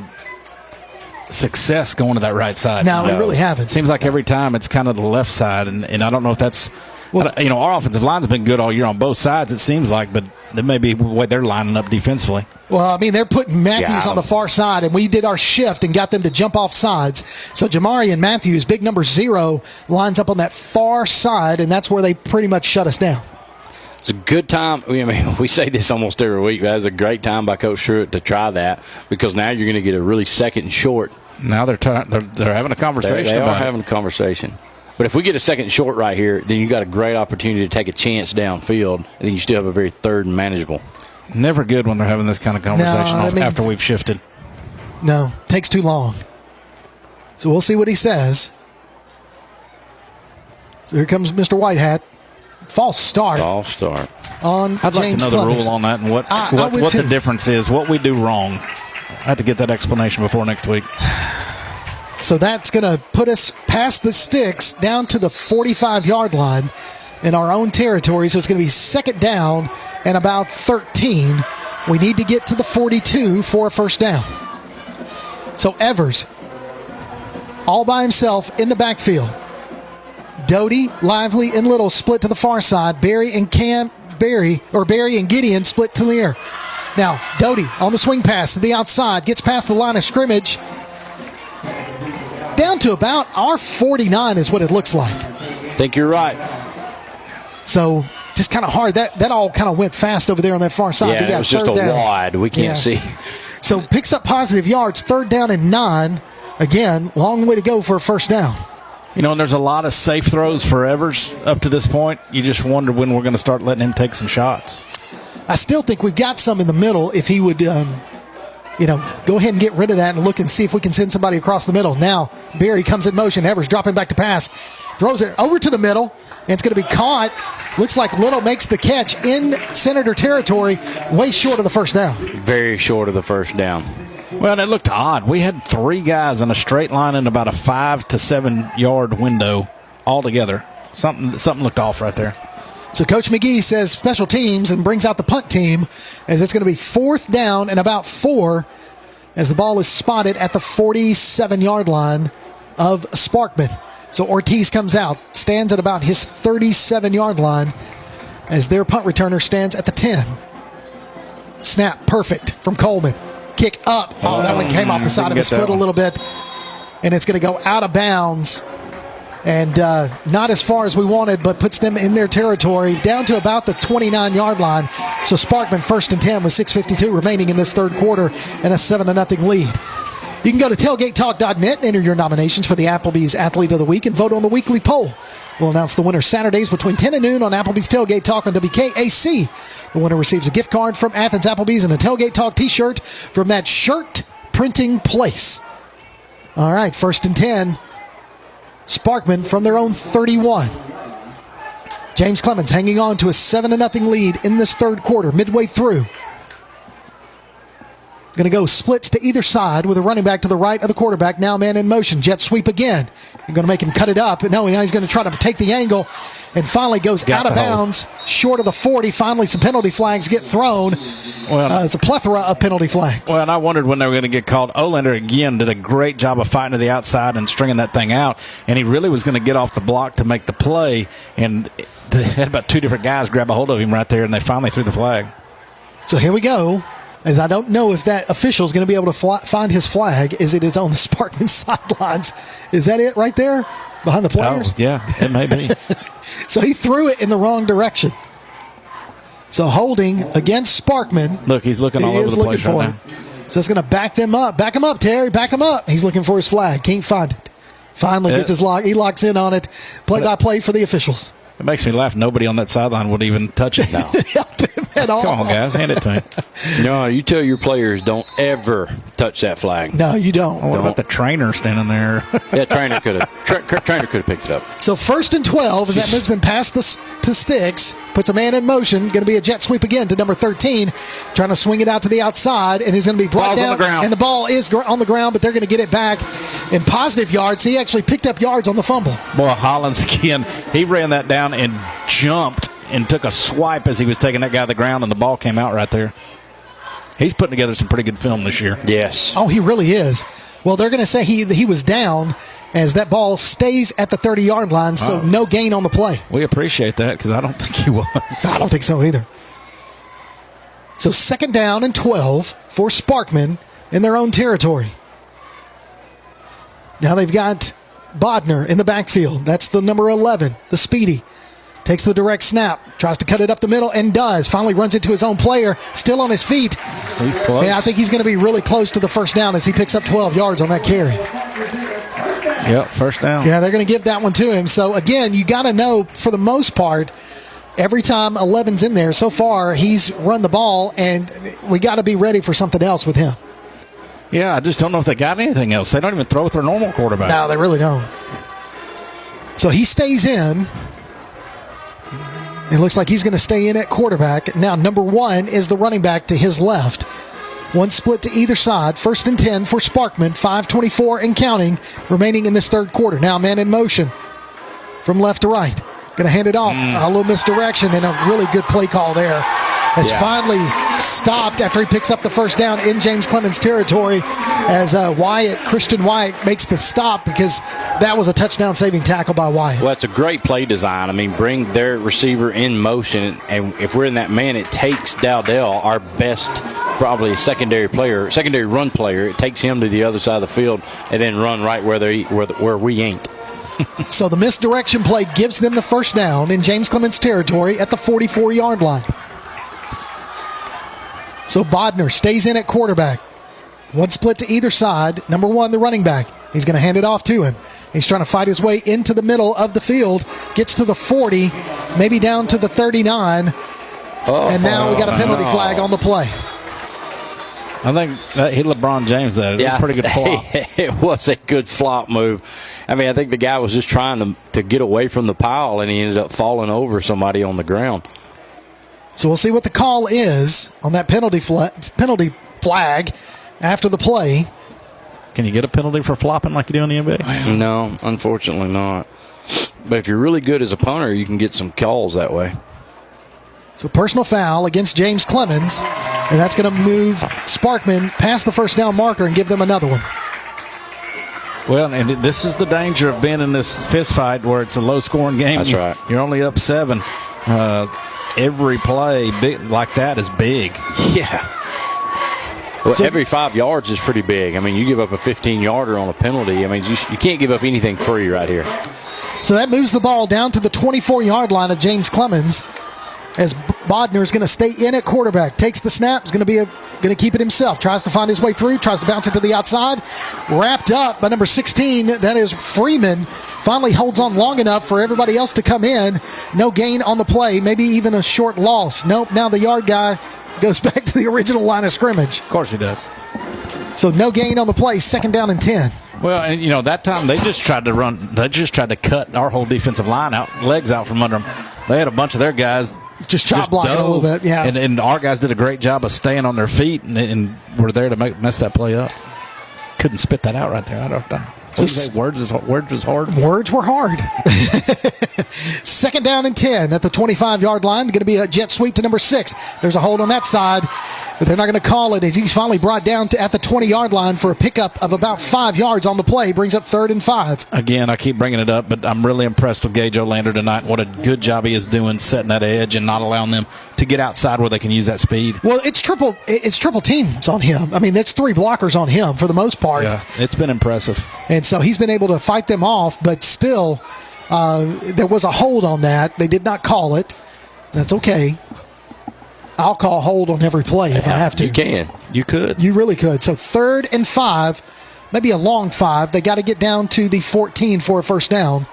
success going to that right side. No, we really haven't. Seems like every time it's kind of the left side, and I don't know if that's – well, you know, our offensive line's been good all year on both sides, it seems like, but that may be the way they're lining up defensively. Well, I mean, they're putting Matthews on the far side, and we did our shift and got them to jump off sides. So Jamarian Matthews, big number 0, lines up on that far side, and that's where they pretty much shut us down. It's a good time. I mean, we say this almost every week. That was a great time by Coach Stewart to try that, because now you're going to get a really second and short. Now they're having a conversation. They are having a conversation. But if we get a second and short right here, then you got a great opportunity to take a chance downfield, and then you still have a very third and manageable. Never good when they're having this kind of conversation after we've shifted. No, takes too long. So we'll see what he says. So here comes Mr. Whitehat. False start. False start. On I'd like James to know Clemens. the rule on that and what the difference is, what we do wrong. I have to get that explanation before next week. So that's going to put us past the sticks down to the 45-yard line in our own territory. So it's going to be second down and about 13. We need to get to the 42 for a first down. So Evers, all by himself in the backfield. Doty, Lively, and Little split to the far side. Barry and Gideon split to the near. Now, Doty on the swing pass to the outside, gets past the line of scrimmage. Down to about our 49 is what it looks like. I think you're right. So just kind of hard. That all kind of went fast over there on that far side. Yeah, it was just a wide. We can't see. So picks up positive yards, 3rd down and 9. Again, long way to go for a first down. You know, and there's a lot of safe throws for Evers up to this point. You just wonder when we're going to start letting him take some shots. I still think we've got some in the middle if he would, go ahead and get rid of that and look and see if we can send somebody across the middle. Now, Berry comes in motion. Evers dropping back to pass. Throws it over to the middle, and it's going to be caught. Looks like Little makes the catch in Senator territory, way short of the first down. Very short of the first down. Well, it looked odd. We had 3 guys in a straight line in about a 5 to 7 yard window altogether. Something looked off right there. So Coach McGee says special teams and brings out the punt team as it's going to be 4th down and about 4 as the ball is spotted at the 47-yard line of Sparkman. So Ortiz comes out, stands at about his 37-yard line as their punt returner stands at the 10. Snap perfect from Coleman. Kick up. Oh, that one came off the side of his foot a little bit. And it's going to go out of bounds. And not as far as we wanted, but puts them in their territory down to about the 29-yard line. So Sparkman 1st and 10 with 6:52 remaining in this third quarter and a 7-0 lead. You can go to tailgatetalk.net and enter your nominations for the Applebee's Athlete of the Week and vote on the weekly poll. We'll announce the winner Saturdays between 10 and noon on Applebee's Tailgate Talk on WKAC. The winner receives a gift card from Athens Applebee's and a Tailgate Talk t-shirt from that shirt printing place. All right, 1st and 10. Sparkman from their own 31. James Clemens hanging on to a 7-0 lead in this third quarter, midway through. Going to go splits to either side with a running back to the right of the quarterback. Now man in motion. Jet sweep again. You're going to make him cut it up. No, now he's going to try to take the angle and finally goes out of bounds short of the 40. Finally, some penalty flags get thrown. Well, it's a plethora of penalty flags. Well, and I wondered when they were going to get called. Olander, again, did a great job of fighting to the outside and stringing that thing out. And he really was going to get off the block to make the play. And they had about 2 different guys grab a hold of him right there, and they finally threw the flag. So here we go. As I don't know if that official is going to be able to find his flag. Is it is on the Sparkman sidelines? Is that it right there behind the players? Oh, yeah, it may be. So he threw it in the wrong direction. So holding against Sparkman. Look, he's looking all over the place right now. So it's going to back them up. Back him up, Terry. Back him up. He's looking for his flag. Can't find it. Finally gets his lock. He locks in on it. Play-by-play for the officials. It makes me laugh. Nobody on that sideline would even touch it now. Help him at all. Come on, guys. Hand it to him. No, you tell your players don't ever touch that flag. No, you don't. What about the trainer standing there? Yeah, trainer could have picked it up. So 1st and 12 as that moves them past to Sticks. Puts a man in motion. Going to be a jet sweep again to number 13. Trying to swing it out to the outside. And he's going to be brought down. On the ground. And the ball is on the ground, but they're going to get it back in positive yards. He actually picked up yards on the fumble. Boy, Hollins again. He ran that down and jumped and took a swipe as he was taking that guy to the ground, and the ball came out right there. He's putting together some pretty good film this year. Yes. Oh, he really is. Well, they're going to say he was down as that ball stays at the 30-yard line, so no gain on the play. We appreciate that because I don't think he was. I don't think so either. So 2nd down and 12 for Sparkman in their own territory. Now they've got Bodner in the backfield. That's the number 11, the speedy. Takes the direct snap, tries to cut it up the middle, and does. Finally runs into his own player, still on his feet. He's close. Yeah, I think he's going to be really close to the first down as he picks up 12 yards on that carry. Yep, first down. Yeah, they're going to give that one to him. So, again, you got to know, for the most part, every time 11's in there, so far, he's run the ball, and we got to be ready for something else with him. Yeah, I just don't know if they got anything else. They don't even throw with their normal quarterback. No, they really don't. So he stays in. It looks like he's going to stay in at quarterback. Now, number 1 is the running back to his left. One split to either side. 1st and 10 for Sparkman. 5:24 and counting remaining in this third quarter. Now, man in motion from left to right. Going to hand it off. A little misdirection and a really good play call there. Has finally stopped after he picks up the first down in James Clemens territory as Christian Wyatt makes the stop because that was a touchdown-saving tackle by Wyatt. Well, it's a great play design. I mean, bring their receiver in motion, and if we're in that man, it takes Dowdell, our best probably secondary run player. It takes him to the other side of the field and then run right where we ain't. So the misdirection play gives them the first down in James Clemens territory at the 44-yard line. So Bodner stays in at quarterback. One split to either side. Number 1, the running back. He's going to hand it off to him. He's trying to fight his way into the middle of the field. Gets to the 40, maybe down to the 39. And now we got a penalty flag on the play. I think that hit LeBron James there. It was a pretty good flop. It was a good flop move. I mean, I think the guy was just trying to get away from the pile, and he ended up falling over somebody on the ground. So we'll see what the call is on that penalty flag after the play. Can you get a penalty for flopping like you do in the NBA? No, unfortunately not. But if you're really good as a punter, you can get some calls that way. So personal foul against James Clemens, and that's going to move Sparkman past the first down marker and give them another one. Well, and this is the danger of being in this fist fight where it's a low-scoring game. That's right. You're only up 7. Every play like that is big. Yeah. Well, every 5 yards is pretty big. I mean, you give up a 15-yarder on a penalty. I mean, you can't give up anything free right here. So that moves the ball down to the 24-yard line of James Clemens, as Bodner is going to stay in at quarterback. Takes the snap, is going to keep it himself. Tries to find his way through, tries to bounce it to the outside. Wrapped up by number 16, that is Freeman. Finally holds on long enough for everybody else to come in. No gain on the play, maybe even a short loss. Nope, now the yard guy goes back to the original line of scrimmage. Of course he does. So no gain on the play, 2nd down and 10. Well, and that time they just tried to run. They just tried to cut our whole defensive line legs out from under them. They had a bunch of their guys just chop blocking a little bit, yeah. And our guys did a great job of staying on their feet and were there to mess that play up. Couldn't spit that out right there. I don't know. So words was hard. Words were hard. 2nd down and 10 at the 25-yard line. Going to be a jet sweep to number 6. There's a hold on that side, but they're not going to call it as he's finally brought down at the 20-yard line for a pickup of about 5 yards on the play. Brings up 3rd and 5. Again, I keep bringing it up, but I'm really impressed with Gage Olander tonight. What a good job he is doing setting that edge and not allowing them to get outside where they can use that speed. Well, it's triple teams on him. I mean, that's 3 blockers on him for the most part. Yeah, it's been impressive. And so he's been able to fight them off, but still, there was a hold on that. They did not call it. That's okay. I'll call hold on every play if I have to. You can. You could. You really could. So 3rd and 5, maybe a long 5. They got to get down to the 14 for a first down.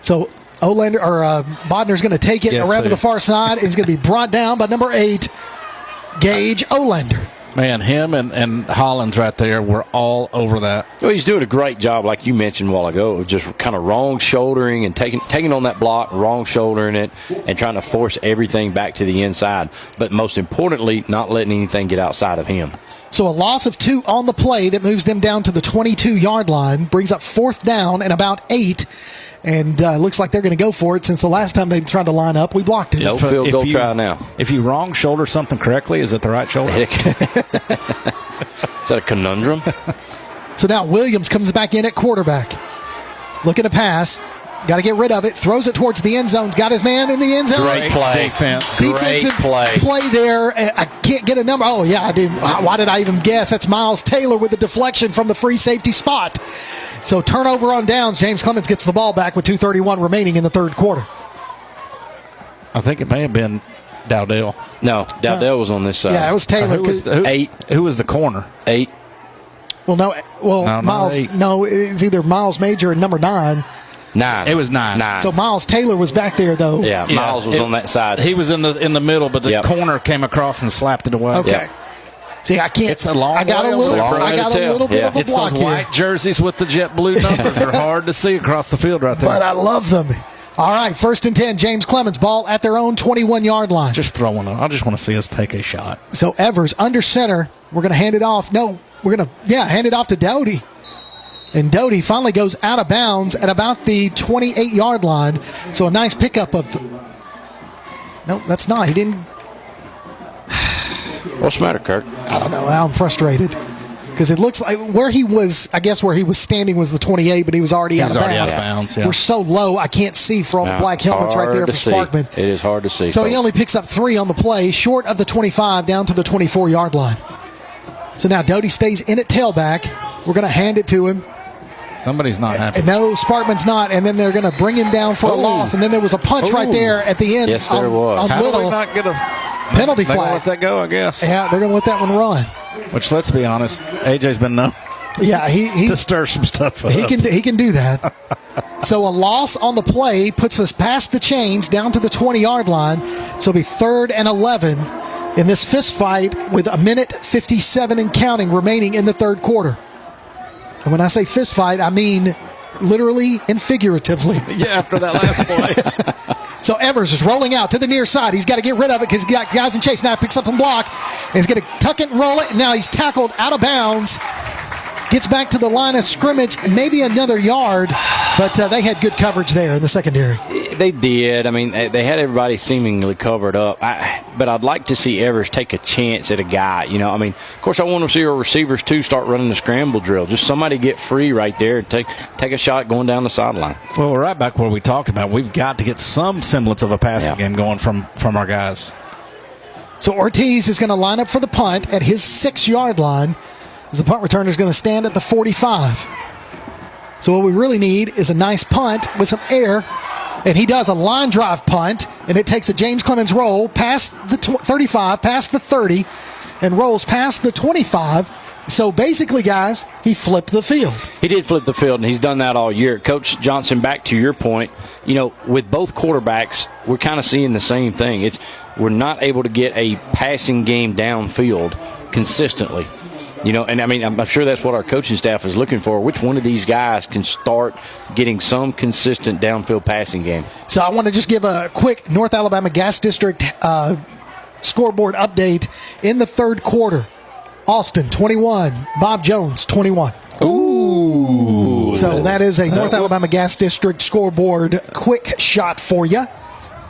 So Bodner's going to take it around to the far side. He's going to be brought down by number 8, Gage Olander. Man, him and Hollins right there were all over that. Well, he's doing a great job, like you mentioned a while ago, of just kind of wrong shouldering and taking on that block, wrong shouldering it, and trying to force everything back to the inside. But most importantly, not letting anything get outside of him. So a loss of 2 on the play that moves them down to the 22-yard line, brings up 4th down and about 8. And looks like they're going to go for it since the last time they tried to line up, we blocked it. No field goal try now. If you wrong shoulder something correctly, is it the right shoulder? Is that a conundrum? So now Williams comes back in at quarterback. Looking to pass. Got to get rid of it. Throws it towards the end zone. Got his man in the end zone. Great play. Defensive play there. I can't get a number. Oh, yeah, I did. Why did I even guess? That's Miles Taylor with the deflection from the free safety spot. So turnover on downs. James Clemens gets the ball back with 2:31 remaining in the 3rd quarter. I think it may have been Dowdell. No, Dowdell was on this side. Yeah, it was Taylor. Who was the corner? 8. Well, Miles. No, it's either Miles Major and number 9. 9. It was 9. So Miles Taylor was back there, though. Yeah, Miles was on that side. He was in the middle, but the corner came across and slapped it away. Okay. Yep. See, I can't. It's a long. I got a little bit of a it's block those here. white jerseys with the jet blue numbers. They're hard to see across the field right there. But I love them. All right, 1st and 10. James Clemens, ball at their own 21-yard line. Just throwing them. I just want to see us take a shot. So Evers under center. We're going to hand it off. No, we're going to hand it off to Doty. And Doty finally goes out of bounds at about the 28-yard line. So a nice pickup of. No, that's not. He didn't. What's the matter, Kirk? I don't know. I'm frustrated because it looks like where he was standing was the 28, but he was already out of bounds. Yeah. We're so low, I can't see for all the black helmets right there for Sparkman. It is hard to see. So he only picks up 3 on the play, short of the 25 down to the 24-yard line. So now Doty stays in at tailback. We're going to hand it to him. Somebody's not happy. No, Sparkman's not. And then they're going to bring him down for a loss. And then there was a punch right there at the end. Yes, there was. How Little. do we not get a Penalty they're gonna flag. let that go, I guess. Yeah, they're going to let that one run. Which, let's be honest, AJ's been known to stir some stuff up. He can do that. So a loss on the play puts us past the chains down to the 20-yard line. So it'll be 3rd and 11 in this fist fight with 1:57 and counting remaining in the third quarter. And when I say fist fight, I mean literally and figuratively. Yeah, after that last play. So Evers is rolling out to the near side. He's got to get rid of it because he's got guys in chase. Now he picks up and block. And he's going to tuck it and roll it. And now he's tackled out of bounds. Gets back to the line of scrimmage, maybe another yard, but they had good coverage there in the secondary. They did. I mean, they had everybody seemingly covered up. But I'd like to see Evers take a chance at a guy. You know, I mean, of course, I want to see our receivers, too, start running the scramble drill. Just somebody get free right there and take a shot going down the sideline. Well, we're right back where we talked about. We've got to get some semblance of a passing game going from our guys. So Ortiz is going to line up for the punt at his 6-yard line. As the punt returner is going to stand at the 45. So what we really need is a nice punt with some air. And he does a line drive punt, and it takes a James Clemens roll past the 35, past the 30, and rolls past the 25. So basically, guys, he flipped the field. He did flip the field, and he's done that all year. Coach Johnson, back to your point, you know, with both quarterbacks, we're kind of seeing the same thing. We're not able to get a passing game downfield consistently. You know, and I mean, I'm sure that's what our coaching staff is looking for. Which one of these guys can start getting some consistent downfield passing game? So I want to just give a quick North Alabama Gas District scoreboard update in the third quarter. Austin, 21. Bob Jones, 21. Ooh. So that is a North Alabama Gas District scoreboard quick shot for you.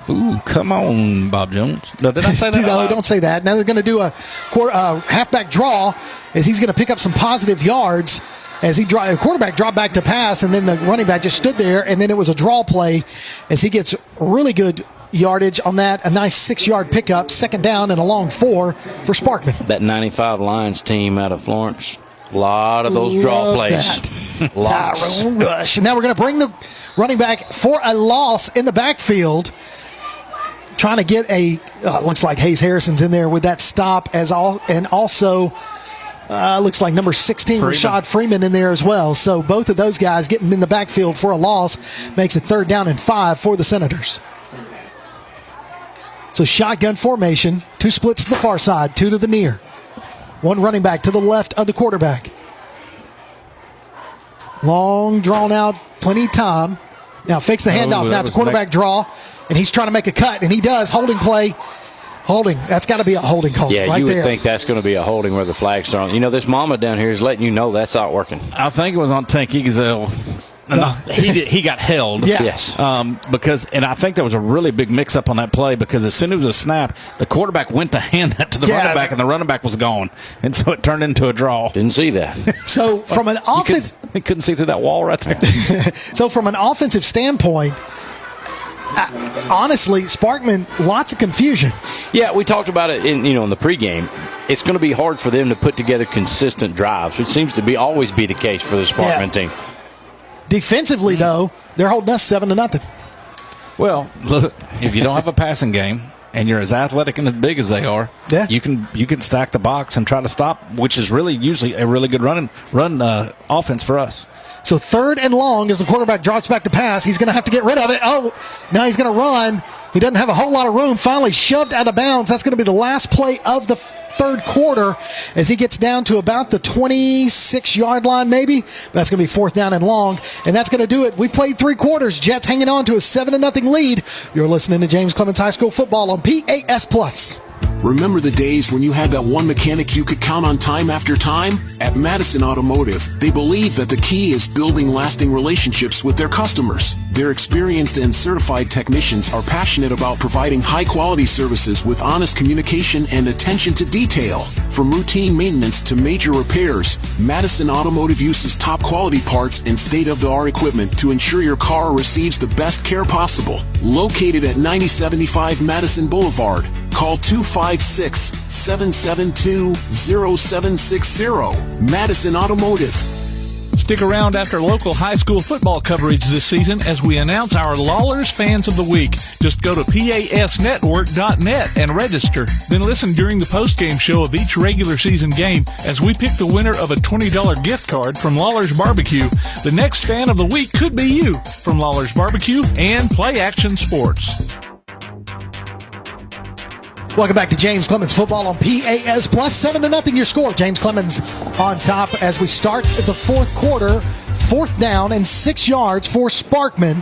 Ooh, come on, Bob Jones. No, did I say that? No, don't say that. Now they're going to do a halfback draw as he's going to pick up some positive yards as the quarterback dropped back to pass, and then the running back just stood there, and then it was a draw play as he gets really good yardage on that. A nice 6-yard pickup, 2nd down and a long 4 for Sparkman. That 95 Lions team out of Florence, a lot of those draw plays. Lots. Tyrone Rush. And now we're going to bring the running back for a loss in the backfield. Trying to get looks like Hayes Harrison's in there with that stop, and also looks like number 16, Rashad Freeman, in there as well. So both of those guys getting in the backfield for a loss makes it 3rd down and 5 for the Senators. So shotgun formation, 2 splits to the far side, 2 to the near. 1 running back to the left of the quarterback. Long, drawn out, plenty of time. Now fakes the handoff. Now it's a quarterback draw, and he's trying to make a cut, and he does. Holding play. Holding. That's got to be a holding call. Yeah, right you would there. think that's going to be a holding where the flag's thrown. You know, this mama down here is letting you know that's not working. I think it was on Tank Gazelle. No, he got held. Yeah. Yes. And I think there was a really big mix-up on that play because as soon as it was a snap, the quarterback went to hand that to the running back, and the running back was gone. And so it turned into a draw. Didn't see that. So from an offense, he couldn't see through that wall right there. So from an offensive standpoint, honestly, Sparkman, lots of confusion. Yeah, we talked about it in the pregame. It's going to be hard for them to put together consistent drives, which seems to always be the case for the Sparkman team. Defensively, though, they're holding us 7-0. Well, look, if you don't have a passing game and you're as athletic and as big as they are, you can stack the box and try to stop, which is really usually a really good run offense for us. So 3rd and long as the quarterback drops back to pass. He's going to have to get rid of it. Oh, now he's going to run. He doesn't have a whole lot of room. Finally shoved out of bounds. That's going to be the last play of the third quarter as he gets down to about the 26-yard line maybe. That's going to be 4th down and long, and that's going to do it. We've played 3 quarters. Jets hanging on to a 7-0 lead. You're listening to James Clemens High School football on PAS+. Remember the days when you had that one mechanic you could count on time after time? At Madison Automotive, they believe that the key is building lasting relationships with their customers. Their experienced and certified technicians are passionate about providing high-quality services with honest communication and attention to detail. From routine maintenance to major repairs, Madison Automotive uses top-quality parts and state-of-the-art equipment to ensure your car receives the best care possible. Located at 9075 Madison Boulevard, call 256-772-0760. Madison Automotive. Stick around after local high school football coverage this season as we announce our Lawlers Fans of the Week. Just go to pasnetwork.net and register. Then listen during the postgame show of each regular season game as we pick the winner of a $20 gift card from Lawler's Barbecue. The next Fan of the Week could be you from Lawler's Barbecue and Play Action Sports. Welcome back to James Clemens Football on PAS Plus. 7-0 your score. James Clemens on top as we start the fourth quarter. 4th down and 6 yards for Sparkman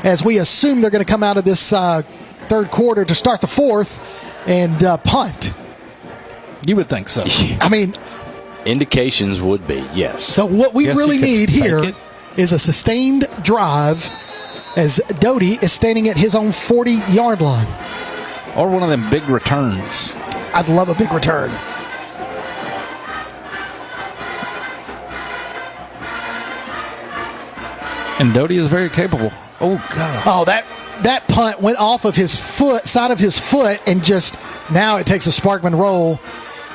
as we assume they're going to come out of this third quarter to start the fourth and punt. You would think so. I mean, indications would be, yes. So what we really need here is a sustained drive as Doty is standing at his own 40-yard line. Or one of them big returns. I'd love a big return. And Doty is very capable. Oh, God. Oh, that punt went off of his side of his foot, and just now it takes a Sparkman roll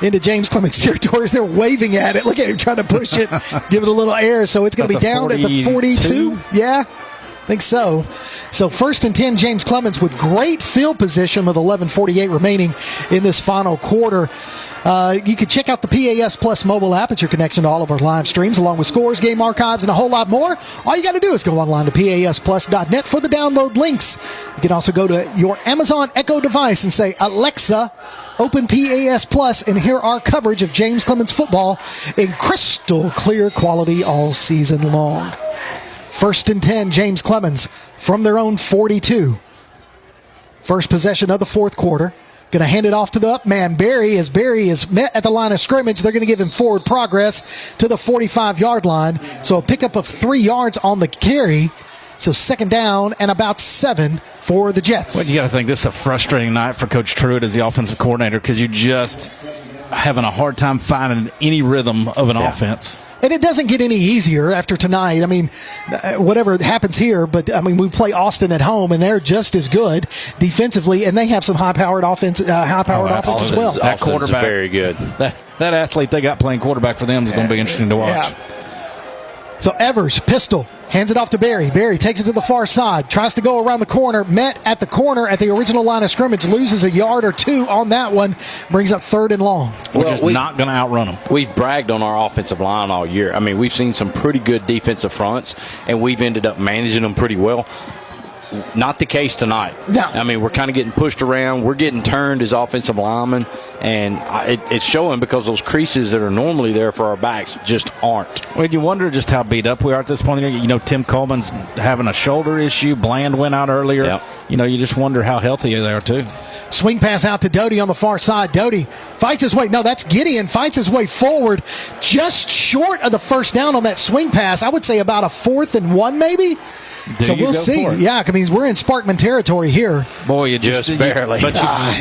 into James Clemens territory as they're waving at it. Look at him trying to push it, give it a little air. So it's going to be down at the 42. Yeah. I think so. So 1st and 10, James Clemens with great field position with 11:48 remaining in this final quarter. You can check out the PAS Plus mobile app. It's your connection to all of our live streams, along with scores, game archives, and a whole lot more. All you got to do is go online to pasplus.net for the download links. You can also go to your Amazon Echo device and say, Alexa, open PAS Plus and hear our coverage of James Clemens football in crystal clear quality all season long. 1st and 10, James Clemens from their own 42. First possession of the fourth quarter. Going to hand it off to the up man, Barry. As Barry is met at the line of scrimmage, they're going to give him forward progress to the 45-yard line. So a pickup of 3 yards on the carry. So 2nd down and about 7 for the Jets. Well, you got to think this is a frustrating night for Coach Truitt as the offensive coordinator because you just having a hard time finding any rhythm of an offense. And it doesn't get any easier after tonight. I mean, whatever happens here, but I mean, we play Austin at home, and they're just as good defensively, and they have some high-powered offense as well. That quarterback, very good. That athlete they got playing quarterback for them is going to be interesting to watch. Yeah. So Evers, pistol, hands it off to Barry. Barry takes it to the far side, tries to go around the corner, met at the corner at the original line of scrimmage, loses a yard or 2 on that one, brings up 3rd and long. We're just not going to outrun them. We've bragged on our offensive line all year. I mean, we've seen some pretty good defensive fronts, and we've ended up managing them pretty well. Not the case tonight. No. I mean, we're kind of getting pushed around. We're getting turned as offensive linemen, and it's showing because those creases that are normally there for our backs just aren't. Well, you wonder just how beat up we are at this point. You know, Tim Coleman's having a shoulder issue. Bland went out earlier. Yep. You know, you just wonder how healthy they are, too. Swing pass out to Doty on the far side. Doty fights his way. No, that's Gideon. Fights his way forward. Just short of the 1st down on that swing pass. I would say about a 4th and 1 maybe. So we'll see. Yeah, I mean, we're in Sparkman territory here. Boy, you just barely. But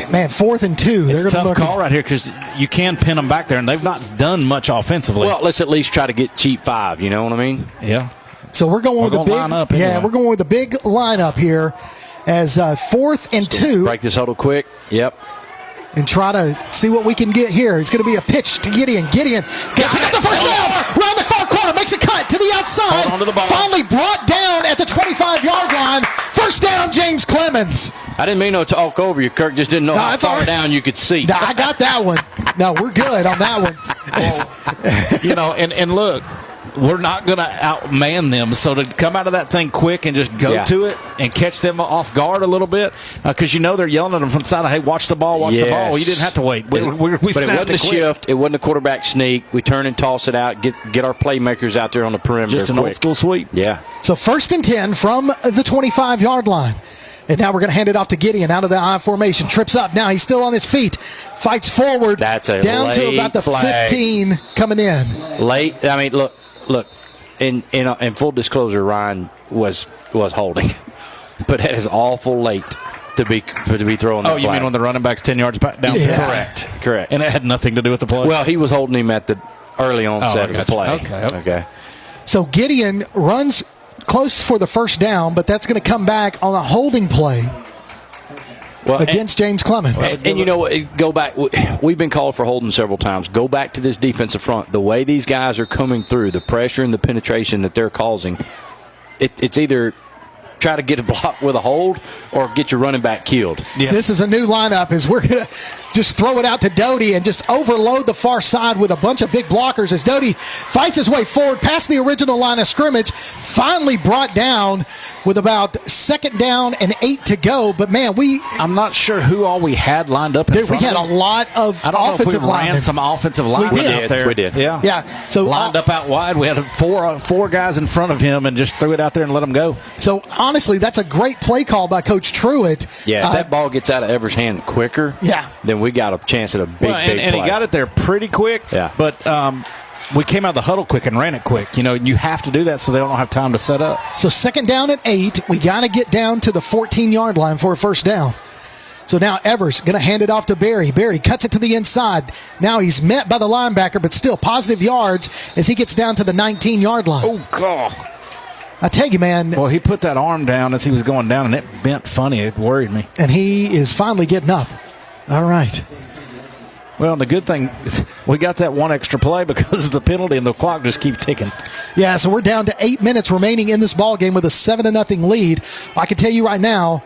man, 4th and 2. It's a tough call right here because you can pin them back there, and they've not done much offensively. Well, let's at least try to get cheap 5. You know what I mean? Yeah. So we're going with the big lineup. Anyway. Yeah, we're going with the big lineup here as 4th and 2. Break this huddle quick. Yep. And try to see what we can get here. It's going to be a pitch to Gideon. Gideon got the first down. Round the far corner, makes a cut to the outside. Hold on to the ball. Finally brought down at the 25-yard line. 1st down, James Clemens. I didn't mean to talk over you, Kirk. Just didn't know how far down you could see. No, I got that one. No, we're good on that one. You know, and look, we're not going to outman them. So to come out of that thing quick and just go to it and catch them off guard a little bit, because you know they're yelling at them from the side, hey, watch the ball, watch the ball. Well, you didn't have to wait. We but it wasn't a shift. It wasn't a quarterback sneak. We turn and toss it out, get our playmakers out there on the perimeter. Just an old school sweep. Yeah. So 1st and 10 from the 25-yard line. And now we're going to hand it off to Gideon out of the I formation. Trips up. Now he's still on his feet. Fights forward. That's a down to about the flag. 15 coming in. Late. I mean, look. In full disclosure, Ryan was holding, but that is awful late to be throwing. Oh, you mean when the running back's 10 yards back down? Yeah. Correct. And it had nothing to do with the play. Well, he was holding him at the early onset of the play. Okay. So Gideon runs close for the 1st down, but that's going to come back on a holding play. against James Clemens. And you know what? Go back. We've been called for holding several times. Go back to this defensive front. The way these guys are coming through, the pressure and the penetration that they're causing, it's either try to get a block with a hold or get your running back killed. Yeah. So this is a new lineup as we're going to just throw it out to Doty and just overload the far side with a bunch of big blockers as Doty fights his way forward past the original line of scrimmage, finally brought down with about 2nd down and 8 to go. But, man, I'm not sure who all we had lined up in front we had a lot of offensive linemen. Ran some offensive linemen out there. We did. Yeah. So lined up out wide. We had four guys in front of him and just threw it out there and let him go. So, honestly, that's a great play call by Coach Truitt. Yeah, if that ball gets out of Evers' hand quicker, then we got a chance at a big play. And he got it there pretty quick. Yeah. But we came out of the huddle quick and ran it quick. You know, you have to do that so they don't have time to set up. So 2nd down and 8. We got to get down to the 14-yard line for a first down. So now Evers going to hand it off to Barry. Barry cuts it to the inside. Now he's met by the linebacker, but still positive yards as he gets down to the 19-yard line. Oh, God. I tell you, man. Well, he put that arm down as he was going down, and it bent funny. It worried me. And he is finally getting up. All right. Well, the good thing, we got that one extra play because of the penalty, and the clock just keeps ticking. Yeah, so we're down to 8 minutes remaining in this ball game with a 7-0 lead. I can tell you right now,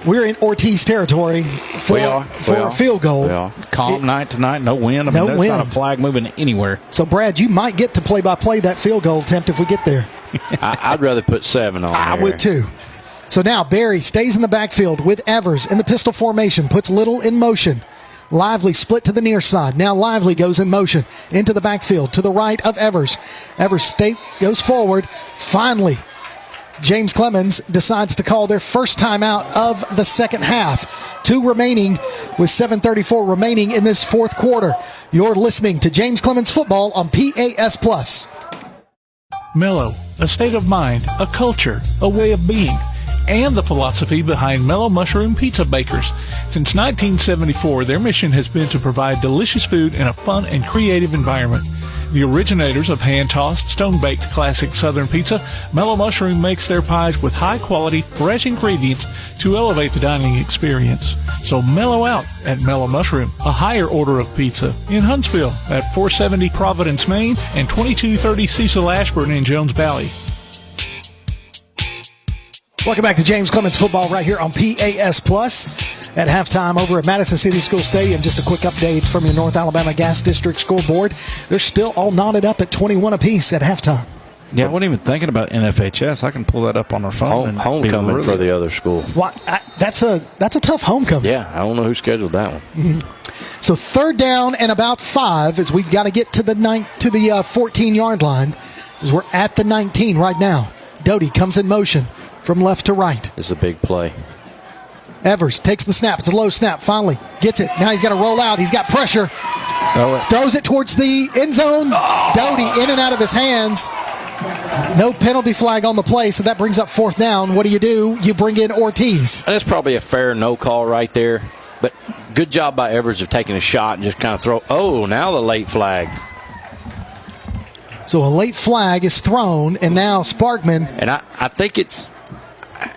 we're in Ortiz territory for a field goal. Calm night tonight, no wind. There's not a flag moving anywhere. So, Brad, you might get to play-by-play that field goal attempt if we get there. I'd rather put 7 on I there. would too. So now Barry stays in the backfield with Evers in the pistol formation, puts Little in motion. Lively split to the near side. Now Lively goes in motion into the backfield to the right of Evers. Evers goes forward. Finally, James Clemens decides to call their first timeout of the second half. 2 remaining with 7:34 remaining in this fourth quarter. You're listening to James Clemens Football on PAS+. Mellow, a state of mind, a culture, a way of being, and the philosophy behind Mellow Mushroom Pizza Bakers. Since 1974, their mission has been to provide delicious food in a fun and creative environment. The originators of hand-tossed, stone-baked classic Southern pizza, Mellow Mushroom makes their pies with high-quality, fresh ingredients to elevate the dining experience. So mellow out at Mellow Mushroom, a higher order of pizza in Huntsville at 470 Providence, Maine, and 2230 Cecil Ashburn in Jones Valley. Welcome back to James Clemens Football right here on PAS+. At halftime over at Madison City School Stadium, just a quick update from your North Alabama Gas District scoreboard. They're still all knotted up at 21 apiece at halftime. Yeah, I wasn't even thinking about NFHS. I can pull that up on our phone. Homecoming for the other school. That's a tough homecoming. Yeah, I don't know who scheduled that one. Mm-hmm. So 3rd down and about 5 as we've got to get to the 14-yard line as we're at the 19 right now. Doty comes in motion from left to right. This is a big play. Evers takes the snap. It's a low snap. Finally gets it. Now he's got to roll out. He's got pressure. Throws it towards the end zone. Doty in and out of his hands. No penalty flag on the play, so that brings up 4th down. What do? You bring in Ortiz. That's probably a fair no call right there. But good job by Evers of taking a shot and just kind of throw. Oh, now the late flag. So a late flag is thrown, and now Sparkman. And I think it's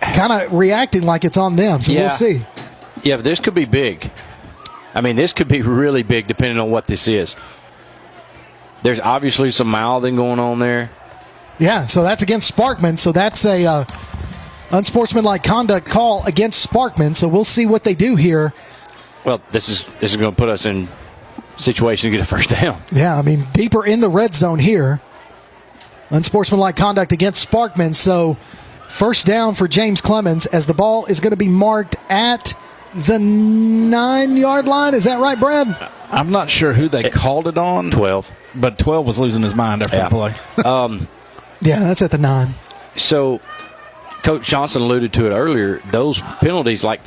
kind of reacting like it's on them, so we'll see. Yeah, but this could be big. I mean, this could be really big depending on what this is. There's obviously some mouthing going on there. Yeah, so that's against Sparkman, so that's a unsportsmanlike conduct call against Sparkman, so we'll see what they do here. Well, this is going to put us in a situation to get a first down. Yeah, I mean, deeper in the red zone here. Unsportsmanlike conduct against Sparkman, so first down for James Clemens as the ball is going to be marked at the 9-yard line. Is that right, Brad? I'm not sure who they called it on. 12. But 12 was losing his mind after the play. Yeah, that's at the 9. So Coach Johnson alluded to it earlier. Those penalties, like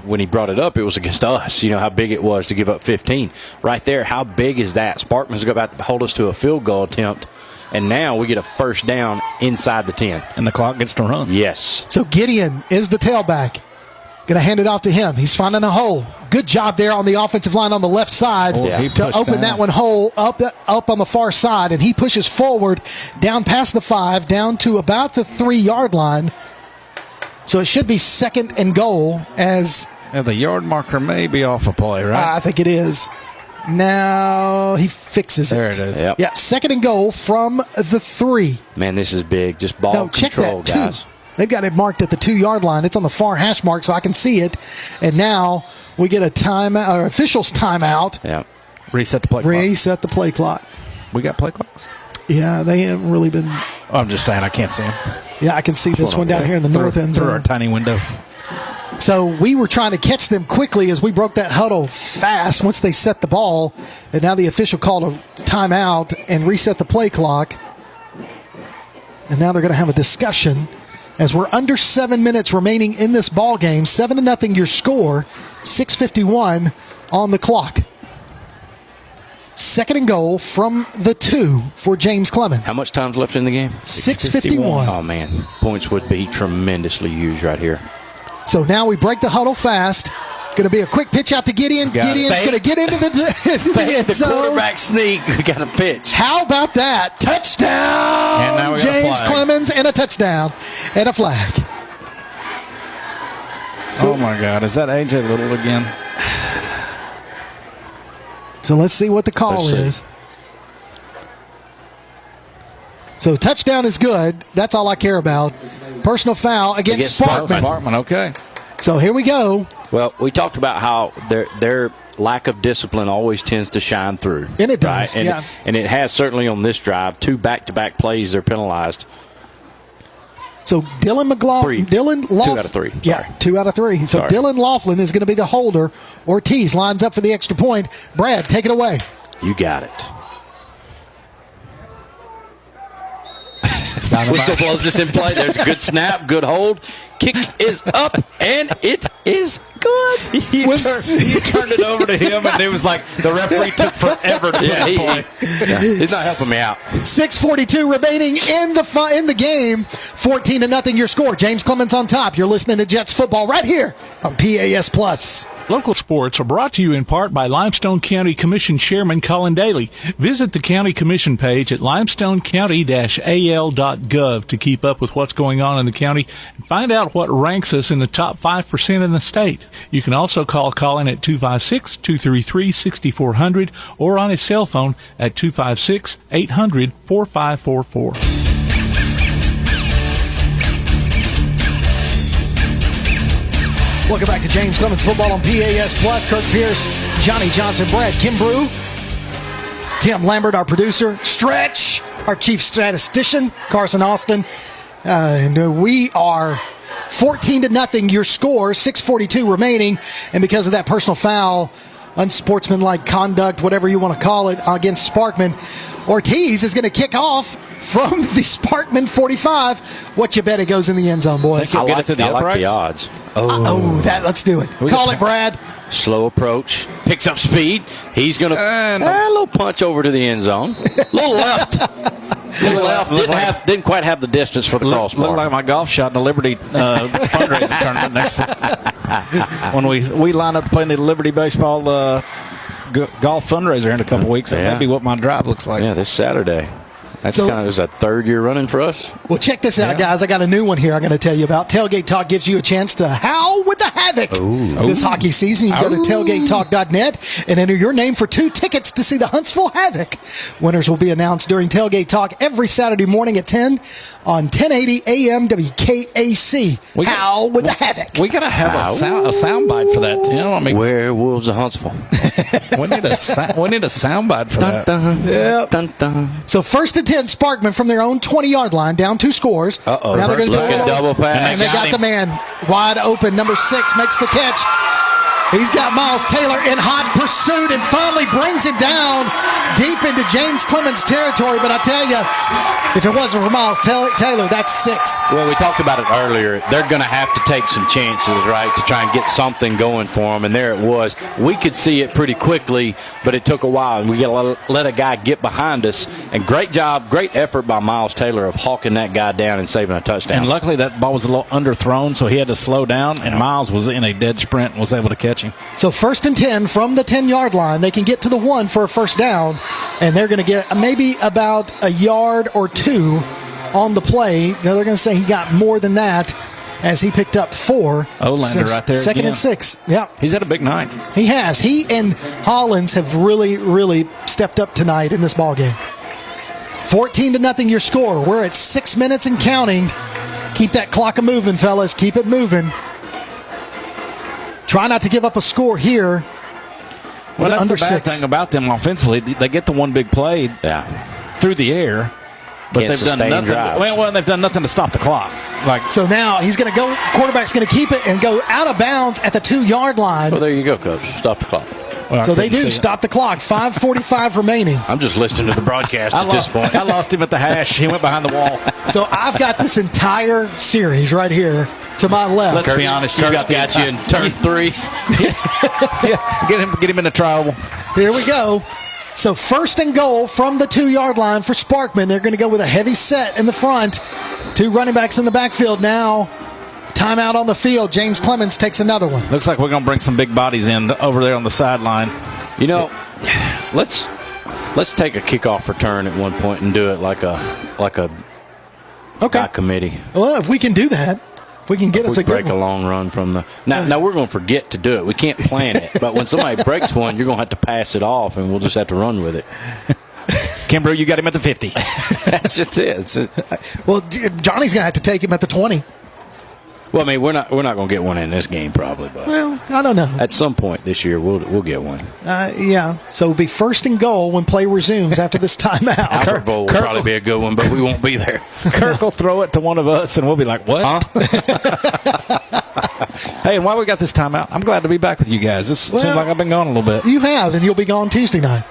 when he brought it up, it was against us. You know how big it was to give up 15. Right there, how big is that? Sparkman's about to hold us to a field goal attempt. And now we get a first down inside the 10. And the clock gets to run. Yes. So Gideon is the tailback. Going to hand it off to him. He's finding a hole. Good job there on the offensive line on the left side to open that one hole up on the far side. And he pushes forward down past the 5, down to about the 3-yard line. So it should be 2nd and goal as The yard marker may be off a play, right? I think it is. Now he fixes it. There it is. Yep. Yeah, 2nd and goal from the 3. Man, this is big. Just ball Check control, that, guys. too. They've got it marked at the 2-yard line. It's on the far hash mark, so I can see it. And now we get a timeout, or officials timeout. Yeah. Reset the play clock. Reset the play clock. We got play clocks? Yeah, they haven't really been. I'm just saying, I can't see them. Yeah, I can see this one down here in the north end Through zone. our tiny window. So we were trying to catch them quickly as we broke that huddle fast once they set the ball. And now the official called a timeout and reset the play clock. And now they're going to have a discussion as we're under 7 minutes remaining in this ball game. 7-0 your score. 6:51 on the clock. 2nd and goal from the 2 for James Clemens. How much time's left in the game? 6:51. Oh, man. Points would be tremendously huge right here. So now we break the huddle fast. Going to be a quick pitch out to Gideon. Gideon's going to get into the end zone. Quarterback sneak. We got a pitch. How about that? Touchdown! And now we got a James flag. Clemens and a touchdown and a flag. So, oh, my God. Is that A.J. Little again? So let's see what the call Let's see. is. So touchdown is good. That's all I care about. Personal foul against Sparkman. Sparkman, okay. So here we go. Well, we talked about how their lack of discipline always tends to shine through. And it does, right? yeah. And it has certainly on this drive. 2 back-to-back plays they're penalized. So Dylan McLaughlin. 2 out of 3. Yeah, 2 out of 3. So Sorry. Dylan Laughlin is going to be the holder. Ortiz lines up for the extra point. Brad, take it away. You got it. Whistle blows this in play. There's a good snap, good hold. Kick is up, and it is good. He turned it over to him, and it was like the referee took forever to play. He's not helping me out. 6:42 remaining in the game. 14-0 your score. James Clemens on top. You're listening to Jets football right here on PAS Plus. Local sports are brought to you in part by Limestone County Commission Chairman Colin Daly. Visit the County Commission page at limestonecounty-al.gov to keep up with what's going on in the county and find out what ranks us in the top 5% in the state. You can also call Colin at 256-233-6400 or on his cell phone at 256-800-4544. Welcome back to James Clemens Football on PAS Plus. Kirk Pierce, Johnny Johnson, Brad Kimbrew, Tim Lambert, our producer, Stretch, our chief statistician, Carson Austin. And we are 14-0 your score, 6:42 remaining. And because of that personal foul, unsportsmanlike conduct, whatever you want to call it, against Sparkman, Ortiz is going to kick off from the Sparkman 45. What you bet it goes in the end zone, boys? I like the odds. Let's do it. Call it, Brad. Slow approach. Picks up speed. He's going to a little punch over to the end zone. Little left. Little left. Didn't quite have the distance for the crossbar. Looked like my golf shot in the Liberty fundraising tournament next week. When we line up to play in the Liberty baseball golf fundraiser in a couple weeks, that may be what my drive looks like. Yeah, this Saturday. That's kind of, is that 3rd year running for us? Well, check this out, guys. I got a new one here I'm going to tell you about. Tailgate Talk gives you a chance to howl with the Havoc this hockey season. You can go to tailgatetalk.net and enter your name for 2 tickets to see the Huntsville Havoc. Winners will be announced during Tailgate Talk every Saturday morning at 10 on 1080 AM WKAC. Howl with the Havoc. We got to have a sound bite for that, Tim. I mean, Werewolves of Huntsville. we need a sound bite for that. Yep. Dun, dun. So 1st and 10, Sparkman from their own 20-yard line, down 2 scores. Uh-oh. Now they're going to Look at double pass. And they got the man wide open. Number 6 makes the catch. He's got Miles Taylor in hot pursuit and finally brings him down deep into James Clemens territory. But I tell you, if it wasn't for Miles Taylor, that's 6. Well, we talked about it earlier. They're going to have to take some chances, right, to try and get something going for them. And there it was. We could see it pretty quickly, but it took a while. And we got to let a guy get behind us. And great job, great effort by Miles Taylor of hawking that guy down and saving a touchdown. And luckily that ball was a little underthrown, so he had to slow down. And Miles was in a dead sprint and was able to catch him. So 1st and 10 from the 10-yard line. They can get to the 1 for a first down, and they're going to get maybe about a yard or 2 on the play. Now they're going to say he got more than that as he picked up 4. Olander right there Second again. and 6. Yeah. He's had a big night. He has. He and Hollins have really, really stepped up tonight in this ball game. 14-0 your score. We're at 6 minutes and counting. Keep that clock moving, fellas. Keep it moving. Try not to give up a score here. Well, that's under the bad 6. thing about them offensively. They get the one big play through the air, but Can't they've done sustain nothing. drives. Well, they've done nothing to stop the clock. So now he's going to go. Quarterback's going to keep it and go out of bounds at the 2-yard line. Well, there you go, Coach. Stop the clock. So they do stop the clock. 5:45 remaining. I'm just listening to the broadcast at this point. I lost him at the hash. He went behind the wall. So I've got this entire series right here to my left. Let's be honest. You got you in turn 3. Get him in the trial. Here we go. So 1st and goal from the 2-yard line for Sparkman. They're going to go with a heavy set in the front. 2 running backs in the backfield now. Timeout on the field. James Clemens takes another one. Looks like we're going to bring some big bodies in over there on the sideline. You know, let's take a kickoff return at one point and do it like a committee. Well, if we can do that, if we can get us a good break one. a long run from the now we're going to forget to do it. We can't plan it, but when somebody breaks one, you're going to have to pass it off, and we'll just have to run with it. Kimbrough, you got him at the 50. That's just it. Well, Johnny's going to have to take him at the 20. Well, I mean, we're not going to get one in this game probably, but Well, I don't know. at some point this year we'll get one. Yeah. So it'll be 1st and goal when play resumes after this timeout. Albert Bowl will probably be a good one, but we won't be there. Kirk will throw it to one of us, and we'll be like, what? Hey, and while we got this timeout, I'm glad to be back with you guys. This seems like I've been gone a little bit. You have, and you'll be gone Tuesday night.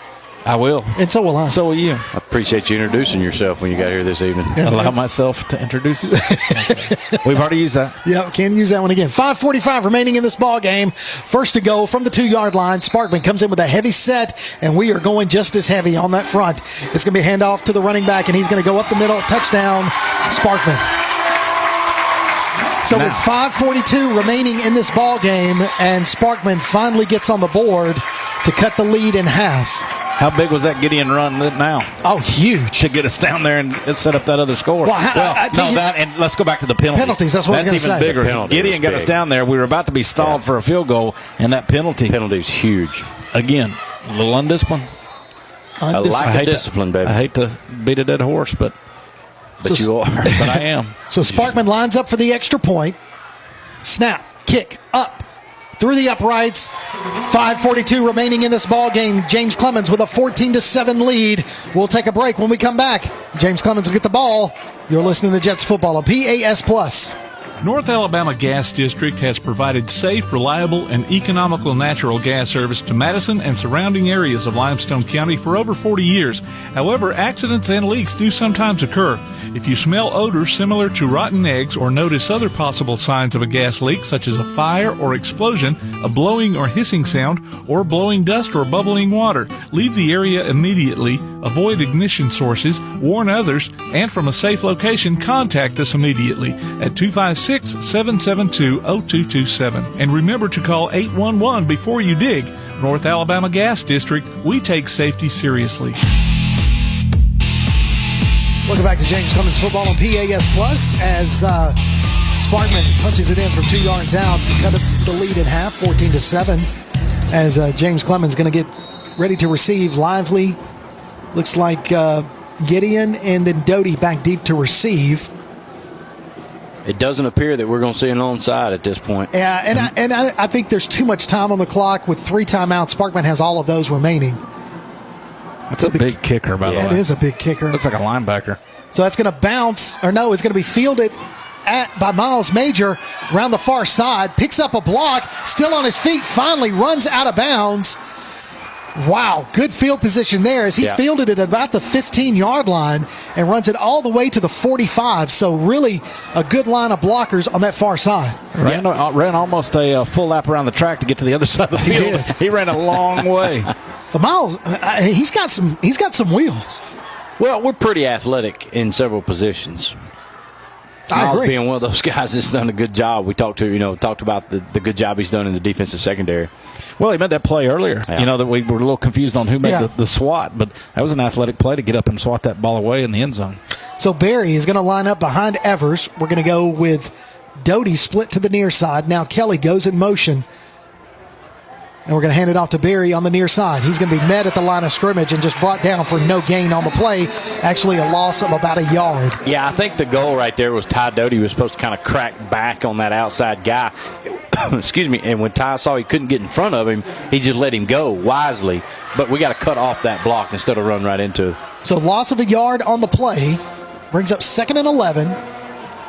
I will. And so will I. So will you. I appreciate you introducing yourself when you got here this evening. Allow myself to introduce you. We've already used that. Yeah, can use that one again. 5:45 remaining in this ball game. 1st to go from the 2-yard line. Sparkman comes in with a heavy set, and we are going just as heavy on that front. It's going to be a handoff to the running back, and he's going to go up the middle. Touchdown, Sparkman. So with 5:42 remaining in this ball game, and Sparkman finally gets on the board to cut the lead in half. How big was that Gideon run now? Oh, huge. To get us down there and set up that other score. And let's go back to the penalties. Penalties, that's what I was going to say. That's even bigger. Gideon got us down there. We were about to be stalled for a field goal, and that penalty. Penalty's huge. Again, a little undisciplined. A lack of discipline, baby. I hate to beat a dead horse, but you are. But I am. So Sparkman lines up for the extra point. Snap, kick, up. Through the uprights. 5:42 remaining in this ball game. James Clemens with a 14-7 lead. We'll take a break. When we come back, James Clemens will get the ball. You're listening to Jets Football on PAS Plus. North Alabama Gas District has provided safe, reliable, and economical natural gas service to Madison and surrounding areas of Limestone County for over 40 years. However, accidents and leaks do sometimes occur. If you smell odors similar to rotten eggs or notice other possible signs of a gas leak, such as a fire or explosion, a blowing or hissing sound, or blowing dust or bubbling water, leave the area immediately, avoid ignition sources, warn others, and from a safe location, contact us immediately at 256-772-0227. And remember to call 811 before you dig. North Alabama Gas District, we take safety seriously. Welcome back to James Clemens Football on PAS Plus as Sparkman punches it in from 2 yards out to cut the lead in half, 14-7. As James Clemens going to get ready to receive. Lively, looks like Gideon, and then Doty back deep to receive. It doesn't appear that we're going to see an onside at this point. Yeah, and I think there's too much time on the clock with 3 timeouts. Sparkman has all of those remaining. That's a big kicker, by the way. That is a big kicker. Looks like a linebacker. So that's going to bounce, or no, it's going to be fielded by Miles Major around the far side. Picks up a block, still on his feet, finally runs out of bounds. Wow, good field position there as he fielded it at about the 15-yard line and runs it all the way to the 45. So really a good line of blockers on that far side. Ran almost a full lap around the track to get to the other side of the field. He ran a long way. So Miles, he's got some wheels. Well, we're pretty athletic in several positions. I agree. Being one of those guys that's done a good job. We talked about the good job he's done in the defensive secondary. Well, he made that play earlier. Yeah. That we were a little confused on who made the swat, but that was an athletic play to get up and swat that ball away in the end zone. So Barry is going to line up behind Evers. We're going to go with Doty split to the near side. Now Kelly goes in motion. And we're going to hand it off to Barry on the near side. He's going to be met at the line of scrimmage and just brought down for no gain on the play. Actually, a loss of about a yard. Yeah, I think the goal right there was Ty Doty was supposed to kind of crack back on that outside guy. Excuse me. And when Ty saw he couldn't get in front of him, he just let him go wisely. But we got to cut off that block instead of run right into it. So loss of a yard on the play brings up 2nd and 11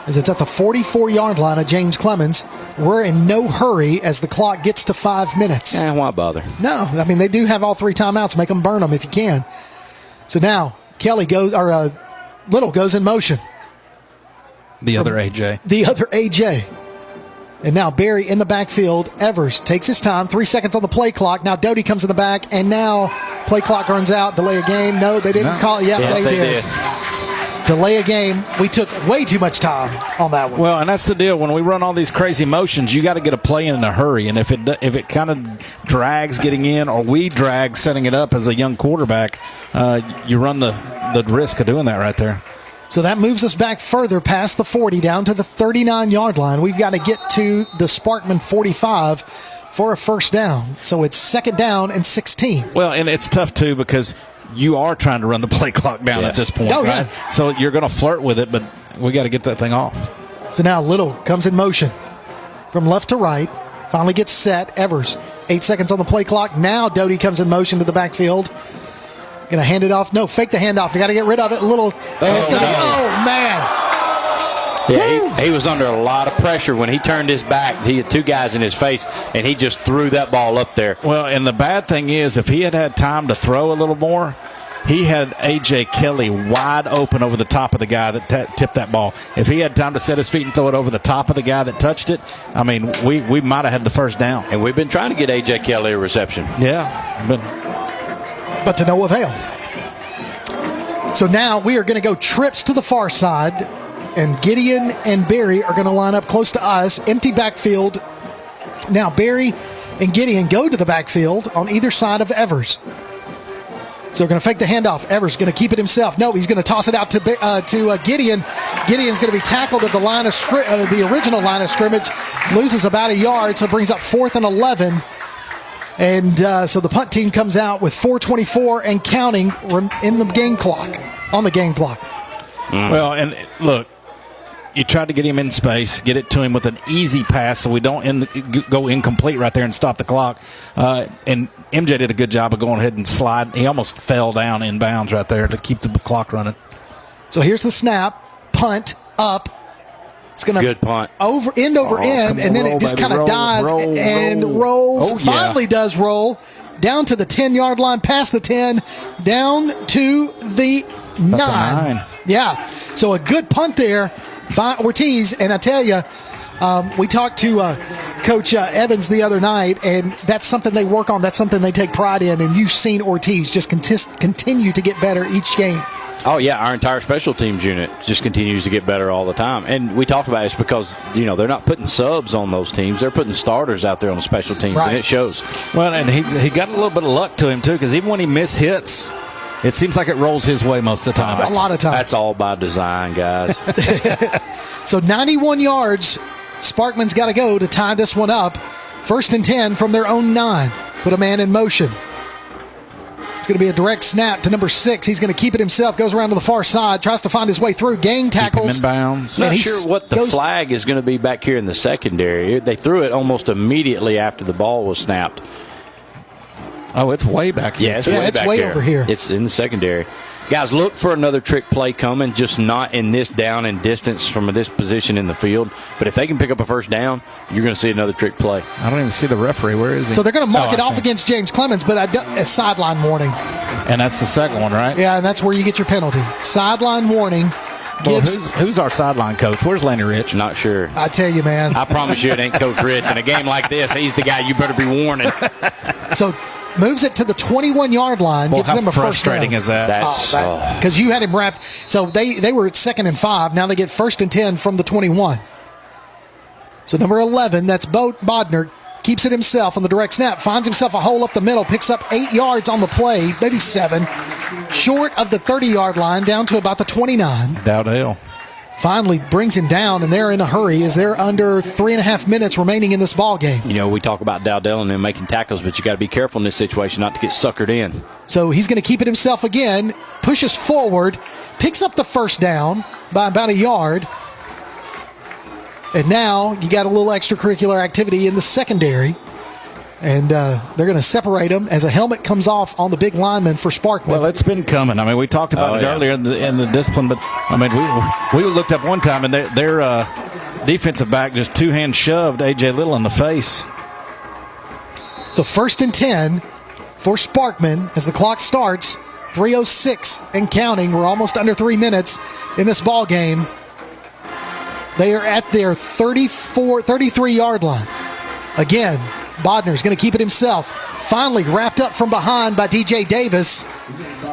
as it's at the 44-yard line of James Clemens. We're in no hurry as the clock gets to 5 minutes. Why bother? No, I mean, they do have all 3 timeouts. Make them burn them if you can. So now Kelly goes, or Little goes in motion. The other AJ. The other AJ. And now Barry in the backfield. Evers takes his time. 3 seconds on the play clock. Now Doty comes in the back, and now play clock runs out. Delay a game. No, they didn't call it. Yeah, yes, they did. Delay a game. We took way too much time on that one. Well, and that's the deal. When we run all these crazy motions, you got to get a play in a hurry. And if it kind of drags getting in, or we drag setting it up as a young quarterback, you run the risk of doing that right there. So that moves us back further past the 40, down to the 39-yard line. We've got to get to the Sparkman 45 for a first down. So it's 2nd down and 16. Well, and it's tough, too, because you are trying to run the play clock down at this point, right? Yeah. So you're going to flirt with it, but we got to get that thing off. So now Little comes in motion from left to right, finally gets set. Evers, 8 seconds on the play clock. Now Doty comes in motion to the backfield. Going to hand it off. No, fake the handoff. They got to get rid of it. Little. Man. Yeah, he was under a lot of pressure when he turned his back. He had 2 guys in his face, and he just threw that ball up there. Well, and the bad thing is, if he had time to throw a little more, he had A.J. Kelly wide open over the top of the guy that tipped that ball. If he had time to set his feet and throw it over the top of the guy that touched it, I mean, we might have had the first down. And we've been trying to get A.J. Kelly a reception. Yeah, but to no avail. So now we are going to go trips to the far side, and Gideon and Barry are going to line up close to us. Empty backfield. Now Barry and Gideon go to the backfield on either side of Evers. So we're going to fake the handoff. Evers is going to keep it himself. No, he's going to toss it out to Gideon. Gideon's going to be tackled at the line of the original line of scrimmage. Loses about a yard, so it brings up 4th and 11. And so the punt team comes out with 4:24 and counting in the game clock, on the game clock. Well, and look, you tried to get him in space, get it to him with an easy pass so we don't go incomplete right there and stop the clock. And MJ did a good job of going ahead and slide. He almost fell down in bounds right there to keep the clock running. So here's the snap, punt, up. It's going to good punt. End over end, and then it just kind of dies and rolls. Oh, yeah. Finally does roll down to the 10-yard line, past the 10, down to the 9. Yeah, so a good punt there by Ortiz. And I tell you, we talked to Coach Evans the other night, and that's something they work on. That's something they take pride in. And you've seen Ortiz just continue to get better each game. Oh, yeah, our entire special teams unit just continues to get better all the time. And we talked about it's because, they're not putting subs on those teams. They're putting starters out there on the special teams, right. And it shows. Well, and he got a little bit of luck to him, too, because even when he misses hits, it seems like it rolls his way most of the time. A lot of times. That's all by design, guys. So 91 yards, Sparkman's got to go to tie this one up. 1st and 10 from their own 9. Put a man in motion. It's going to be a direct snap to number 6. He's going to keep it himself. Goes around to the far side. Tries to find his way through. Gang tackles. Keep him in bounds. Not sure what the flag is going to be back here in the secondary. They threw it almost immediately after the ball was snapped. Oh, it's way back here. Yeah, it's way over here. It's in the secondary. Guys, look for another trick play coming, just not in this down and distance from this position in the field. But if they can pick up a first down, you're going to see another trick play. I don't even see the referee. Where is he? So they're going to mark it off against James Clemens, but a sideline warning. And that's the second one, right? Yeah, and that's where you get your penalty. Sideline warning. Well, who's our sideline coach? Where's Laney Rich? Not sure. I tell you, man. I promise you it ain't Coach Rich. In a game like this, he's the guy you better be warning. So moves it to the 21-yard line, gives them a first down. How frustrating is that? Because you had him wrapped. So they were at 2nd and 5. Now they get 1st and 10 from the 21. So number 11, that's Bodner, keeps it himself on the direct snap, finds himself a hole up the middle, picks up 8 yards on the play, maybe 7, short of the 30-yard line, down to about the 29. Dowdell. finally brings him down, and they're in a hurry as they're under 3.5 minutes remaining in this ball game. You know, we talk about Dowdell and them making tackles, but you got to be careful in this situation not to get suckered in. So he's going to keep it himself again, pushes forward, picks up the first down by about a yard. And now you got a little extracurricular activity in the secondary. And they're going to separate them as a helmet comes off on the big lineman for Sparkman. Well, it's been coming. I mean, we talked about it earlier in the discipline, but I mean, we looked up one time and their defensive back just two-hand shoved A.J. Little in the face. So 1st and 10 for Sparkman as the clock starts. 3:06 and counting. We're almost under 3 minutes in this ball game. They are at their 33-yard line. Again, Bodner's going to keep it himself. Finally wrapped up from behind by DJ Davis.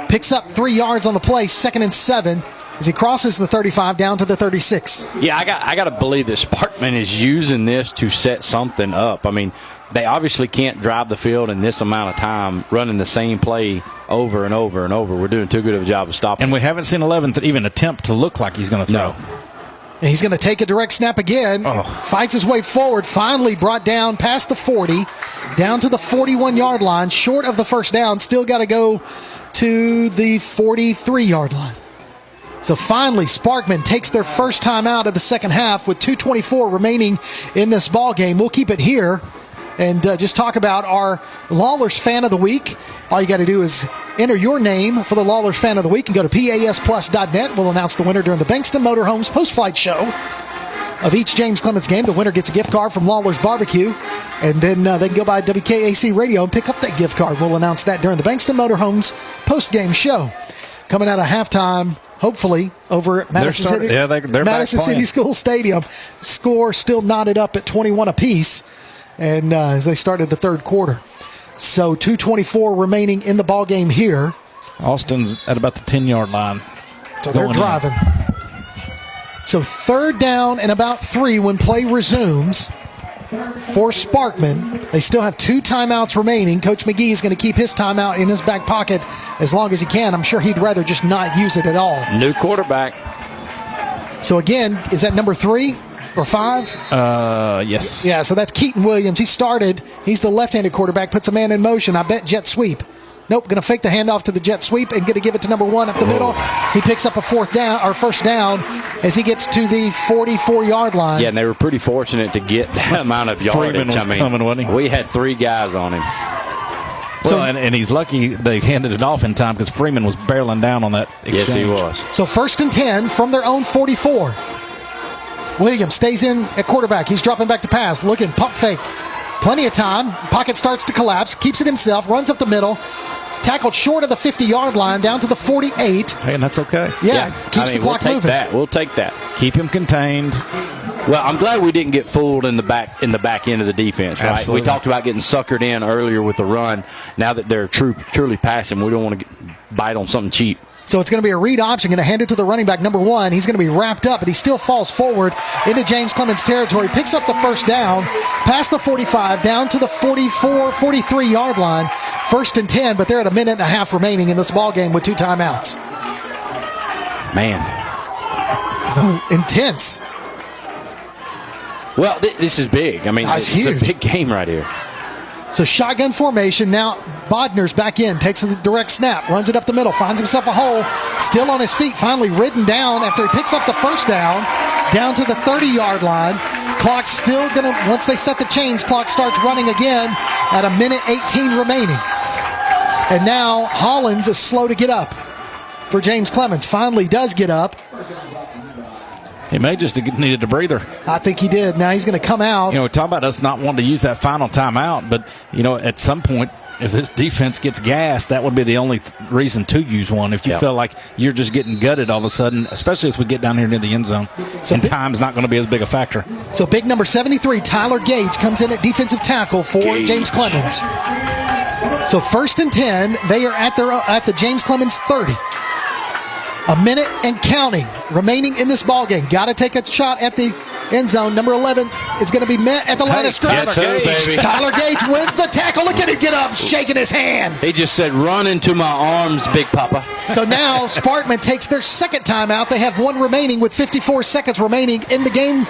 Picks up 3 yards on the play, 2nd and 7, as he crosses the 35 down to the 36. Yeah, I got to believe that Sparkman is using this to set something up. I mean, they obviously can't drive the field in this amount of time running the same play over and over and over. We're doing too good of a job of stopping. And we haven't seen 11 even attempt to look like he's going to throw. No. And he's going to take a direct snap again. Fights his way forward. Finally brought down past the 40, down to the 41-yard line. Short of the first down. Still got to go to the 43-yard line. So finally, Sparkman takes their first time out of the second half with 2:24 remaining in this ball game. We'll keep it here and just talk about our Lawlers Fan of the Week. All you got to do is enter your name for the Lawlers Fan of the Week and go to PASplus.net. We'll announce the winner during the Bankston Motorhomes post-flight show of each James Clemens game. The winner gets a gift card from Lawler's Barbecue, and then they can go by WKAC Radio and pick up that gift card. We'll announce that during the Bankston Motorhomes post-game show. Coming out of halftime, hopefully, over at Madison City, they're Madison City School Stadium. Score still knotted up at 21 apiece, and as they started the third quarter. So 2:24 remaining in the ball game here. Austin's at about the 10-yard line. So they're driving. So 3rd down and about 3 when play resumes for Sparkman. They still have 2 timeouts remaining. Coach McGee is going to keep his timeout in his back pocket as long as he can. I'm sure he'd rather just not use it at all. New quarterback. So again, is that number 3 or 5? Yes. Yeah, so that's Keaton Williams. He started. He's the left-handed quarterback. Puts a man in motion. I bet jet sweep. Nope, going to fake the handoff to the jet sweep and going to give it to number 1 up the middle. He picks up a first down as he gets to the 44-yard line. Yeah, and they were pretty fortunate to get that amount of yardage. Freeman was coming, wasn't he? We had 3 guys on him. Well, and he's lucky they handed it off in time because Freeman was barreling down on that exchange. Yes, he was. So 1st and 10 from their own 44. Williams stays in at quarterback. He's dropping back to pass, looking, pump fake. Plenty of time. Pocket starts to collapse. Keeps it himself. Runs up the middle. Tackled short of the 50-yard line, down to the 48. Hey, and that's okay. Yeah, keeps the clock moving. We'll take that. Keep him contained. Well, I'm glad we didn't get fooled in the back end of the defense, right? Absolutely. We talked about getting suckered in earlier with the run. Now that they're truly passing, we don't want to bite on something cheap. So it's going to be a read option, going to hand it to the running back, number 1. He's going to be wrapped up, but he still falls forward into James Clemens territory, picks up the first down, past the 45, down to the 44, 43-yard line. 1st and 10, but they're at a minute and a half remaining in this ball game with 2 timeouts. Man. So intense. Well, this is big. I mean, it's huge. a big game right here. So shotgun formation. Now Bodner's back in, takes the direct snap, runs it up the middle, finds himself a hole, still on his feet, finally ridden down after he picks up the first down to the 30-yard line. Clock's still going to, once they set the chains, clock starts running again at a minute 18 remaining. And now Hollins is slow to get up for James Clemens. Finally does get up. He may just have needed a breather. I think he did. Now he's going to come out. You know, talk about us not wanting to use that final timeout, but, you know, at some point, if this defense gets gassed, that would be the only reason to use one. If you feel like you're just getting gutted all of a sudden, especially as we get down here near the end zone, and time's not going to be as big a factor. So big number 73, Tyler Gage, comes in at defensive tackle for James Clemens. So 1st and 10, they are at the James Clemens 30. A minute and counting remaining in this ball game. Got to take a shot at the end zone. Number 11, is going to be met at the line of scrimmage. Baby. Tyler Gage with the tackle. Look at him get up, shaking his hands. He just said, "Run into my arms, Big Papa." So now Sparkman takes their second timeout. They have one remaining with 54 seconds remaining in the game.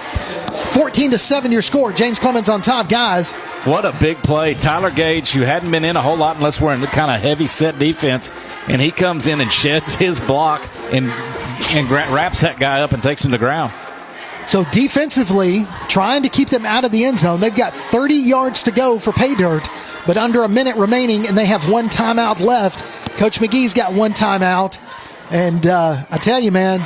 14-7 your score. James Clemens on top. Guys, what a big play. Tyler Gage, who hadn't been in a whole lot unless we're in the kind of heavy set defense, and he comes in and sheds his block and wraps that guy up and takes him to the ground. So defensively, trying to keep them out of the end zone. They've got 30 yards to go for pay dirt, but under a minute remaining, and they have one timeout left. Coach McGee's got one timeout. And I tell you, man,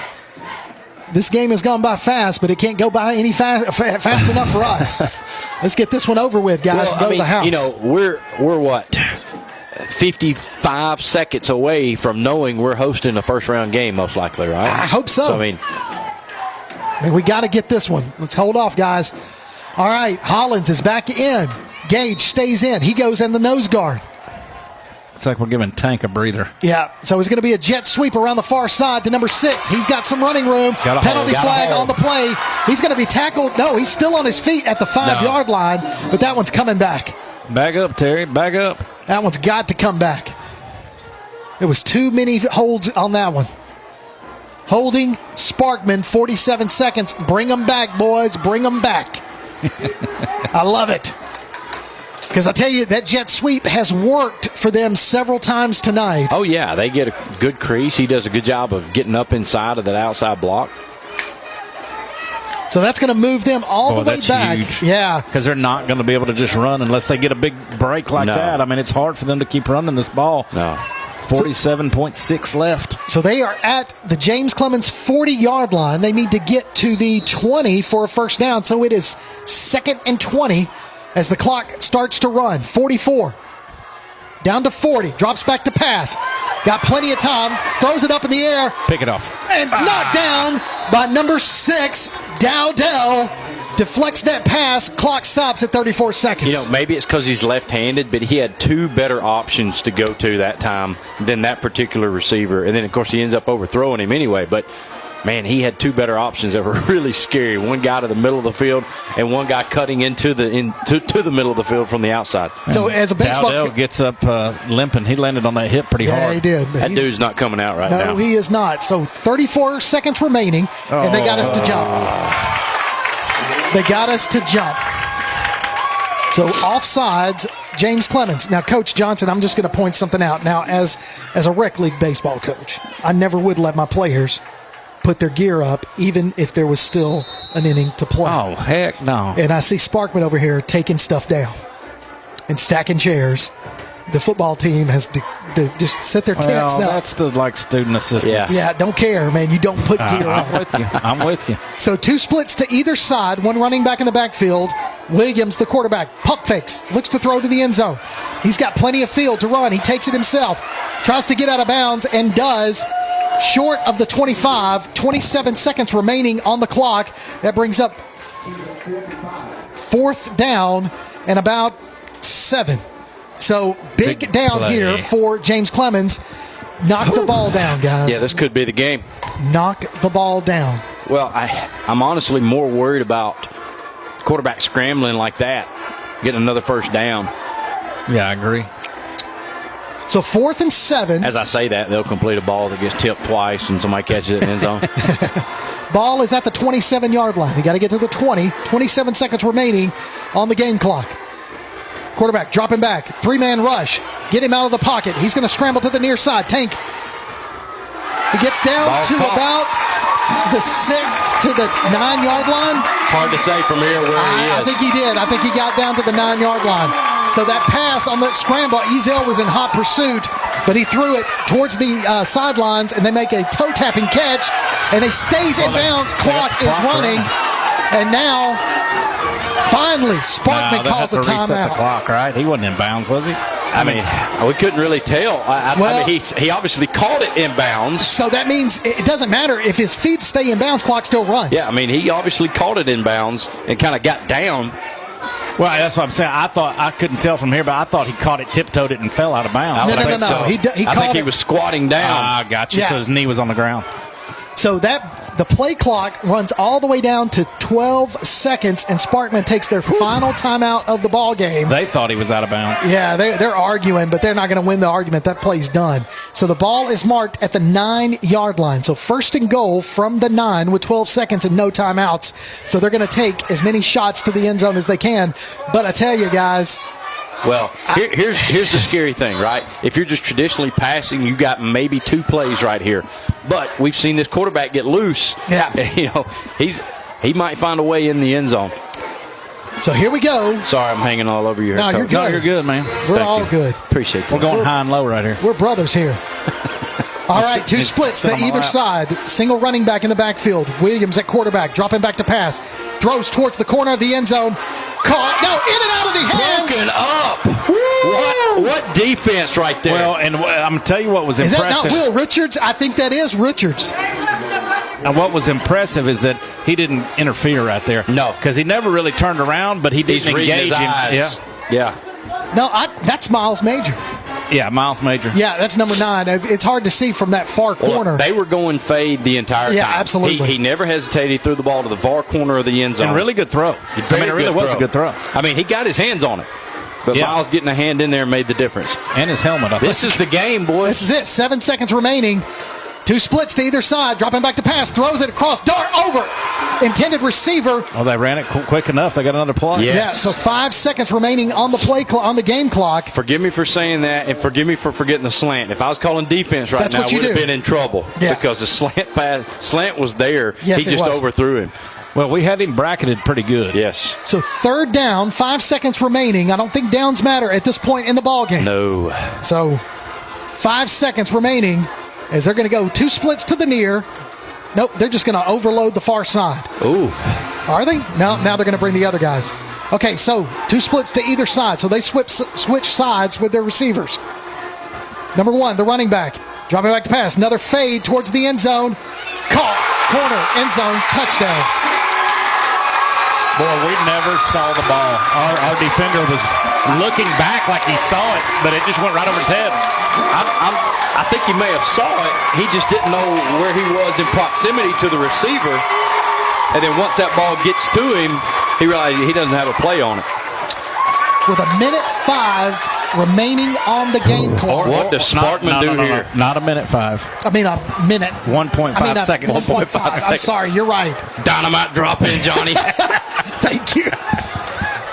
this game has gone by fast, but it can't go by any fast enough for us. Let's get this one over with, guys, and go to the house. You know, we're what, 55 seconds away from knowing we're hosting a first-round game, most likely, right? I hope so. I mean, we got to get this one. Let's hold off, guys. All right, Hollins is back in. Gage stays in. He goes in the nose guard. It's like we're giving Tank a breather. Yeah, so it's going to be a jet sweep around the far side to number 6. He's got some running room. Penalty flag on the play. He's going to be tackled. No, he's still on his feet at the 5-yard line, but that one's coming back. Back up, Terry. Back up. That one's got to come back. There was too many holds on that one. Holding Sparkman, 47 seconds. Bring them back, boys. Bring them back. I love it. Because I tell you, that jet sweep has worked for them several times tonight. Oh, yeah. They get a good crease. He does a good job of getting up inside of that outside block. So that's going to move them all the way back. Huge. Yeah. Because they're not going to be able to just run unless they get a big break like that. I mean, it's hard for them to keep running this ball. No. 47.6 left. So they are at the James Clemens 40-yard line. They need to get to the 20 for a first down. So it is 2nd and 20 as the clock starts to run. 44. Down to 40. Drops back to pass. Got plenty of time. Throws it up in the air. Pick it off. And knocked down by number 6, Dowdell. Deflects that pass. Clock stops at 34 seconds. You know, maybe it's because he's left-handed, but he had 2 better options to go to that time than that particular receiver. And then, of course, he ends up overthrowing him anyway. But, man, he had 2 better options that were really scary. One guy to the middle of the field and one guy cutting into the middle of the field from the outside. So, as a baseball Dowdell gets up limping. He landed on that hip pretty hard. Yeah, he did. That dude's not coming out right now. No, he is not. So, 34 seconds remaining, and they got us to jump. They got us to jump. So offsides, James Clemens. Now, Coach Johnson, I'm just going to point something out. Now, as a rec league baseball coach, I never would let my players put their gear up, even if there was still an inning to play. Oh, heck no. And I see Sparkman over here taking stuff down and stacking chairs. The football team has just set their tents up. That's the student assistants. Yeah, don't care, man. You don't put gear on. I'm with you. So 2 splits to either side, one running back in the backfield. Williams, the quarterback, pump fakes, looks to throw to the end zone. He's got plenty of field to run. He takes it himself, tries to get out of bounds, and does. Short of the 25, 27 seconds remaining on the clock. That brings up 4th down and about 7. So big down play here for James Clemens. Knock the ball down, guys. Yeah, this could be the game. Knock the ball down. Well, I'm honestly more worried about quarterback scrambling like that, getting another first down. Yeah, I agree. So 4th and 7. As I say that, they'll complete a ball that gets tipped twice and somebody catches it in the end zone. Ball is at the 27-yard line. They got to get to the 20. 27 seconds remaining on the game clock. Quarterback dropping back. 3-man rush. Get him out of the pocket. He's going to scramble to the near side. Tank. He gets down about the 9-yard line. Hard to say from here where he is. I think he did. I think he got down to the 9-yard line. So that pass on that scramble, Ezel was in hot pursuit, but he threw it towards the sidelines, and they make a toe-tapping catch, and it stays in bounds. Clock is running, and now, finally, Sparkman calls a timeout. Reset the clock, right? He wasn't in bounds, was he? I mean, we couldn't really tell. I mean, he obviously called it in bounds. So that means it doesn't matter. If his feet stay in bounds, clock still runs. Yeah, I mean, he obviously called it in bounds and kind of got down. Well, that's what I'm saying. I couldn't tell from here, but I thought he caught it, tiptoed it, and fell out of bounds. No. I think he was squatting down. Ah, gotcha. Yeah. So his knee was on the ground. So that the play clock runs all the way down to 12 seconds, and Sparkman takes their final timeout of the ball game. They thought he was out of bounds. Yeah, they're arguing, but they're not going to win the argument. That play's done. So the ball is marked at the 9-yard line. So first and goal from the 9 with 12 seconds and no timeouts. So they're going to take as many shots to the end zone as they can. But I tell you guys, well, here's the scary thing, right? If you're just traditionally passing, you got maybe 2 plays right here. But we've seen this quarterback get loose. Yeah. He might find a way in the end zone. So here we go. Sorry, I'm hanging all over your head. No, you're good. No, you're good, man. We're Thank all you. good. Appreciate that. We're going high and low right here. We're brothers here. All right, 2 splits to either side. Single running back in the backfield. Williams at quarterback, dropping back to pass. Throws towards the corner of the end zone. Caught. No, in and out of the hands. Broken up. What defense right there? Well, and I'm going to tell you what was impressive. Is that not Will Richards? I think that is Richards. And what was impressive is that he didn't interfere right there. No. Because he never really turned around, but he didn't engage him. Yeah. No, that's Miles Major. Yeah, Miles Major. Yeah, that's number 9. It's hard to see from that far corner. Well, they were going fade the entire time. Yeah, absolutely. He never hesitated. He threw the ball to the far corner of the end zone. And really good throw. It really was a good throw. I mean, he got his hands on it. But Miles getting a hand in there made the difference. And his helmet, I think. This is the game, boys. This is it. 7 seconds remaining. 2 splits to either side. Dropping back to pass. Throws it across. Dart over. Intended receiver. Oh, they ran it quick enough. They got another play. Yes. Yeah, so 5 seconds remaining on the on the game clock. Forgive me for saying that, and forgive me for forgetting the slant. If I was calling defense right now, I would have been in trouble. Yeah. Because the slant was there. Yes, he just overthrew him. Well, we had him bracketed pretty good. Yes. So 3rd down, 5 seconds remaining. I don't think downs matter at this point in the ball game. No. So 5 seconds remaining as they're going to go 2 splits to the near. Nope, they're just going to overload the far side. Ooh. Are they? No, now they're going to bring the other guys. Okay, so 2 splits to either side. So they switch sides with their receivers. Number 1, the running back. Dropping back to pass. Another fade towards the end zone. Caught. Corner. End zone. Touchdown. Boy, we never saw the ball. Our defender was looking back like he saw it, but it just went right over his head. I think he may have saw it. He just didn't know where he was in proximity to the receiver. And then once that ball gets to him, he realized he doesn't have a play on it. With 1:05 remaining on the game clock. What does Sparkman do here? Not 1:05. I mean, a minute. 1.5 seconds. 1.5 seconds. I'm sorry, you're right. Dynamite drop in, Johnny. Thank you.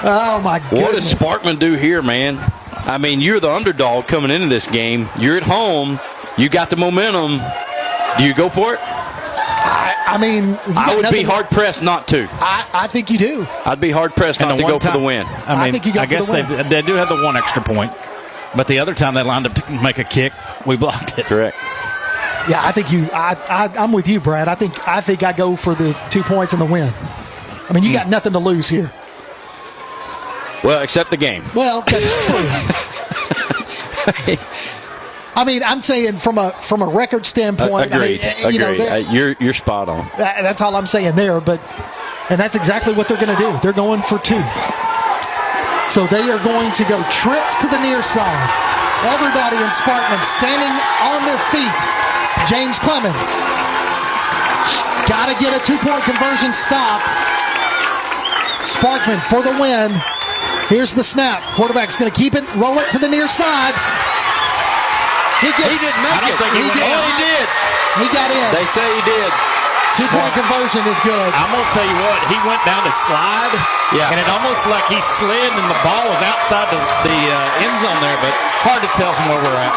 Oh, my goodness. What does Sparkman do here, man? I mean, you're the underdog coming into this game. You're at home. You got the momentum. Do you go for it? I mean, I would be hard-pressed not to. I think you do. I'd be hard-pressed not to go for the win. I think you go I for guess the win. they do have the 1 extra point. But the other time they lined up to make a kick, we blocked it. Correct. Yeah, I think you. I'm with you, Brad. I think I go for the 2 points and the win. I mean, you got nothing to lose here. Well, except the game. Well, that's true. I mean, I'm saying from a record standpoint. Agreed. I mean, Agreed. You're spot on. That's all I'm saying there. And that's exactly what they're going to do. They're going for 2. So they are going to go trips to the near side. Everybody in Sparkman standing on their feet. James Clemens. Got to get a 2-point conversion stop. Sparkman for the win. Here's the snap. Quarterback's going to keep it, roll it to the near side. He didn't make it. He did. He got in. They say he did. 2-point conversion is good. I'm going to tell you what, he went down to slide, and it almost like he slid and the ball was outside the end zone there, but hard to tell from where we're at.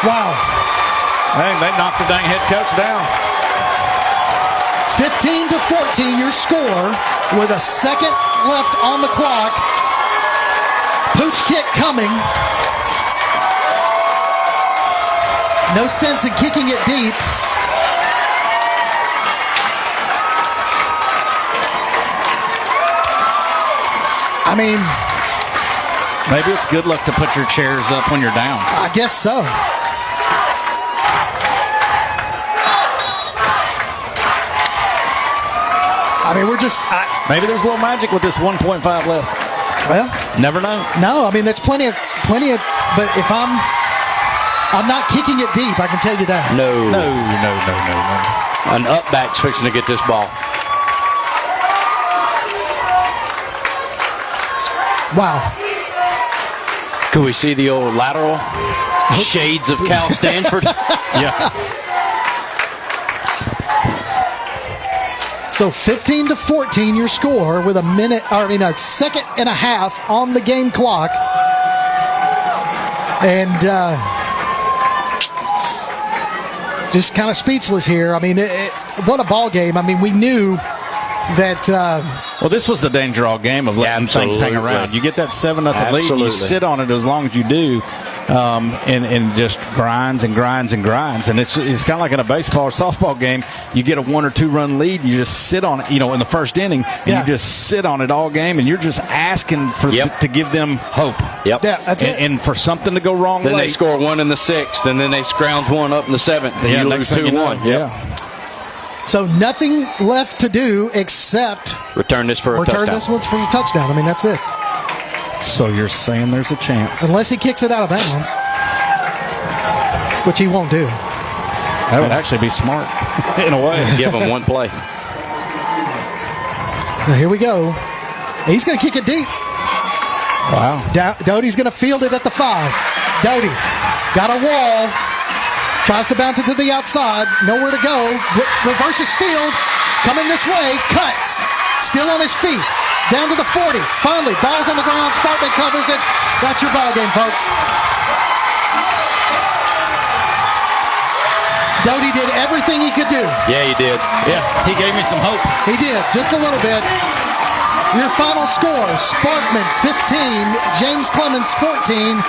Wow. Hey, they knocked the dang head coach down. 15-14, your score with a second left on the clock. Pooch kick coming. No sense in kicking it deep. I mean, maybe it's good luck to put your chairs up when you're down. I guess so. I mean, we're just... maybe there's a little magic with this 1.5 left. Well, never know. No, I mean, there's plenty of... But if I'm I'm not kicking it deep, I can tell you that. No. An up back's fixing to get this ball. Wow. Could we see the old lateral? Shades of Cal Stanford. Yeah. So 15-14 your score with a second and a half on the game clock. And just kind of speechless here. I mean, what a ball game. I mean, we knew that. Well, this was the danger all game of letting things hang around. You get that 7-0 lead, and you sit on it as long as you do, and just grinds and grinds and grinds. And it's kind of like in a baseball or softball game. You get a 1 or 2 run lead, and you just sit on it, in the first inning, and you just sit on it all game, and you're just asking for to give them hope. Yep. Yeah, that's it. And for something to go wrong Then late. they score one in the 6th, and then they scrounge one up in the 7th, and you lose 2-1. Yeah. So nothing left to do except return this for a touchdown. Return this one for a touchdown. I mean, that's it. So you're saying there's a chance. Unless he kicks it out of bounds, which he won't do. That would actually be smart in a way. Give him one play. So here we go. He's going to kick it deep. Wow. Doty's going to field it at the 5. Doty got a wall. Tries to bounce it to the outside. Nowhere to go. Reverses field. Coming this way. Cuts. Still on his feet. Down to the 40. Finally, ball's on the ground. Sparkman covers it. That's your ball game, folks. Doty did everything he could do. Yeah, he did. Yeah, he gave me some hope. He did, just a little bit. Your final score, Sparkman 15, James Clemens 14.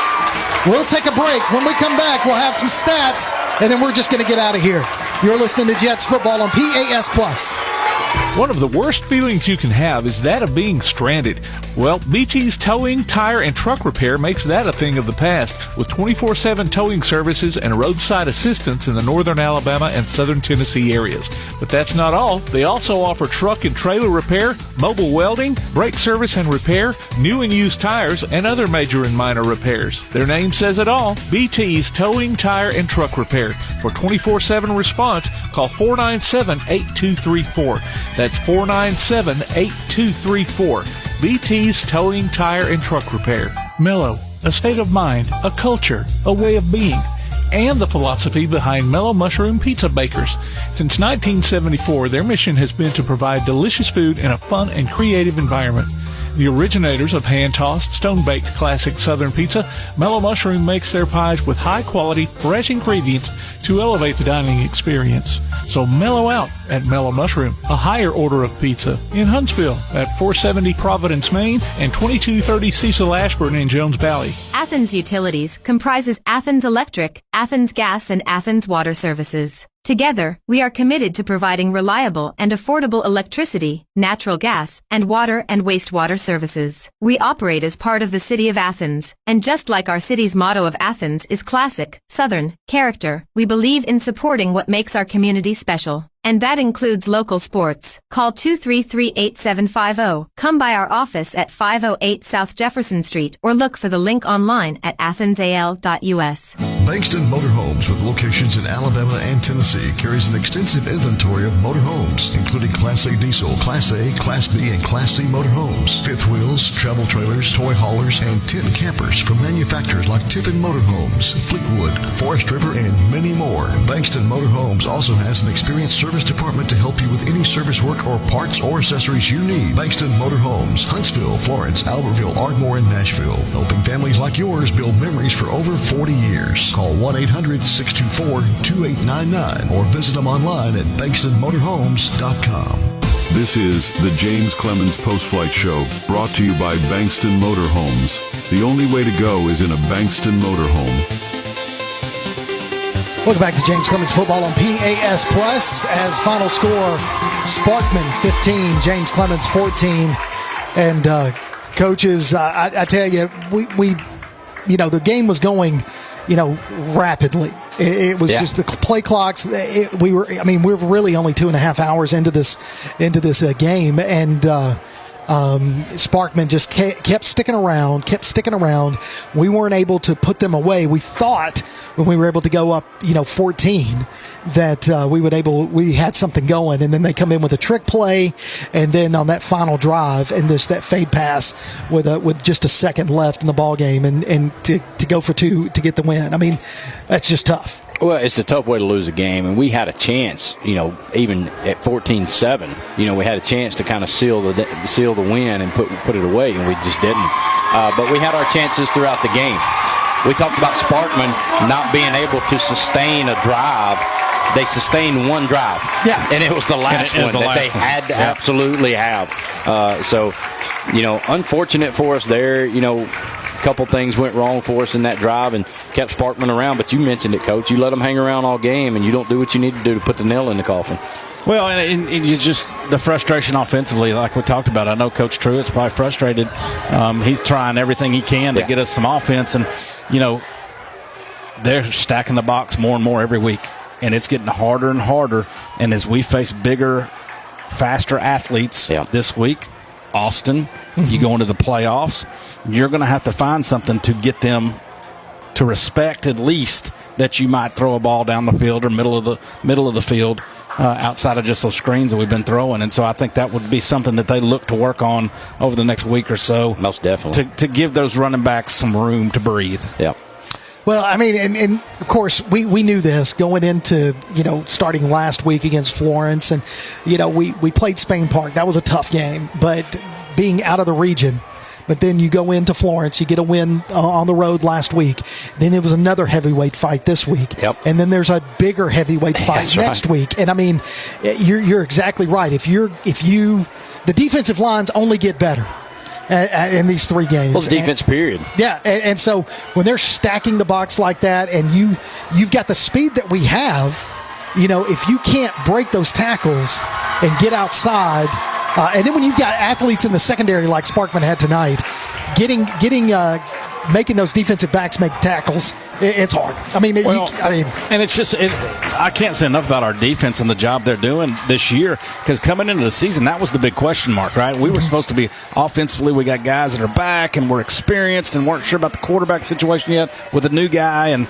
We'll take a break. When we come back, we'll have some stats, and then we're just going to get out of here. You're listening to Jets Football on PAS+. One of the worst feelings you can have is that of being stranded. Well, BT's Towing, Tire, and Truck Repair makes that a thing of the past, with 24/7 towing services and roadside assistance in the northern Alabama and southern Tennessee areas. But that's not all. They also offer truck and trailer repair, mobile welding, brake service and repair, new and used tires, and other major and minor repairs. Their name says it all. BT's Towing, Tire, and Truck Repair. For 24/7 response, call 497-8234. That's 497-8234. BT's Towing, Tire, and Truck Repair. Mellow, a state of mind, a culture, a way of being, and the philosophy behind Mellow Mushroom Pizza Bakers. Since 1974, their mission has been to provide delicious food in a fun and creative environment. The originators of hand-tossed, stone-baked classic Southern pizza, Mellow Mushroom makes their pies with high-quality, fresh ingredients to elevate the dining experience. So mellow out at Mellow Mushroom, a higher order of pizza in Huntsville at 470 Providence, Maine, and 2230 Cecil Ashburn in Jones Valley. Athens Utilities comprises Athens Electric, Athens Gas, and Athens Water Services. Together, we are committed to providing reliable and affordable electricity, natural gas, and water and wastewater services. We operate as part of the City of Athens, and just like our city's motto of Athens is classic, Southern, character, we believe in supporting what makes our community special. And that includes local sports. Call 233-8750. Come by our office at 508 South Jefferson Street or look for the link online at athensal.us. Bankston Motorhomes, with locations in Alabama and Tennessee, carries an extensive inventory of motorhomes, including Class A diesel, Class A, Class B, and Class C motorhomes, fifth wheels, travel trailers, toy haulers, and tent campers from manufacturers like Tiffin Motorhomes, Fleetwood, Forest River, and many more. Bankston Motorhomes also has an experienced service department to help you with any service work or parts or accessories you need. Bankston Motorhomes, Huntsville, Florence, Albertville, Ardmore, and Nashville, helping families like yours build memories for over 40 years. Call 1-800-624-2899 or visit them online at bankstonmotorhomes.com. This is the James Clemens Post-Flight Show, brought to you by Bankston Motorhomes. The only way to go is in a Bankston motorhome. Welcome back to James Clemens Football on PAS+. As final score, Sparkman 15, James Clemens 14. And coaches, I tell you, we the game was going, rapidly. It was just the play clocks. We're really only 2.5 hours into this game, and Sparkman just kept sticking around. We weren't able to put them away. We thought when we were able to go up, 14, that we had something going, and then they come in with a trick play, and then on that final drive and that fade pass with just a second left in the ball game, and to go for two to get the win. I mean, that's just tough. Well, it's a tough way to lose a game, and we had a chance, even at 14-7, we had a chance to kind of seal the win and put it away, and we just didn't. But we had our chances throughout the game. We talked about Sparkman not being able to sustain a drive. They sustained one drive, and it was the last one that they had to absolutely have. So, unfortunate for us there, couple things went wrong for us in that drive and kept Sparkman around, but you mentioned it, Coach. You let them hang around all game, and you don't do what you need to do to put the nail in the coffin. Well, and you just the frustration offensively, like we talked about. I know Coach Truitt's probably frustrated. He's trying everything he can to get us some offense, and they're stacking the box more and more every week, and it's getting harder and harder. And as we face bigger, faster athletes this week, Austin, you go into the playoffs, you're going to have to find something to get them to respect at least that you might throw a ball down the field or middle of the field outside of just those screens that we've been throwing. And so I think that would be something that they look to work on over the next week or so. Most definitely. To give those running backs some room to breathe. Yeah. Well, I mean, and of course, we knew this going into, starting last week against Florence. And, we played Spain Park. That was a tough game. But being out of the region, but then you go into Florence, you get a win on the road last week. Then it was another heavyweight fight this week. Yep. And then there's a bigger heavyweight fight next week. And, I mean, you're exactly right. The defensive lines only get better. In these 3 games. Well, it's defense, period. Yeah, and so when they're stacking the box like that, and you've got the speed that we have, if you can't break those tackles and get outside, and then when you've got athletes in the secondary like Sparkman had tonight, making those defensive backs make tackles, it's hard. I mean, and it's just I can't say enough about our defense and the job they're doing this year, because coming into the season, that was the big question mark, right? We were supposed to be offensively. We got guys that are back and we're experienced and weren't sure about the quarterback situation yet with a new guy, and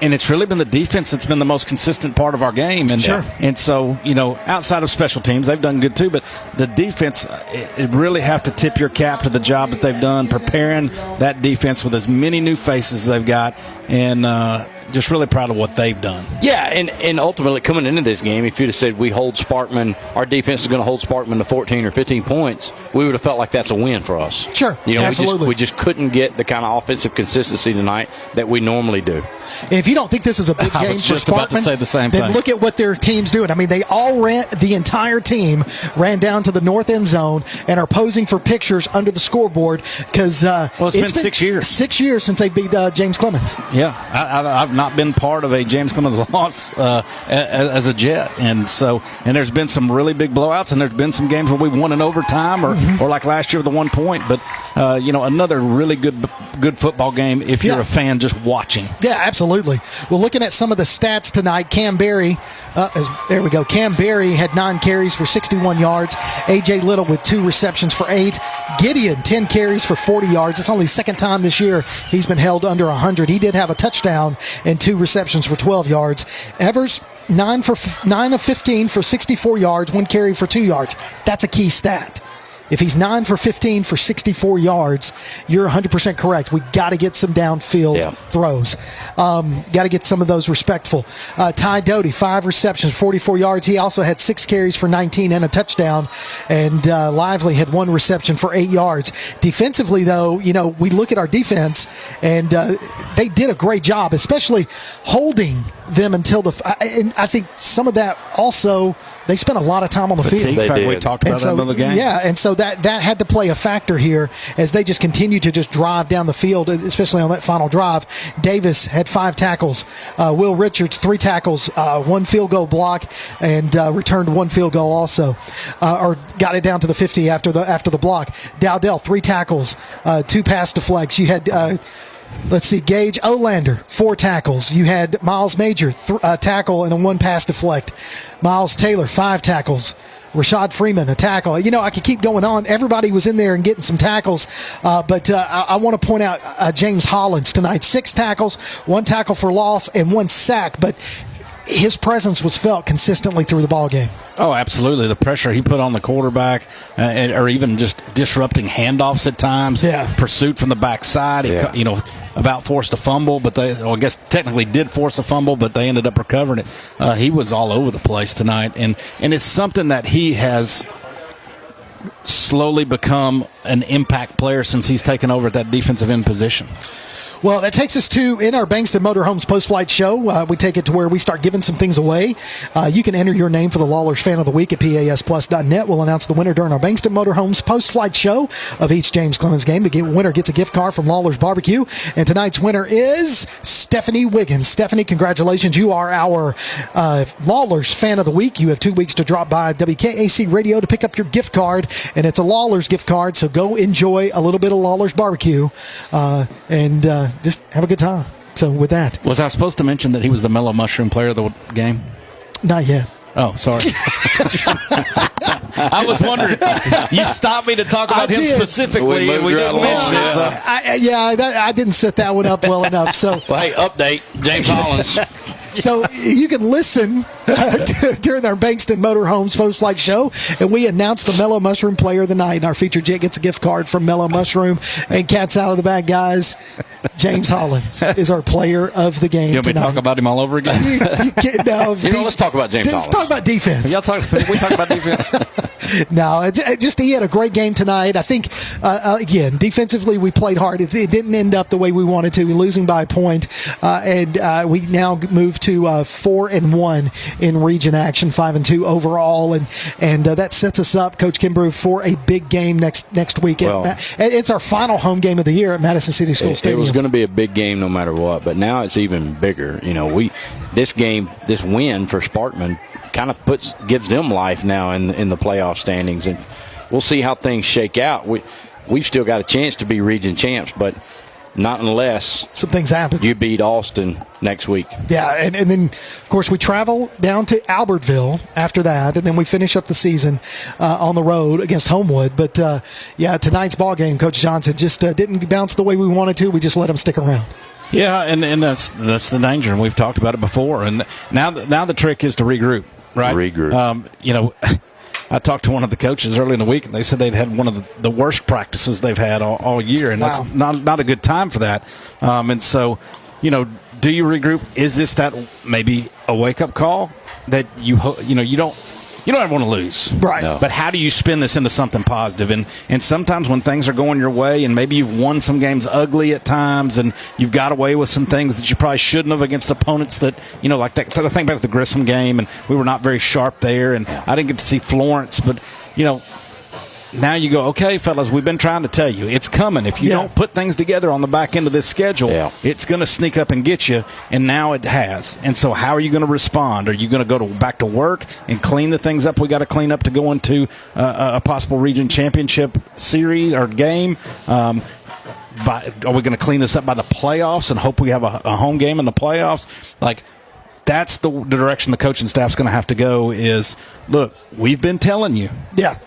and it's really been the defense that's been the most consistent part of our game. And, and so, outside of special teams, they've done good too. But the defense, it really have to tip your cap to the job that they've done, preparing that defense with as many new faces they've got. And just really proud of what they've done. Yeah, and ultimately coming into this game, if you'd have said we hold Sparkman, our defense is going to hold Sparkman to 14 or 15 points, we would have felt like that's a win for us. Sure, absolutely. We just couldn't get the kind of offensive consistency tonight that we normally do. And if you don't think this is a big game I was for just about to say the same then thing. Look at what their team's doing. I mean, the entire team ran down to the north end zone and are posing for pictures under the scoreboard because it's been 6 years. 6 years since they beat James Clemens. Yeah, I've not been part of a James Clemens loss as a Jet, and there's been some really big blowouts, and there's been some games where we've won in overtime or like last year with the 1 point. But another really good football game if you're a fan just watching. Yeah, absolutely. Well, looking at some of the stats tonight, Cam Berry, there we go. Cam Berry had 9 carries for 61 yards. A.J. Little with 2 receptions for 8. Gideon, 10 carries for 40 yards. It's only the second time this year he's been held under 100. He did have a touchdown and 2 receptions for 12 yards. Evers, 9 of 15 for 64 yards, 1 carry for 2 yards. That's a key stat. If he's 9 for 15 for 64 yards, you're 100% correct. We got to get some downfield throws. Got to get some of those respectful. Ty Doty, 5 receptions, 44 yards. He also had 6 carries for 19 and a touchdown. And Lively had 1 reception for 8 yards. Defensively, though, we look at our defense, and they did a great job, especially holding them until and I think some of that also, they spent a lot of time on the field. We talked about that in the game. Yeah, and so that had to play a factor here as they just continue to just drive down the field, especially on that final drive. Davis had 5 tackles. Will Richards, 3 tackles, 1 field goal block, and returned 1 field goal also, or got it down to the 50 after the block. Dowdell, 3 tackles, 2 pass deflects. You had Gage Olander, 4 tackles. You had Miles Major, tackle and a 1 pass deflect. Miles Taylor, 5 tackles. Rashad Freeman, a tackle. I could keep going on. Everybody was in there and getting some tackles, but I want to point out James Hollins tonight. 6 tackles, 1 tackle for loss, and 1 sack, but his presence was felt consistently through the ball game. Oh, absolutely. The pressure he put on the quarterback, or even just disrupting handoffs at times. Yeah. Pursuit from the backside. Yeah. He, about forced a fumble, but I guess technically did force a fumble, but they ended up recovering it. He was all over the place tonight, and it's something that he has slowly become an impact player since he's taken over at that defensive end position. Well, that takes us to, in our Bankston Motorhomes post-flight show, we take it to where we start giving some things away. You can enter your name for the Lawlers Fan of the Week at PASplus.net. We'll announce the winner during our Bankston Motorhomes post-flight show of each James Clemens game. The winner gets a gift card from Lawlers Barbecue. And tonight's winner is Stephanie Wiggins. Stephanie, congratulations. You are our Lawlers Fan of the Week. You have 2 weeks to drop by WKAC Radio to pick up your gift card. And it's a Lawlers gift card, so go enjoy a little bit of Lawlers Barbecue. And just have a good time. So with that. Was I supposed to mention that he was the Mellow Mushroom player of the game? Not yet. Oh, sorry. I was wondering. You stopped me to talk about him specifically, and we didn't mention it. I didn't set that one up well enough. So, well, hey, update, James Hollins. So you can listen during our Bankston Motorhomes post-flight show, and we announce the Mellow Mushroom Player of the Night. And our featured jet gets a gift card from Mellow Mushroom. And cat's out of the bag, guys. James Hollins is our player of the game. You want me to talk about him all over again? Let's talk about James Hollins. Let's talk about defense. We talk about defense. No, he had a great game tonight. I think, again, defensively we played hard. It didn't end up the way we wanted to, losing by a point. And we now move to 4-1 in region action, 5-2 overall. And that sets us up, Coach Kimbrough, for a big game next week. It's our final home game of the year at Madison City School Stadium. It was going to be a big game no matter what, but now it's even bigger. This win for Sparkman kind of gives them life now in the playoff standings, and we'll see how things shake out. We've still got a chance to be region champs, but not unless some things happen. You beat Austin next week. Yeah, and then, of course, we travel down to Albertville after that, and then we finish up the season on the road against Homewood. But, tonight's ball game, Coach Johnson, just didn't bounce the way we wanted to. We just let them stick around. Yeah, and that's the danger, and we've talked about it before. And now the trick is to regroup, right? Regroup. I talked to one of the coaches early in the week, and they said they'd had one of the worst practices they've had all year, and that's not a good time for that. And so, do you regroup? Is this that maybe a wake-up call that you don't ever want to lose, right? No. But how do you spin this into something positive? And sometimes when things are going your way, and maybe you've won some games ugly at times, and you've got away with some things that you probably shouldn't have against opponents that like that. I think back to the Grissom game, and we were not very sharp there, and I didn't get to see Florence, but now you go, okay, fellas, we've been trying to tell you. It's coming. If you don't put things together on the back end of this schedule, it's going to sneak up and get you, and now it has. And so how are you going to respond? Are you going to go back to work and clean the things up we got to clean up to go into a possible region championship series or game? Are we going to clean this up by the playoffs and hope we have a home game in the playoffs? That's the direction the coaching staff's going to have to go is, look, we've been telling you. Yeah.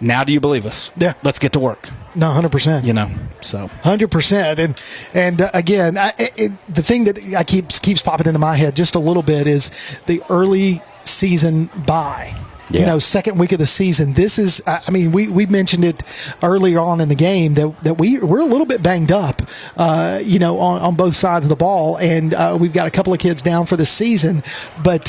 Now do you believe us? Yeah. Let's get to work. No, 100%. So 100%. And again, the thing that keeps popping into my head just a little bit is the early season bye. Yeah. Second week of the season. This is, we mentioned it earlier on in the game that we're a little bit banged up, on both sides of the ball. And we've got a couple of kids down for the season. But,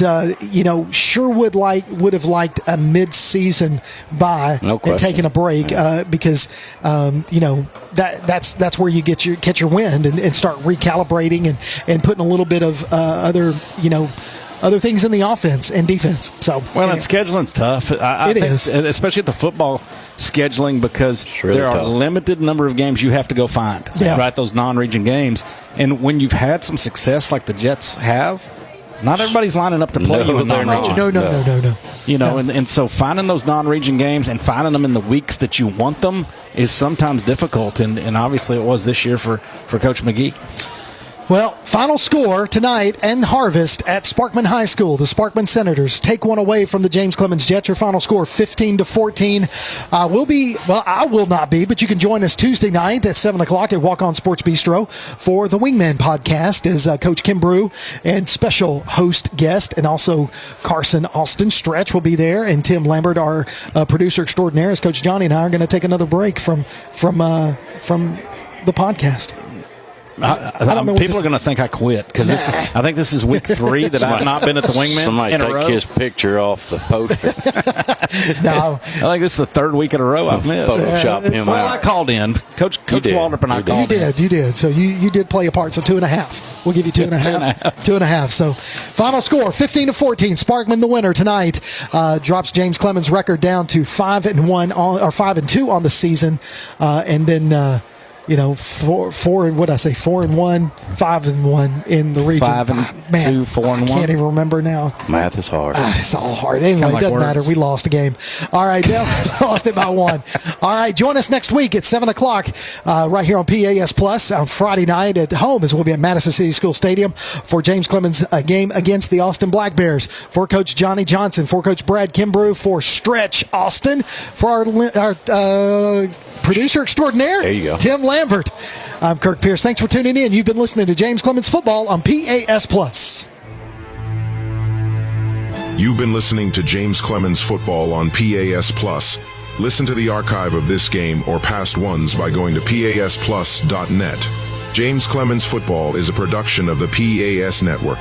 sure would have liked a mid-season bye and taking a break because, that's where you catch your wind and start recalibrating and putting a little bit of other things in the offense and defense. So, and scheduling's tough. I think, is, especially at the football scheduling, because there are a limited number of games you have to go find. Yeah. Right, those non-region games. And when you've had some success like the Jets have, not everybody's lining up to play you in non-region. No. And so finding those non-region games and finding them in the weeks that you want them is sometimes difficult. And obviously it was this year for Coach McGee. Well, final score tonight and harvest at Sparkman High School. The Sparkman Senators take one away from the James Clemens Jets. Your final score 15-14. I will not be, but you can join us Tuesday night at 7 o'clock at Walk On Sports Bistro for the Wingman podcast as Coach Kim Brew and special host guest, and also Carson Austin Stretch will be there, and Tim Lambert, our producer extraordinaire, as Coach Johnny and I are going to take another break from the podcast. People are going to think I quit because I think this is week 3 that I've not been at the Wingman. Somebody in a take row. his picture off the poster. No, I think this is the 3rd week in a row I've missed. Photoshop him Well, out. I called in. Coach Waldrop and I called in. You did. So you did play a part. So 2.5. We'll give you 2.5. 2.5. So final score 15-14. Sparkman the winner tonight. Drops James Clemens' record down to 5-1 or 5-2 on the season, and then. 4-1, 5-1 in the region. 5-2, 4-1. I can't even remember now. Math is hard. It's all hard. Anyway, it doesn't matter. We lost a game. All right, lost it by 1. All right, join us next week at 7 o'clock right here on PAS Plus on Friday night at home, as we'll be at Madison City School Stadium for James Clemens' game against the Austin Black Bears. For Coach Johnny Johnson, for Coach Brad Kimbrew, for Stretch Austin, for our producer extraordinaire, there you go, Tim Lambert. I'm Kirk Pierce. Thanks for tuning in. You've been listening to James Clemens Football on PAS Plus. You've been listening to James Clemens Football on PAS Plus. Listen to the archive of this game or past ones by going to pasplus.net. James Clemens Football is a production of the PAS Network.